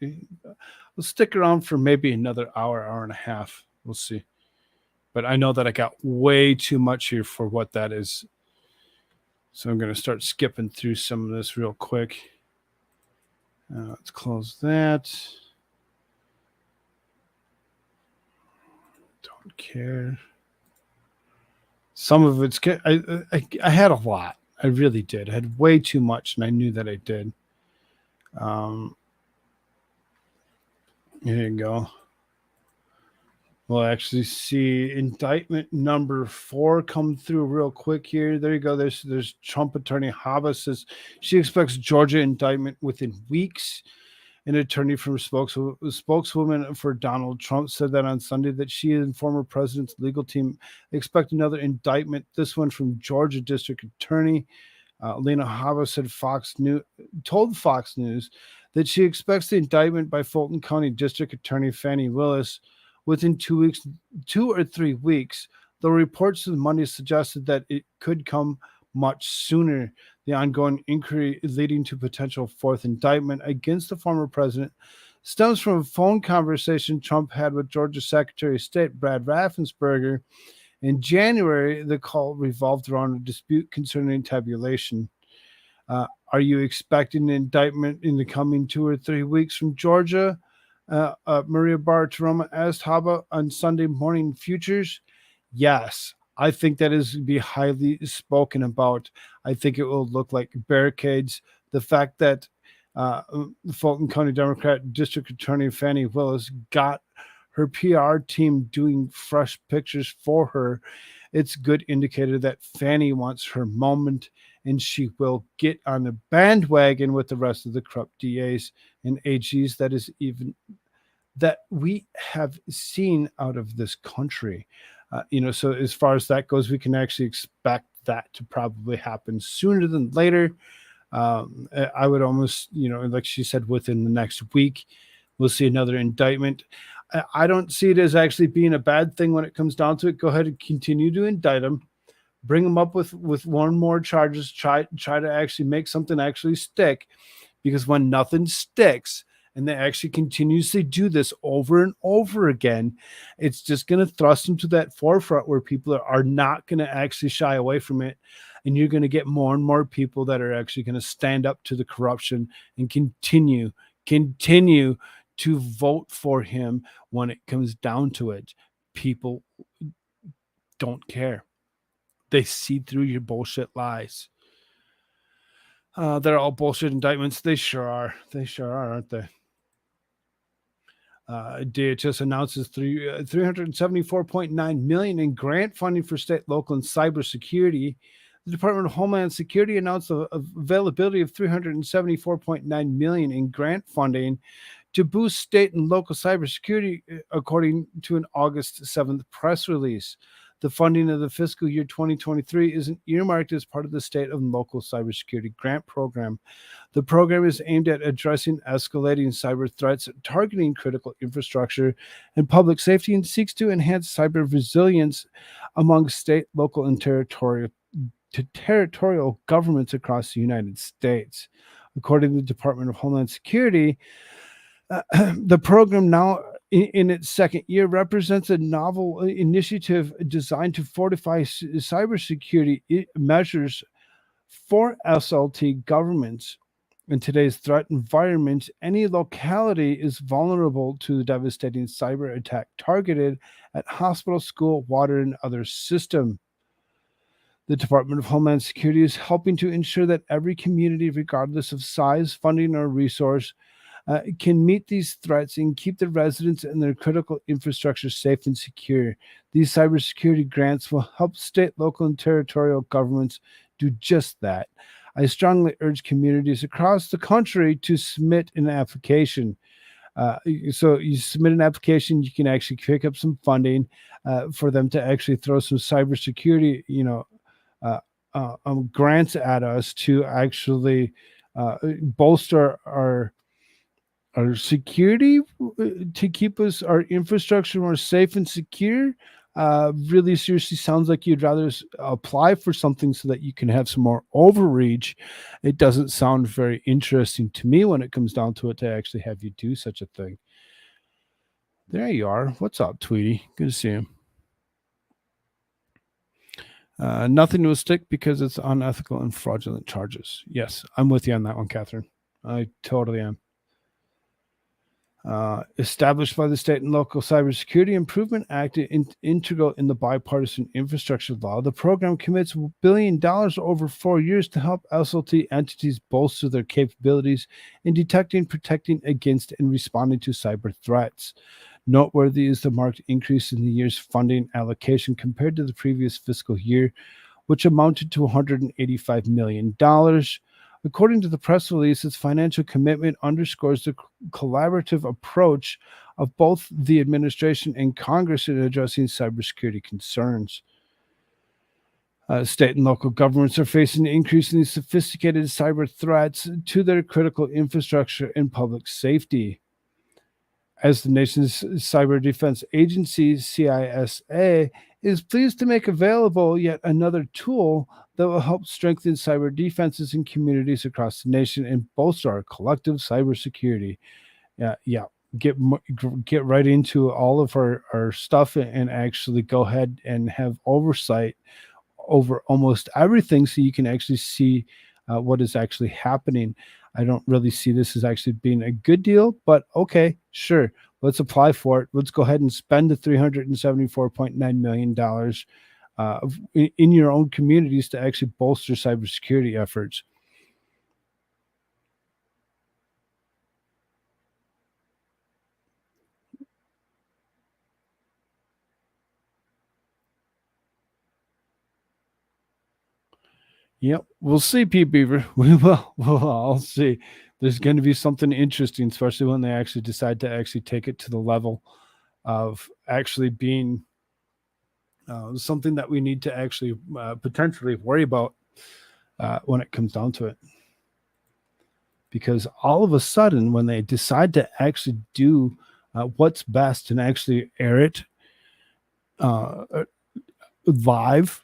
We'll stick around for maybe another hour and a half. We'll see. But I know that I got way too much here for what that is. So I'm going to start skipping through some of this real quick. Let's close that. Don't care. Some of it's good. I had a lot. I really did. I had way too much, and I knew that I did. Here you go. We'll actually see indictment number 4 come through real quick here. There you go. There's Trump attorney Haba says she expects Georgia indictment within weeks. An attorney from spokeswoman for Donald Trump said that on Sunday, that she and former president's legal team expect another indictment, this one from Georgia District Attorney. Lena Haba said told Fox News that she expects the indictment by Fulton County District Attorney Fani Willis within 2 or 3 weeks, though reports on Monday suggested that it could come much sooner. The ongoing inquiry leading to potential 4th indictment against the former president stems from a phone conversation Trump had with Georgia Secretary of State Brad Raffensperger. In January, the call revolved around a dispute concerning tabulation. Are you expecting an indictment in the coming 2 or 3 weeks from Georgia? Maria Bartiromo asked Haba on Sunday Morning Futures. Yes, I think that is going to be highly spoken about. I think it will look like barricades. The fact that Fulton County Democrat District Attorney Fani Willis got her PR team doing fresh pictures for her, it's a good indicator that Fani wants her moment, and she will get on the bandwagon with the rest of the corrupt DAs and AGs that we have seen out of this country. So as far as that goes, we can actually expect that to probably happen sooner than later. I would almost, like she said, within the next week, we'll see another indictment. I don't see it as actually being a bad thing when it comes down to it. Go ahead and continue to indict them, bring them up with one more charges, try to actually make something actually stick, because when nothing sticks and they actually continuously do this over and over again, it's just going to thrust them to that forefront where people are not going to actually shy away from it. And you're going to get more and more people that are actually going to stand up to the corruption and continue to vote for him when it comes down to it. People don't care. They see through your bullshit lies. They're all bullshit indictments. They sure are. They sure are, aren't they? DHS announces $374.9 million in grant funding for state, local, and cybersecurity. The Department of Homeland Security announced the availability of $374.9 million in grant funding to boost state and local cybersecurity, according to an August 7th press release. The funding of the fiscal year 2023 is earmarked as part of the state and local cybersecurity grant program. The program is aimed at addressing escalating cyber threats, targeting critical infrastructure and public safety, and seeks to enhance cyber resilience among state, local, and territorial governments across the United States. According to the Department of Homeland Security, the program, now in its second year, represents a novel initiative designed to fortify cybersecurity measures for SLT governments. In today's threat environment, any locality is vulnerable to devastating cyber attack targeted at hospital, school, water, and other systems. The Department of Homeland Security is helping to ensure that every community, regardless of size, funding, or resource, can meet these threats and keep the residents and their critical infrastructure safe and secure. These cybersecurity grants will help state, local, and territorial governments do just that. I strongly urge communities across the country to submit an application. So you submit an application, you can actually pick up some funding for them to actually throw some cybersecurity, grants at us to actually bolster our security, to keep our infrastructure more safe and secure. Really seriously sounds like you'd rather apply for something so that you can have some more overreach. It doesn't sound very interesting to me when it comes down to it to actually have you do such a thing. There you are. What's up, Tweety? Good to see you. Nothing will stick because it's unethical and fraudulent charges. Yes, I'm with you on that one, Catherine. I totally am. Established by the State and Local Cybersecurity Improvement Act, integral in the bipartisan infrastructure law, the program commits $1 billion over 4 years to help SLT entities bolster their capabilities in detecting, protecting against, and responding to cyber threats. Noteworthy is the marked increase in the year's funding allocation compared to the previous fiscal year, which amounted to $185 million. According to the press release, its financial commitment underscores the collaborative approach of both the administration and Congress in addressing cybersecurity concerns. State and local governments are facing increasingly sophisticated cyber threats to their critical infrastructure and public safety. As the nation's cyber defense agency, CISA, is pleased to make available yet another tool that will help strengthen cyber defenses in communities across the nation and bolster our collective cybersecurity. Get right into all of our stuff and actually go ahead and have oversight over almost everything so you can actually see what is actually happening. I don't really see this as actually being a good deal, but okay, sure. Let's apply for it. Let's go ahead and spend the $374.9 million in your own communities to actually bolster cybersecurity efforts. Yep, we'll see, Pete Beaver. We'll all see. There's going to be something interesting, especially when they actually decide to actually take it to the level of actually being something that we need to actually potentially worry about when it comes down to it. Because all of a sudden, when they decide to actually do what's best and actually air it live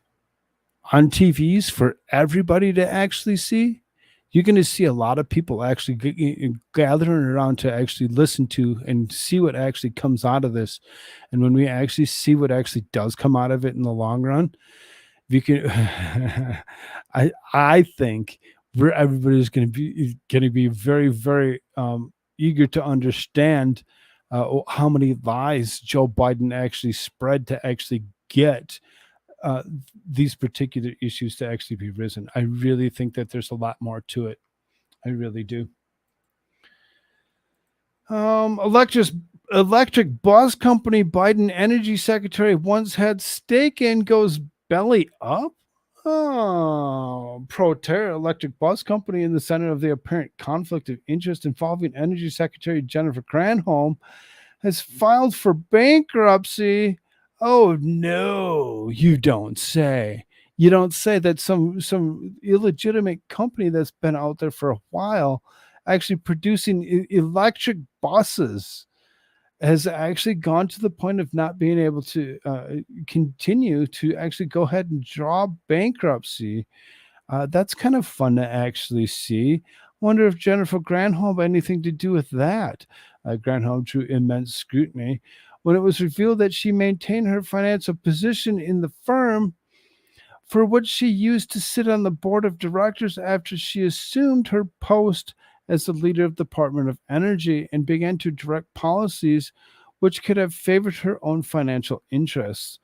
on TVs for everybody to actually see, you're going to see a lot of people actually gathering around to actually listen to and see what actually comes out of this. And when we actually see what actually does come out of it in the long run, you can, I think everybody's going to be very, very eager to understand how many lies Joe Biden actually spread to actually get uh, these particular issues to actually be risen. I really think that there's a lot more to it. I really do. Electric bus company Biden energy secretary once had stake in goes belly up. Oh, Proterra Electric Bus Company in the center of the apparent conflict of interest involving Energy Secretary Jennifer Granholm has filed for bankruptcy. Oh no, you don't say. You don't say that some illegitimate company that's been out there for a while actually producing electric buses has actually gone to the point of not being able to continue to actually go ahead and draw bankruptcy. That's kind of fun to actually see. Wonder if Jennifer Granholm had anything to do with that. Granholm drew immense scrutiny when it was revealed that she maintained her financial position in the firm for what she used to sit on the board of directors after she assumed her post as the leader of the Department of Energy and began to direct policies which could have favored her own financial interests.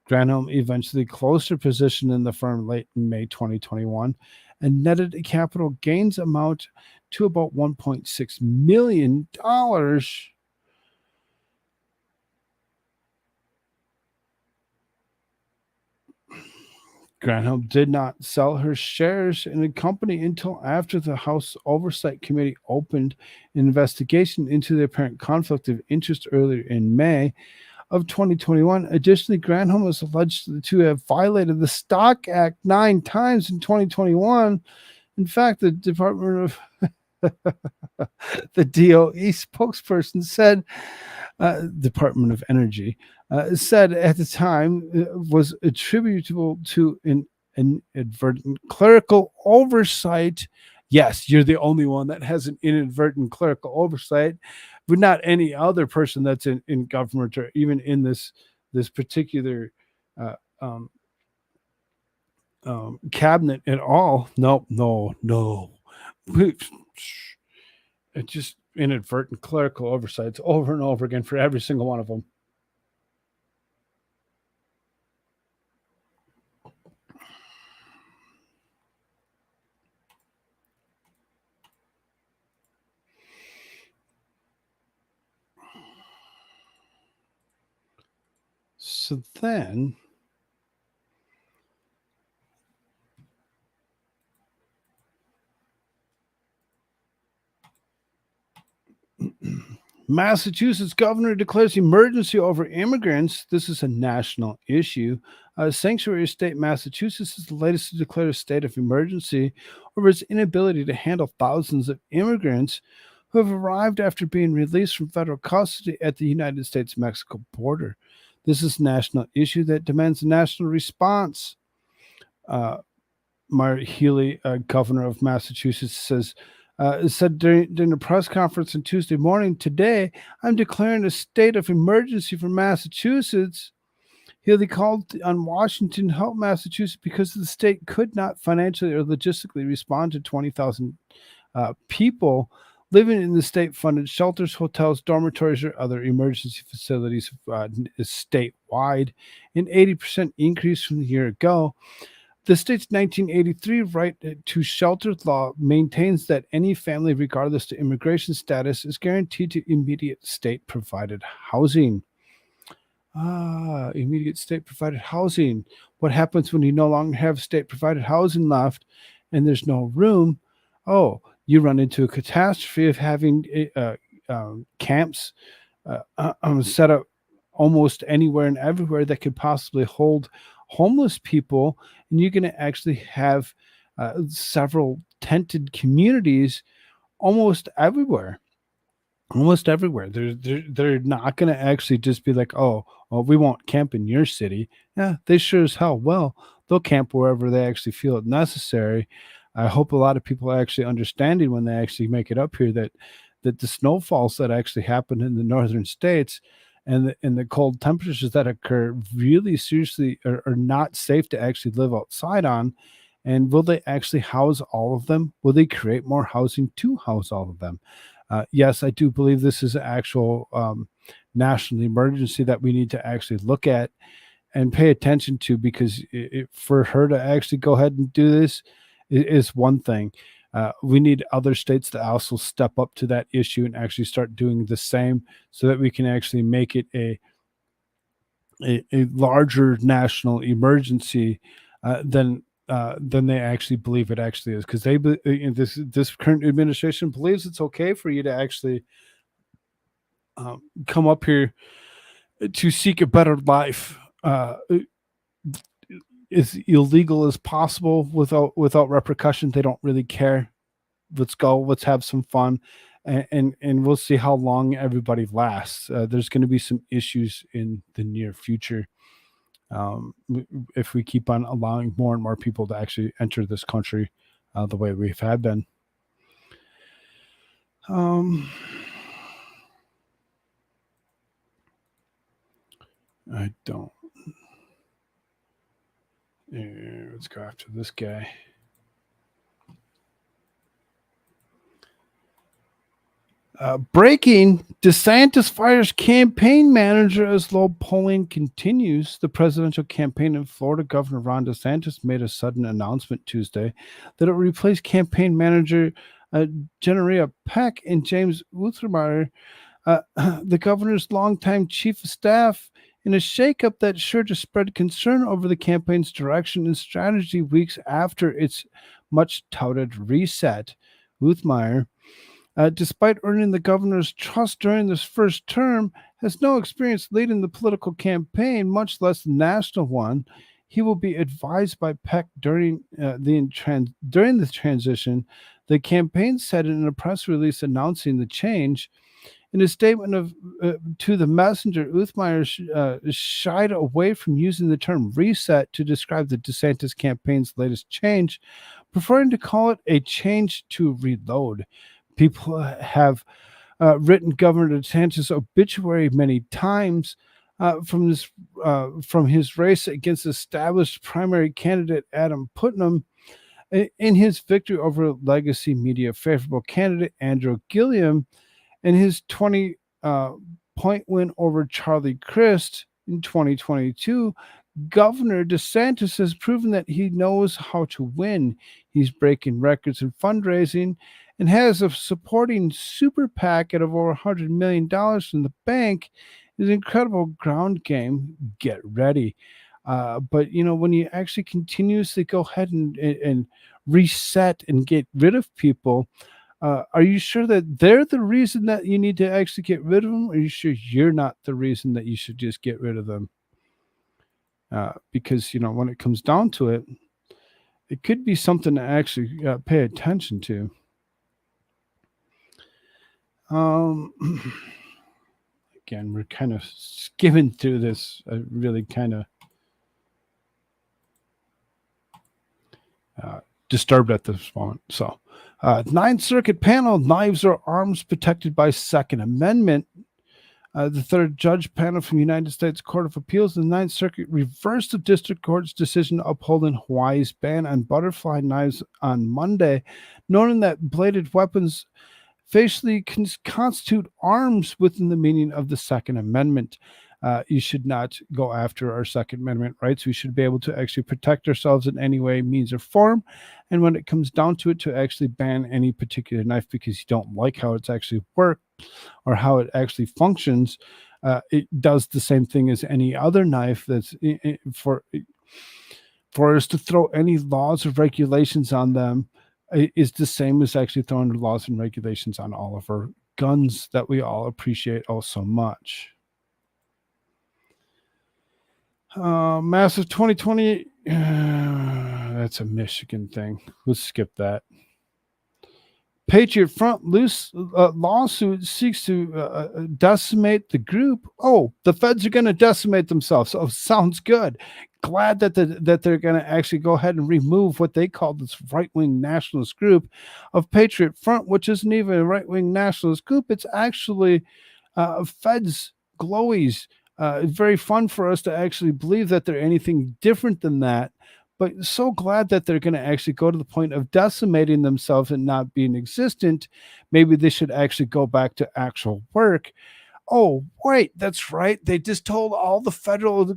Granholm eventually closed her position in the firm late in May 2021 and netted a capital gains amount to about $1.6 million. Granholm did not sell her shares in the company until after the House Oversight Committee opened an investigation into the apparent conflict of interest earlier in May of 2021. Additionally, Granholm was alleged to have violated the Stock Act 9 times in 2021. In fact, the Department of the DOE spokesperson said, Department of Energy, said at the time was attributable to an inadvertent clerical oversight. Yes, you're the only one that has an inadvertent clerical oversight, but not any other person that's in government or even in this particular uh, um, cabinet at all. No. It's just inadvertent clerical oversights over and over again for every single one of them. So then Massachusetts governor declares emergency over immigrants. This is a national issue. Sanctuary state Massachusetts is the latest to declare a state of emergency over its inability to handle thousands of immigrants who have arrived after being released from federal custody at the United States-Mexico border. This is a national issue that demands a national response. Mayor Healy, governor of Massachusetts, said during a press conference on Tuesday morning, today, I'm declaring a state of emergency for Massachusetts. Healy called on Washington to help Massachusetts because the state could not financially or logistically respond to 20,000 people living in the state-funded shelters, hotels, dormitories, or other emergency facilities statewide, an 80% increase from the year ago. The state's 1983 right to shelter law maintains that any family, regardless to immigration status, is guaranteed to immediate state-provided housing. Immediate state-provided housing. What happens when you no longer have state-provided housing left and there's no room? Oh, you run into a catastrophe of having camps set up almost anywhere and everywhere that could possibly hold homeless people, and you're going to actually have several tented communities almost everywhere. They're not going to actually just be like, oh, well, we won't camp in your city. Yeah, they sure as hell will. They'll camp wherever they actually feel it necessary. I hope a lot of people are actually understanding when they actually make it up here that the snowfalls that actually happen in the northern states and the cold temperatures that occur really seriously are not safe to actually live outside on. And will they actually house all of them? Will they create more housing to house all of them? Yes, I do believe this is an actual national emergency that we need to actually look at and pay attention to, because for her to actually go ahead and do this is one thing. We need other states to also step up to that issue and actually start doing the same, so that we can actually make it a larger national emergency than they actually believe it actually is. Because this current administration believes it's okay for you to actually come up here to seek a better life. As illegal as possible without repercussion. They don't really care. Let's go. Let's have some fun, and we'll see how long everybody lasts. There's going to be some issues in the near future if we keep on allowing more and more people to actually enter this country the way we've had been. I don't. Let's go after this guy. Breaking: DeSantis fires campaign manager as low polling continues. The presidential campaign in Florida, Governor Ron DeSantis made a sudden announcement Tuesday that it would replace campaign manager Generia Peck and James Uthremeyer, the governor's longtime chief of staff, in a shakeup that's sure to spread concern over the campaign's direction and strategy weeks after its much-touted reset. Uthmeyer, despite earning the governor's trust during this first term, has no experience leading the political campaign, much less the national one. He will be advised by Peck during the transition. The campaign said in a press release announcing the change. In a statement to the messenger, Uthmeyer shied away from using the term reset to describe the DeSantis campaign's latest change, preferring to call it a change to reload. People have written Governor DeSantis' obituary many times from his race against established primary candidate Adam Putnam in his victory over legacy media favorable candidate Andrew Gilliam, and his 20-point win over Charlie Crist in 2022. Governor DeSantis has proven that he knows how to win. He's breaking records in fundraising and has a supporting super PAC of over $100 million from the bank. His incredible ground game. Get ready. But, when you actually continuously go ahead and reset and get rid of people, are you sure that they're the reason that you need to actually get rid of them? Or are you sure you're not the reason that you should just get rid of them? Because, when it comes down to it, it could be something to actually pay attention to. Again, we're kind of skimming through this. Really kind of disturbed at this moment. So, Ninth Circuit panel: knives or arms protected by Second Amendment. The third judge panel from the United States Court of Appeals in the Ninth Circuit reversed the district court's decision upholding Hawaii's ban on butterfly knives on Monday, noting that bladed weapons facially constitute arms within the meaning of the Second Amendment. You should not go after our Second Amendment rights. We should be able to actually protect ourselves in any way, means, or form. And when it comes down to it, to actually ban any particular knife because you don't like how it's actually worked or how it actually functions, it does the same thing as any other knife. That's for us to throw any laws or regulations on them is the same as actually throwing laws and regulations on all of our guns that we all appreciate oh so much. Massive 2020. That's a Michigan thing. Let's skip that. Patriot Front lawsuit seeks to decimate the group. Oh, the feds are going to decimate themselves. Oh, sounds good. glad that they're going to actually go ahead and remove what they call this right-wing nationalist group of Patriot Front, which isn't even a right-wing nationalist group. It's actually feds, glowies. It's very fun for us to actually believe that they're anything different than that. But so glad that they're going to actually go to the point of decimating themselves and not being existent. Maybe they should actually go back to actual work. Oh, wait, that's right. They just told all the federal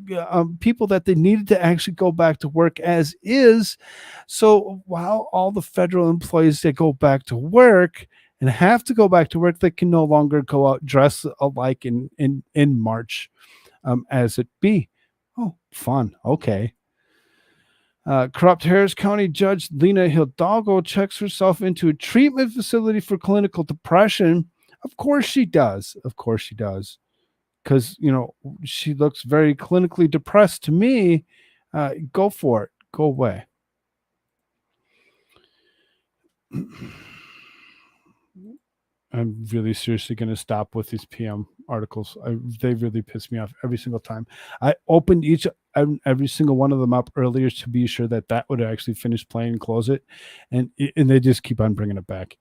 people that they needed to actually go back to work as is. So while all the federal employees that go back to work and have to go back to work, they can no longer go out dressed alike in March, as it be. Oh, fun. Okay. Corrupt Harris County Judge Lena Hidalgo checks herself into a treatment facility for clinical depression. Of course she does. Of course she does. Because, she looks very clinically depressed to me. Go for it. Go away. I'm really seriously going to stop with these PM articles. They really piss me off every single time. I opened every single one of them up earlier to be sure that would actually finish playing and close it, and they just keep on bringing it back.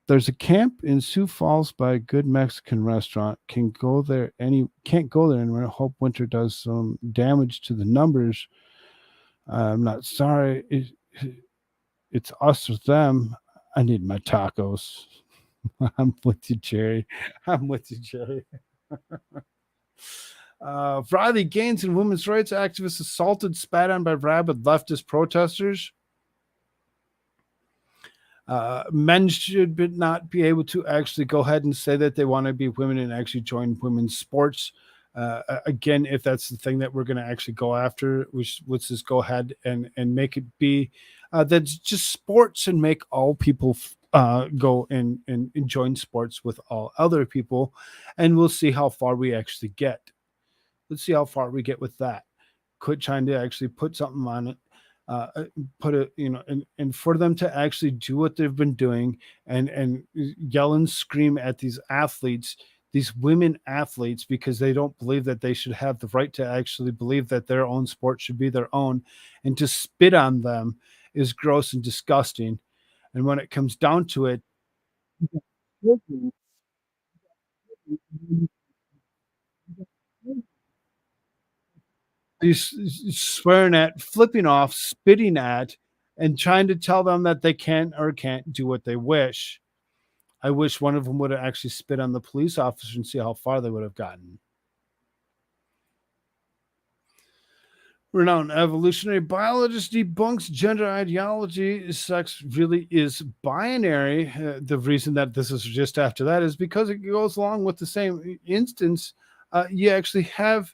There's a camp in Sioux Falls by a good Mexican restaurant. Can't go there anymore. Hope winter does some damage to the numbers. I'm not sorry. It's us or them. I need my tacos. I'm with you, Jerry. I'm with you, Jerry. Riley Gaines and women's rights activists assaulted, spat on by rabid leftist protesters. Men should not be able to actually go ahead and say that they want to be women and actually join women's sports. Again, if that's the thing that we're going to actually go after, let's just go ahead and make it be that's just sports and make all people go and join sports with all other people, and we'll see how far we actually get. Let's see how far we get with that. Quit trying to actually put something on it. Put it, and for them to actually do what they've been doing and yell and scream at these athletes, these women athletes, because they don't believe that they should have the right to actually believe that their own sport should be their own, and to spit on them is gross and disgusting. And when it comes down to it, he's swearing at, flipping off, spitting at, and trying to tell them that they can or can't do what they wish. I wish one of them would have actually spit on the police officer and see how far they would have gotten. Renowned evolutionary biologist debunks gender ideology. Sex really is binary. The reason that this is just after that is because it goes along with the same instance. You actually have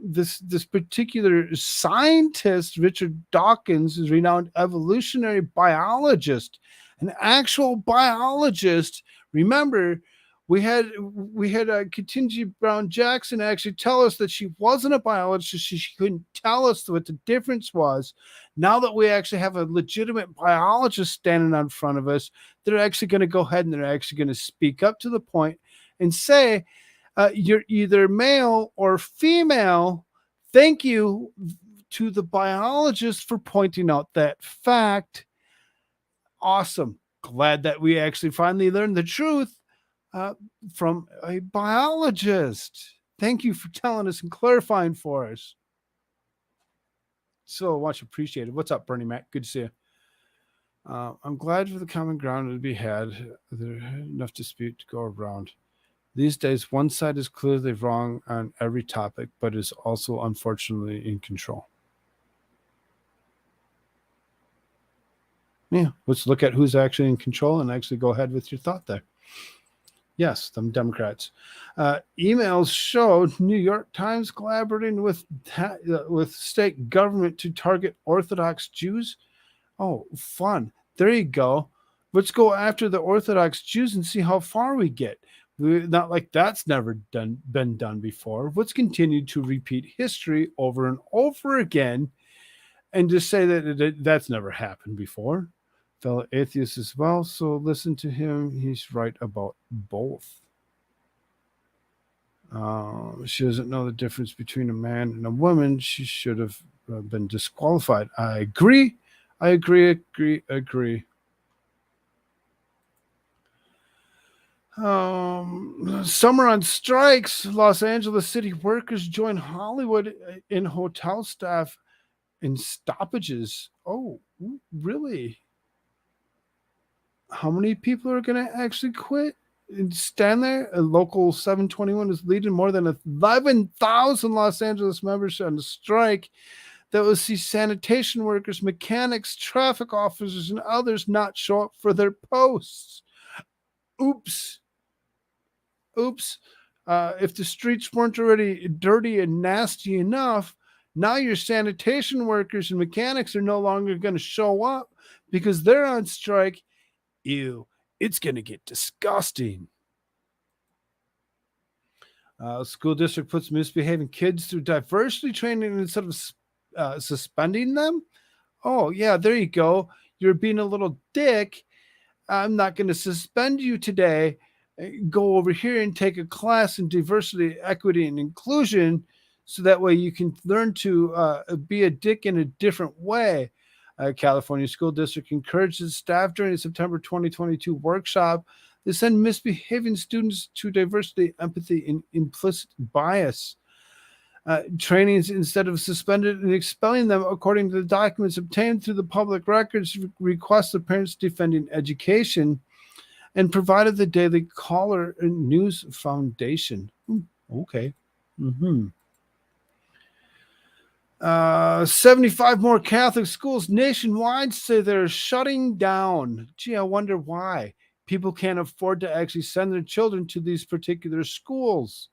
this particular scientist, Richard Dawkins, is renowned evolutionary biologist, an actual biologist. Remember, we had Ketanji Brown Jackson actually tell us that she wasn't a biologist. She couldn't tell us what the difference was. Now that we actually have a legitimate biologist standing in front of us, they're actually going to go ahead and they're actually going to speak up to the point and say, you're either male or female. Thank you to the biologist for pointing out that fact. Awesome. Glad that we actually finally learned the truth from a biologist. Thank you for telling us and clarifying for us. So much appreciated. What's up, Bernie Mac? Good to see you. I'm glad for the common ground to be had. There's enough dispute to go around. These days, one side is clearly wrong on every topic, but is also unfortunately in control. Yeah, let's look at who's actually in control and actually go ahead with your thought there. Yes, them Democrats. Emails show New York Times collaborating with state government to target Orthodox Jews. Oh, fun. There you go. Let's go after the Orthodox Jews and see how far we get. Not like that's never been done before. Let's continue to repeat history over and over again and just say that that's never happened before. Fellow atheist as well, so listen to him. He's right about both. She doesn't know the difference between a man and a woman. She should have been disqualified. I agree. I agree. Summer on strikes. Los Angeles city workers join Hollywood in hotel staff in stoppages. Oh, really? How many people are going to actually quit and stand there? A local 721 is leading more than 11,000 Los Angeles members on a strike that will see sanitation workers, mechanics, traffic officers, and others not show up for their posts. Oops. If the streets weren't already dirty and nasty enough, now your sanitation workers and mechanics are no longer going to show up because they're on strike. Ew, it's going to get disgusting. School district puts misbehaving kids through diversity training instead of suspending them. Oh, yeah, there you go. You're being a little dick. I'm not going to suspend you today. Go over here and take a class in diversity, equity, and inclusion so that way you can learn to be a dick in a different way. California School District encourages staff during the September 2022 workshop to send misbehaving students to diversity, empathy, and implicit bias. Trainings instead of suspended and expelling them, according to the documents obtained through the public records, request the parents defending education and provided the Daily Caller News Foundation. Okay. 75 more Catholic schools nationwide say they're shutting down. Gee, I wonder why. People can't afford to actually send their children to these particular schools.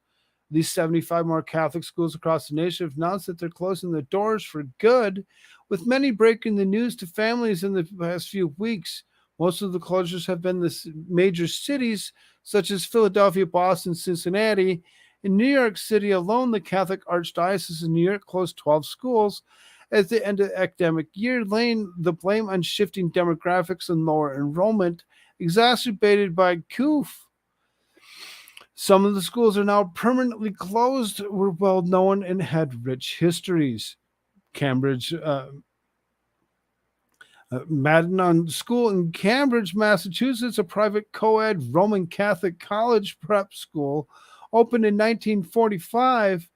These 75 more Catholic schools across the nation have announced that they're closing their doors for good, with many breaking the news to families in the past few weeks. Most of the closures have been the major cities such as Philadelphia, Boston, Cincinnati. In New York City alone, the Catholic Archdiocese of New York closed 12 schools at the end of the academic year, laying the blame on shifting demographics and lower enrollment, exacerbated by COOF. Some of the schools are now permanently closed, were well known and had rich histories. Cambridge Madanon School in Cambridge, Massachusetts, a private co-ed Roman Catholic college prep school, opened in 1945.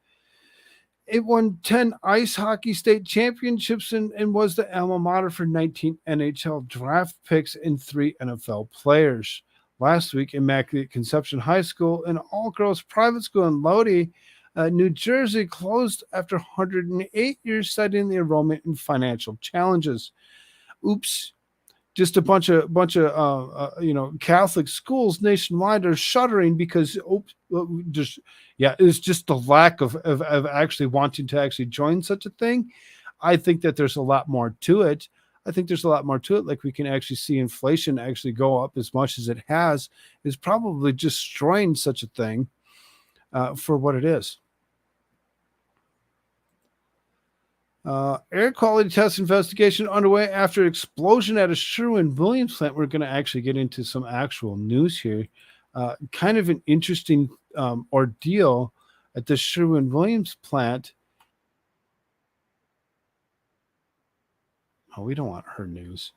It won 10 ice hockey state championships and was the alma mater for 19 NHL draft picks and 3 NFL players. Last week, Immaculate Conception High School, an all-girls private school in Lodi, New Jersey, closed after 108 years, citing the enrollment and financial challenges. Oops. Just a bunch of Catholic schools nationwide are shuttering because it's just the lack of actually wanting to actually join such a thing. I think that there's a lot more to it. Like we can actually see inflation actually go up as much as it has, is probably destroying such a thing for what it is. Air quality test investigation underway after explosion at a Sherwin-Williams plant. We're going to actually get into some actual news here. Kind of an interesting ordeal at the Sherwin-Williams plant. Oh, we don't want her news.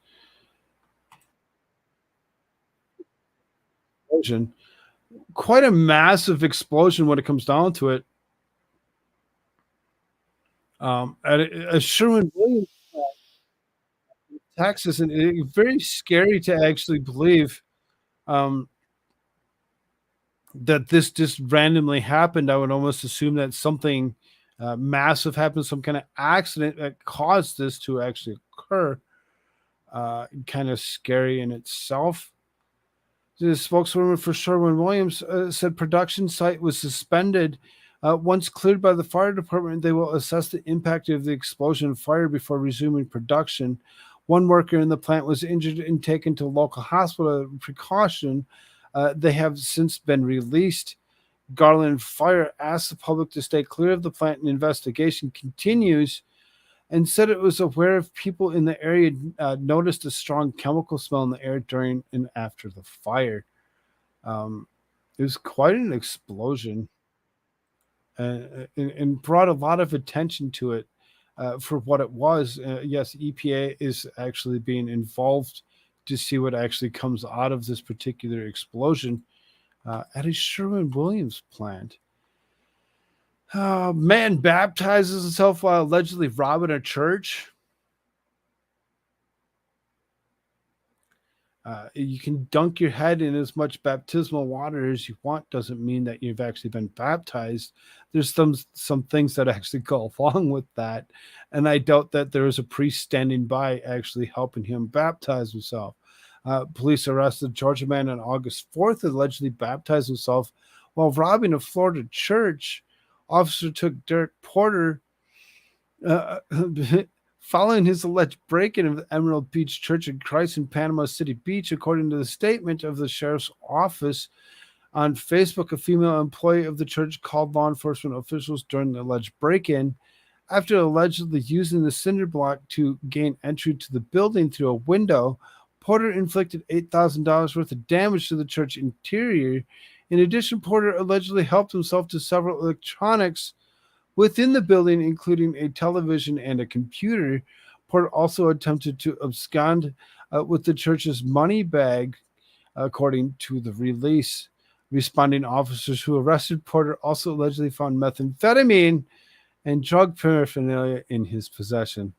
Explosion. Quite a massive explosion when it comes down to it. At a Sherwin-Williams, Texas, and it's very scary to actually believe that this just randomly happened. I would almost assume that something massive happened, some kind of accident that caused this to actually occur. Kind of scary in itself. The spokeswoman for Sherwin-Williams said production site was suspended. Once cleared by the fire department, they will assess the impact of the explosion and fire before resuming production. One worker in the plant was injured and taken to a local hospital as a precaution. They have since been released. Garland Fire asked the public to stay clear of the plant, and investigation continues, and said it was aware of people in the area noticed a strong chemical smell in the air during and after the fire. It was quite an explosion. and brought a lot of attention to it for what it was. Yes, EPA is actually being involved to see what actually comes out of this particular explosion at a Sherwin-Williams plant. Man baptizes himself while allegedly robbing a church. You can dunk your head in as much baptismal water as you want. Doesn't mean that you've actually been baptized. There's some things that actually go along with that, and I doubt that there was a priest standing by actually helping him baptize himself. Police arrested a Georgia man on August 4th, allegedly baptized himself while robbing a Florida church. Officer took Derek Porter following his alleged break-in of the Emerald Beach Church of Christ in Panama City Beach. According to the statement of the sheriff's office on Facebook, a female employee of the church called law enforcement officials during the alleged break-in after allegedly using the cinder block to gain entry to the building through a window. Porter inflicted $8,000 worth of damage to the church interior. In addition, Porter allegedly helped himself to several electronics within the building, including a television and a computer. Porter also attempted to abscond with the church's money bag, according to the release. Responding officers who arrested Porter also allegedly found methamphetamine and drug paraphernalia in his possession.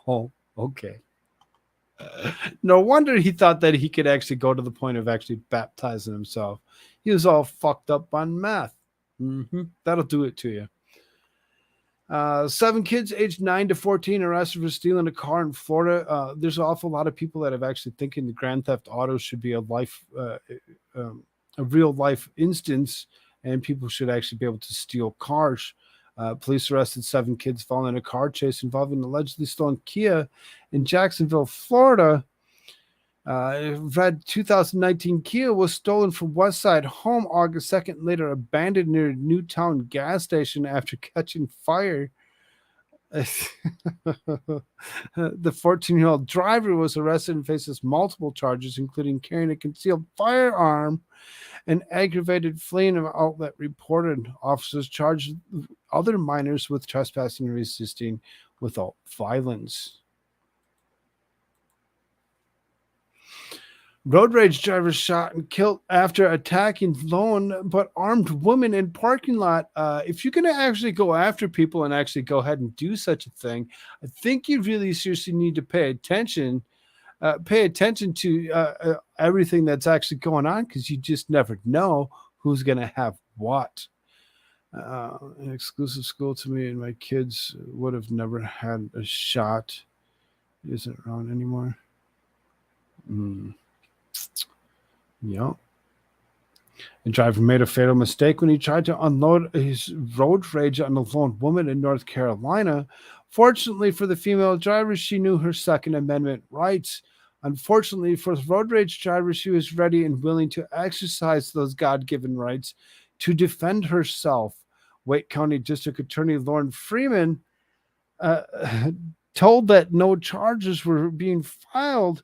Oh, okay. No wonder he thought that he could actually go to the point of actually baptizing himself. He was all fucked up on meth. That'll do it to you. 7 kids aged 9 to 14 arrested for stealing a car in Florida. There's an awful lot of people that have actually thinking the Grand Theft Auto should be a real life instance, and people should actually be able to steal cars. Police arrested 7 kids following a car chase involving allegedly stolen Kia in Jacksonville, Florida. Red 2019 Kia was stolen from Westside home August 2nd, later abandoned near Newtown gas station after catching fire. The 14-year-old driver was arrested and faces multiple charges, including carrying a concealed firearm and aggravated fleeing, an outlet reported. Officers charged other minors with trespassing and resisting without violence. Road rage driver shot and killed after attacking lone but armed woman in parking lot. If you're going to actually go after people and actually go ahead and do such a thing, I think you really seriously need to pay attention. Pay attention to everything that's actually going on, because you just never know who's going to have what. An exclusive school to me and my kids would have never had a shot. Isn't around anymore. Yep. The driver made a fatal mistake when he tried to unload his road rage on a lone woman in North Carolina. Fortunately for the female driver, she knew her Second Amendment rights. Unfortunately for the road rage driver, she was ready and willing to exercise those God-given rights to defend herself. Wake County District Attorney Lauren Freeman told that no charges were being filed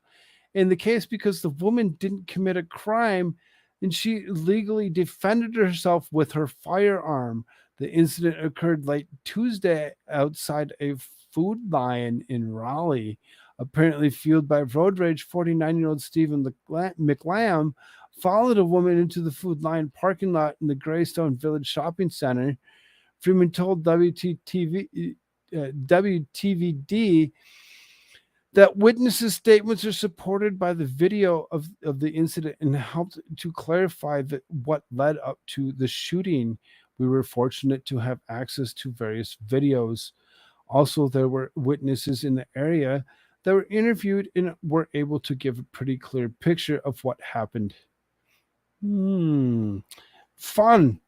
in the case because the woman didn't commit a crime and she legally defended herself with her firearm. The incident occurred late Tuesday outside a Food Lion in Raleigh. Apparently fueled by road rage, 49-year-old Stephen McLam followed a woman into the Food Lion parking lot in the Greystone Village Shopping Center. Freeman told WTVD that witnesses' statements are supported by the video of the incident and helped to clarify what led up to the shooting. We were fortunate to have access to various videos. Also, there were witnesses in the area that were interviewed and were able to give a pretty clear picture of what happened. Fun.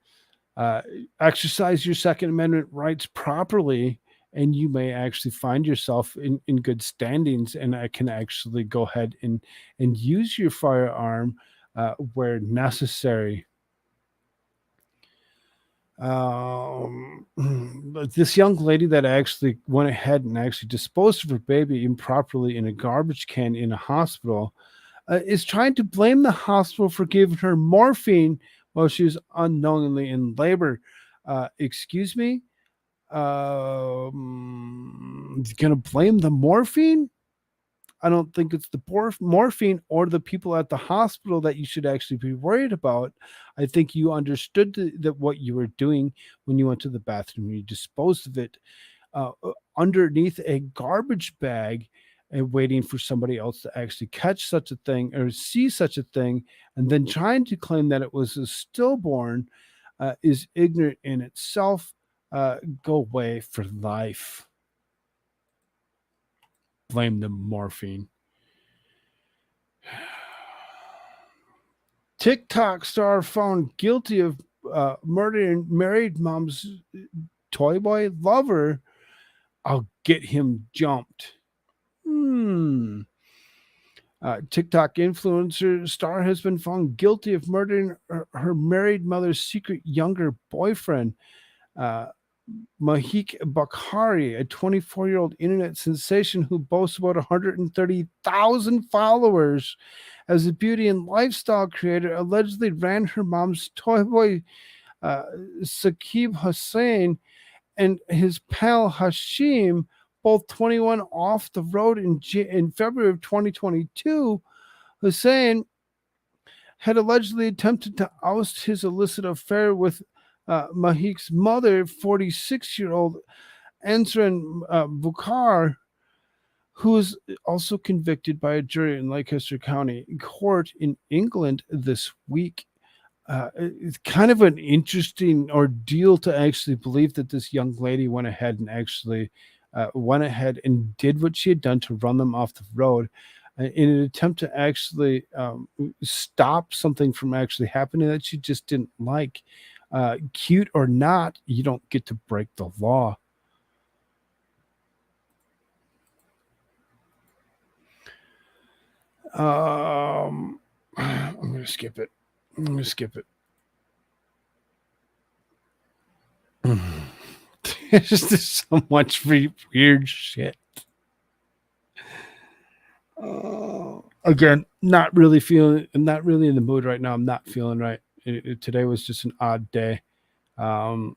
Exercise your Second Amendment rights properly, and you may actually find yourself in good standings, and I can actually go ahead and use your firearm where necessary. This young lady that actually went ahead and actually disposed of her baby improperly in a garbage can in a hospital is trying to blame the hospital for giving her morphine while she was unknowingly in labor. Excuse me? Gonna blame the morphine? I don't think it's the morphine or the people at the hospital that you should actually be worried about. I think you understood that what you were doing when you went to the bathroom. You disposed of it underneath a garbage bag and waiting for somebody else to actually catch such a thing or see such a thing, and then trying to claim that it was a stillborn is ignorant in itself. Go away for life. Blame the morphine. TikTok star found guilty of murdering married mom's toy boy lover. I'll get him jumped. TikTok influencer star has been found guilty of murdering her married mother's secret younger boyfriend. Mahik Bakhari, a 24-year-old internet sensation who boasts about 130,000 followers as a beauty and lifestyle creator, allegedly ran her mom's toy boy, Saqib Hussain, and his pal Hashim, both 21, off the road in February of 2022. Hussain had allegedly attempted to oust his illicit affair with Mahik's mother, 46-year-old Ansran Bukhar, who was also convicted by a jury in Lancaster County Court in England this week. It's kind of an interesting ordeal to actually believe that this young lady went ahead and did what she had done to run them off the road in an attempt to actually stop something from actually happening that she just didn't like. Cute or not, you don't get to break the law. I'm going to skip it. There's just so much weird shit. Again, not really in the mood right now. I'm not feeling right. Today was just an odd day. Women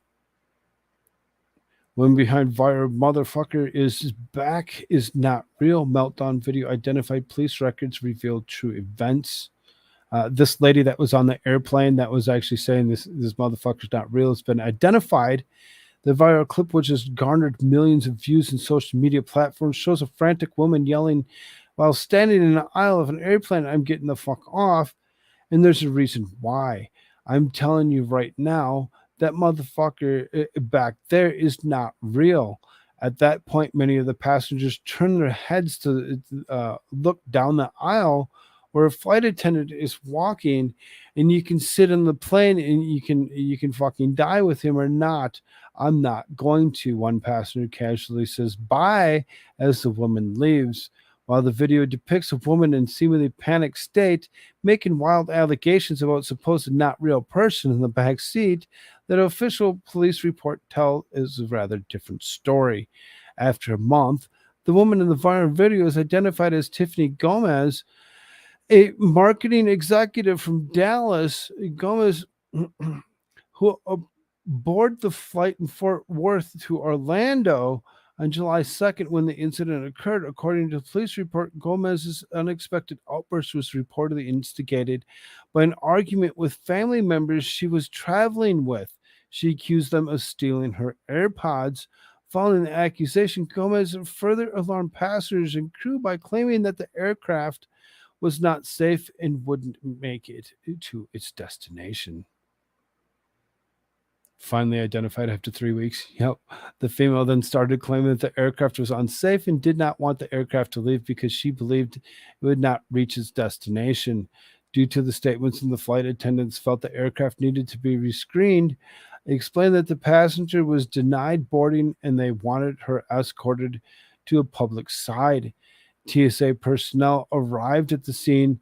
behind viral motherfucker is back is not real. Meltdown video identified police records revealed true events. This lady that was on the airplane that was actually saying this motherfucker's not real has been identified. The viral clip, which has garnered millions of views in social media platforms, shows a frantic woman yelling while standing in an aisle of an airplane, "I'm getting the fuck off." And there's a reason why. I'm telling you right now, that motherfucker back there is not real. At that point, many of the passengers turn their heads to look down the aisle where a flight attendant is walking, and you can sit in the plane and you can fucking die with him or not. I'm not going to. One passenger casually says bye as the woman leaves. While the video depicts a woman in seemingly panicked state making wild allegations about supposed not real person in the back seat, that official police report tell is a rather different story. After a month, the woman in the viral video is identified as Tiffany Gomez, a marketing executive from Dallas. Gomez, who boarded the flight in Fort Worth to Orlando on July 2nd when the incident occurred. According to the police report, Gomez's unexpected outburst was reportedly instigated by an argument with family members she was traveling with. She accused them of stealing her AirPods. Following the accusation, Gomez further alarmed passengers and crew by claiming that the aircraft was not safe and wouldn't make it to its destination. Finally identified after 3 weeks. Yep. The female then started claiming that the aircraft was unsafe and did not want the aircraft to leave because she believed it would not reach its destination. Due to the statements, and the flight attendants felt the aircraft needed to be rescreened. They explained that the passenger was denied boarding and they wanted her escorted to a public side. TSA personnel arrived at the scene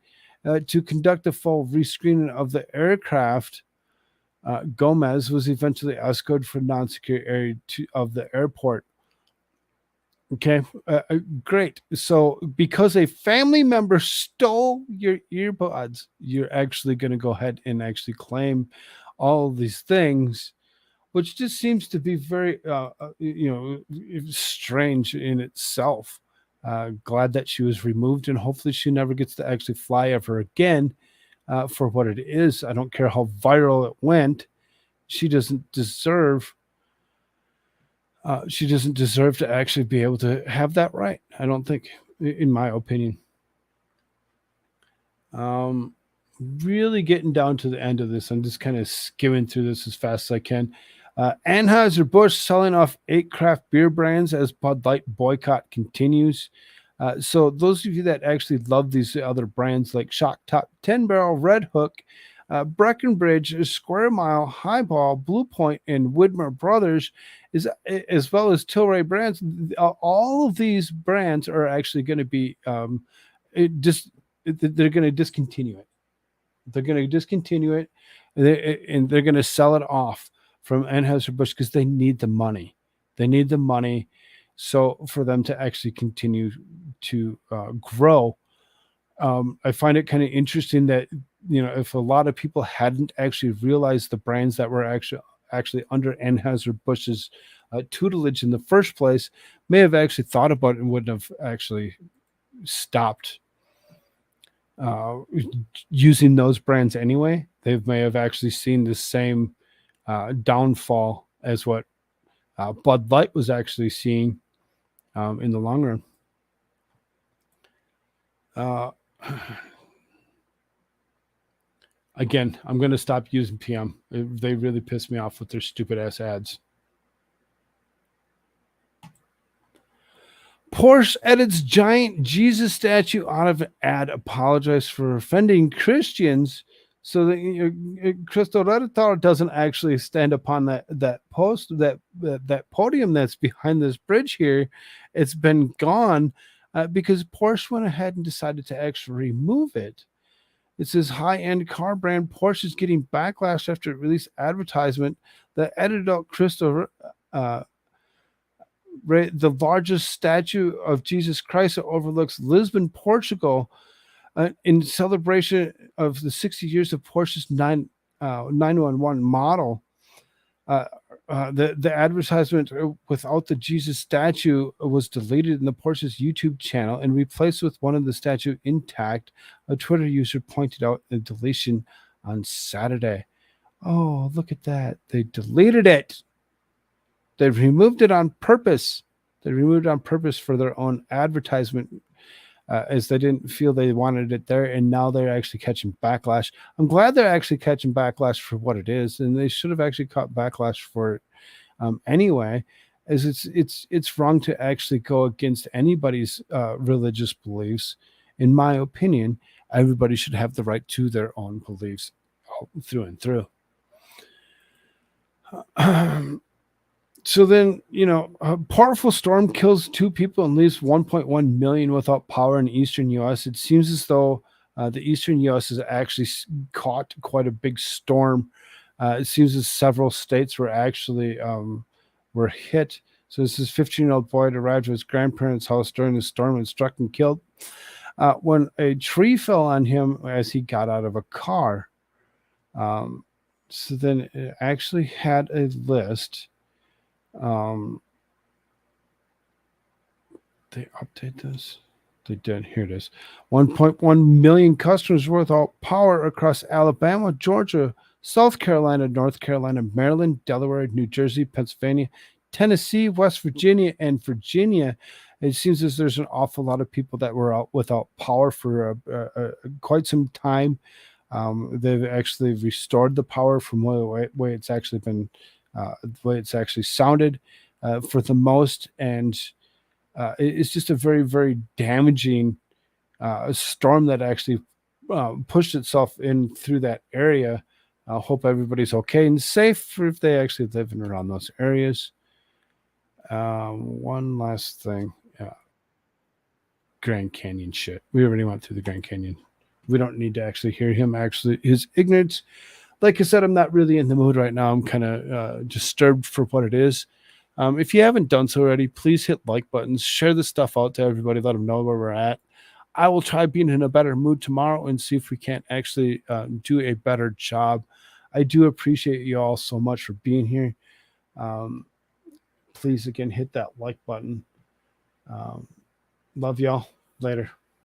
to conduct a full rescreening of the aircraft. Gomez was eventually escorted from non-secure area of the airport. Okay, great. So because a family member stole your earbuds, you're actually going to go ahead and actually claim all these things which just seems to be very, strange in itself. Glad that she was removed, and hopefully she never gets to actually fly ever again for what it is. I don't care how viral it went. She doesn't deserve. She doesn't deserve to actually be able to have that right. I don't think, in my opinion. Really getting down to the end of this. I'm just kind of skimming through this as fast as I can. Anheuser-Busch selling off 8 craft beer brands as Bud Light boycott continues. So those of you that actually love these other brands like Shock Top, 10 Barrel, Red Hook, Breckenridge, Square Mile, Highball, Blue Point, and Widmer Brothers, as well as Tilray brands, all of these brands are actually going to be they're going to discontinue it. They're going to discontinue it, and they're going to sell it off from Anheuser-Busch because they need the money. They need the money so for them to actually continue to grow. I find it kind of interesting that, if a lot of people hadn't actually realized the brands that were actually under Anheuser-Busch's tutelage in the first place, may have actually thought about it and wouldn't have actually stopped using those brands anyway. They may have actually seen the same downfall as what Bud Light was actually seeing in the long run. Again, I'm going to stop using PM. They really piss me off with their stupid ass ads. Porsche edits giant Jesus statue out of an ad, apologized for offending Christians. So that Cristo Redentor doesn't actually stand upon that podium that's behind this bridge here. It's been gone because Porsche went ahead and decided to actually remove it. It says high-end car brand Porsche is getting backlash after it released advertisement that edited out Cristo, the largest statue of Jesus Christ that overlooks Lisbon, Portugal, in celebration of the 60 years of Porsche's 911 model. The advertisement without the Jesus statue was deleted in the Porsche's YouTube channel and replaced with one of the statue intact. A Twitter user pointed out the deletion on Saturday. Oh, look at that. They deleted it. They removed it on purpose. They removed it on purpose for their own advertisement, as they didn't feel they wanted it there, and now they're actually catching backlash. I'm glad they're actually catching backlash for what it is, and they should have actually caught backlash for it anyway, as it's wrong to actually go against anybody's religious beliefs. In my opinion, everybody should have the right to their own beliefs through and through. So then, a powerful storm kills 2 people and leaves 1.1 million without power in eastern U.S. It seems as though the eastern U.S. has actually caught quite a big storm. It seems as several states were actually were hit. So this is 15-year-old boy arrived at his grandparents' house during the storm and struck and killed when a tree fell on him as he got out of a car. So then it actually had a list. They update this. They did. Here it is. 1.1 million customers without power across Alabama, Georgia, South Carolina, North Carolina, Maryland, Delaware, New Jersey, Pennsylvania, Tennessee, West Virginia, and Virginia. It seems as there's an awful lot of people that were out without power for quite some time. They've actually restored the power from the way it's actually been, the way it's actually sounded for the most. And it's just a very, very damaging storm that actually pushed itself in through that area. I hope everybody's okay and safe if they actually live in around those areas. One last thing. Grand Canyon shit. We already went through the Grand Canyon. We don't need to actually hear him his ignorance. Like I said, I'm not really in the mood right now. I'm kind of disturbed for what it is. If you haven't done so already, please hit like buttons, share this stuff out to everybody, let them know where we're at. I will try being in a better mood tomorrow and see if we can't actually do a better job. I do appreciate you all so much for being here. Please again hit that like button. Love y'all. Later.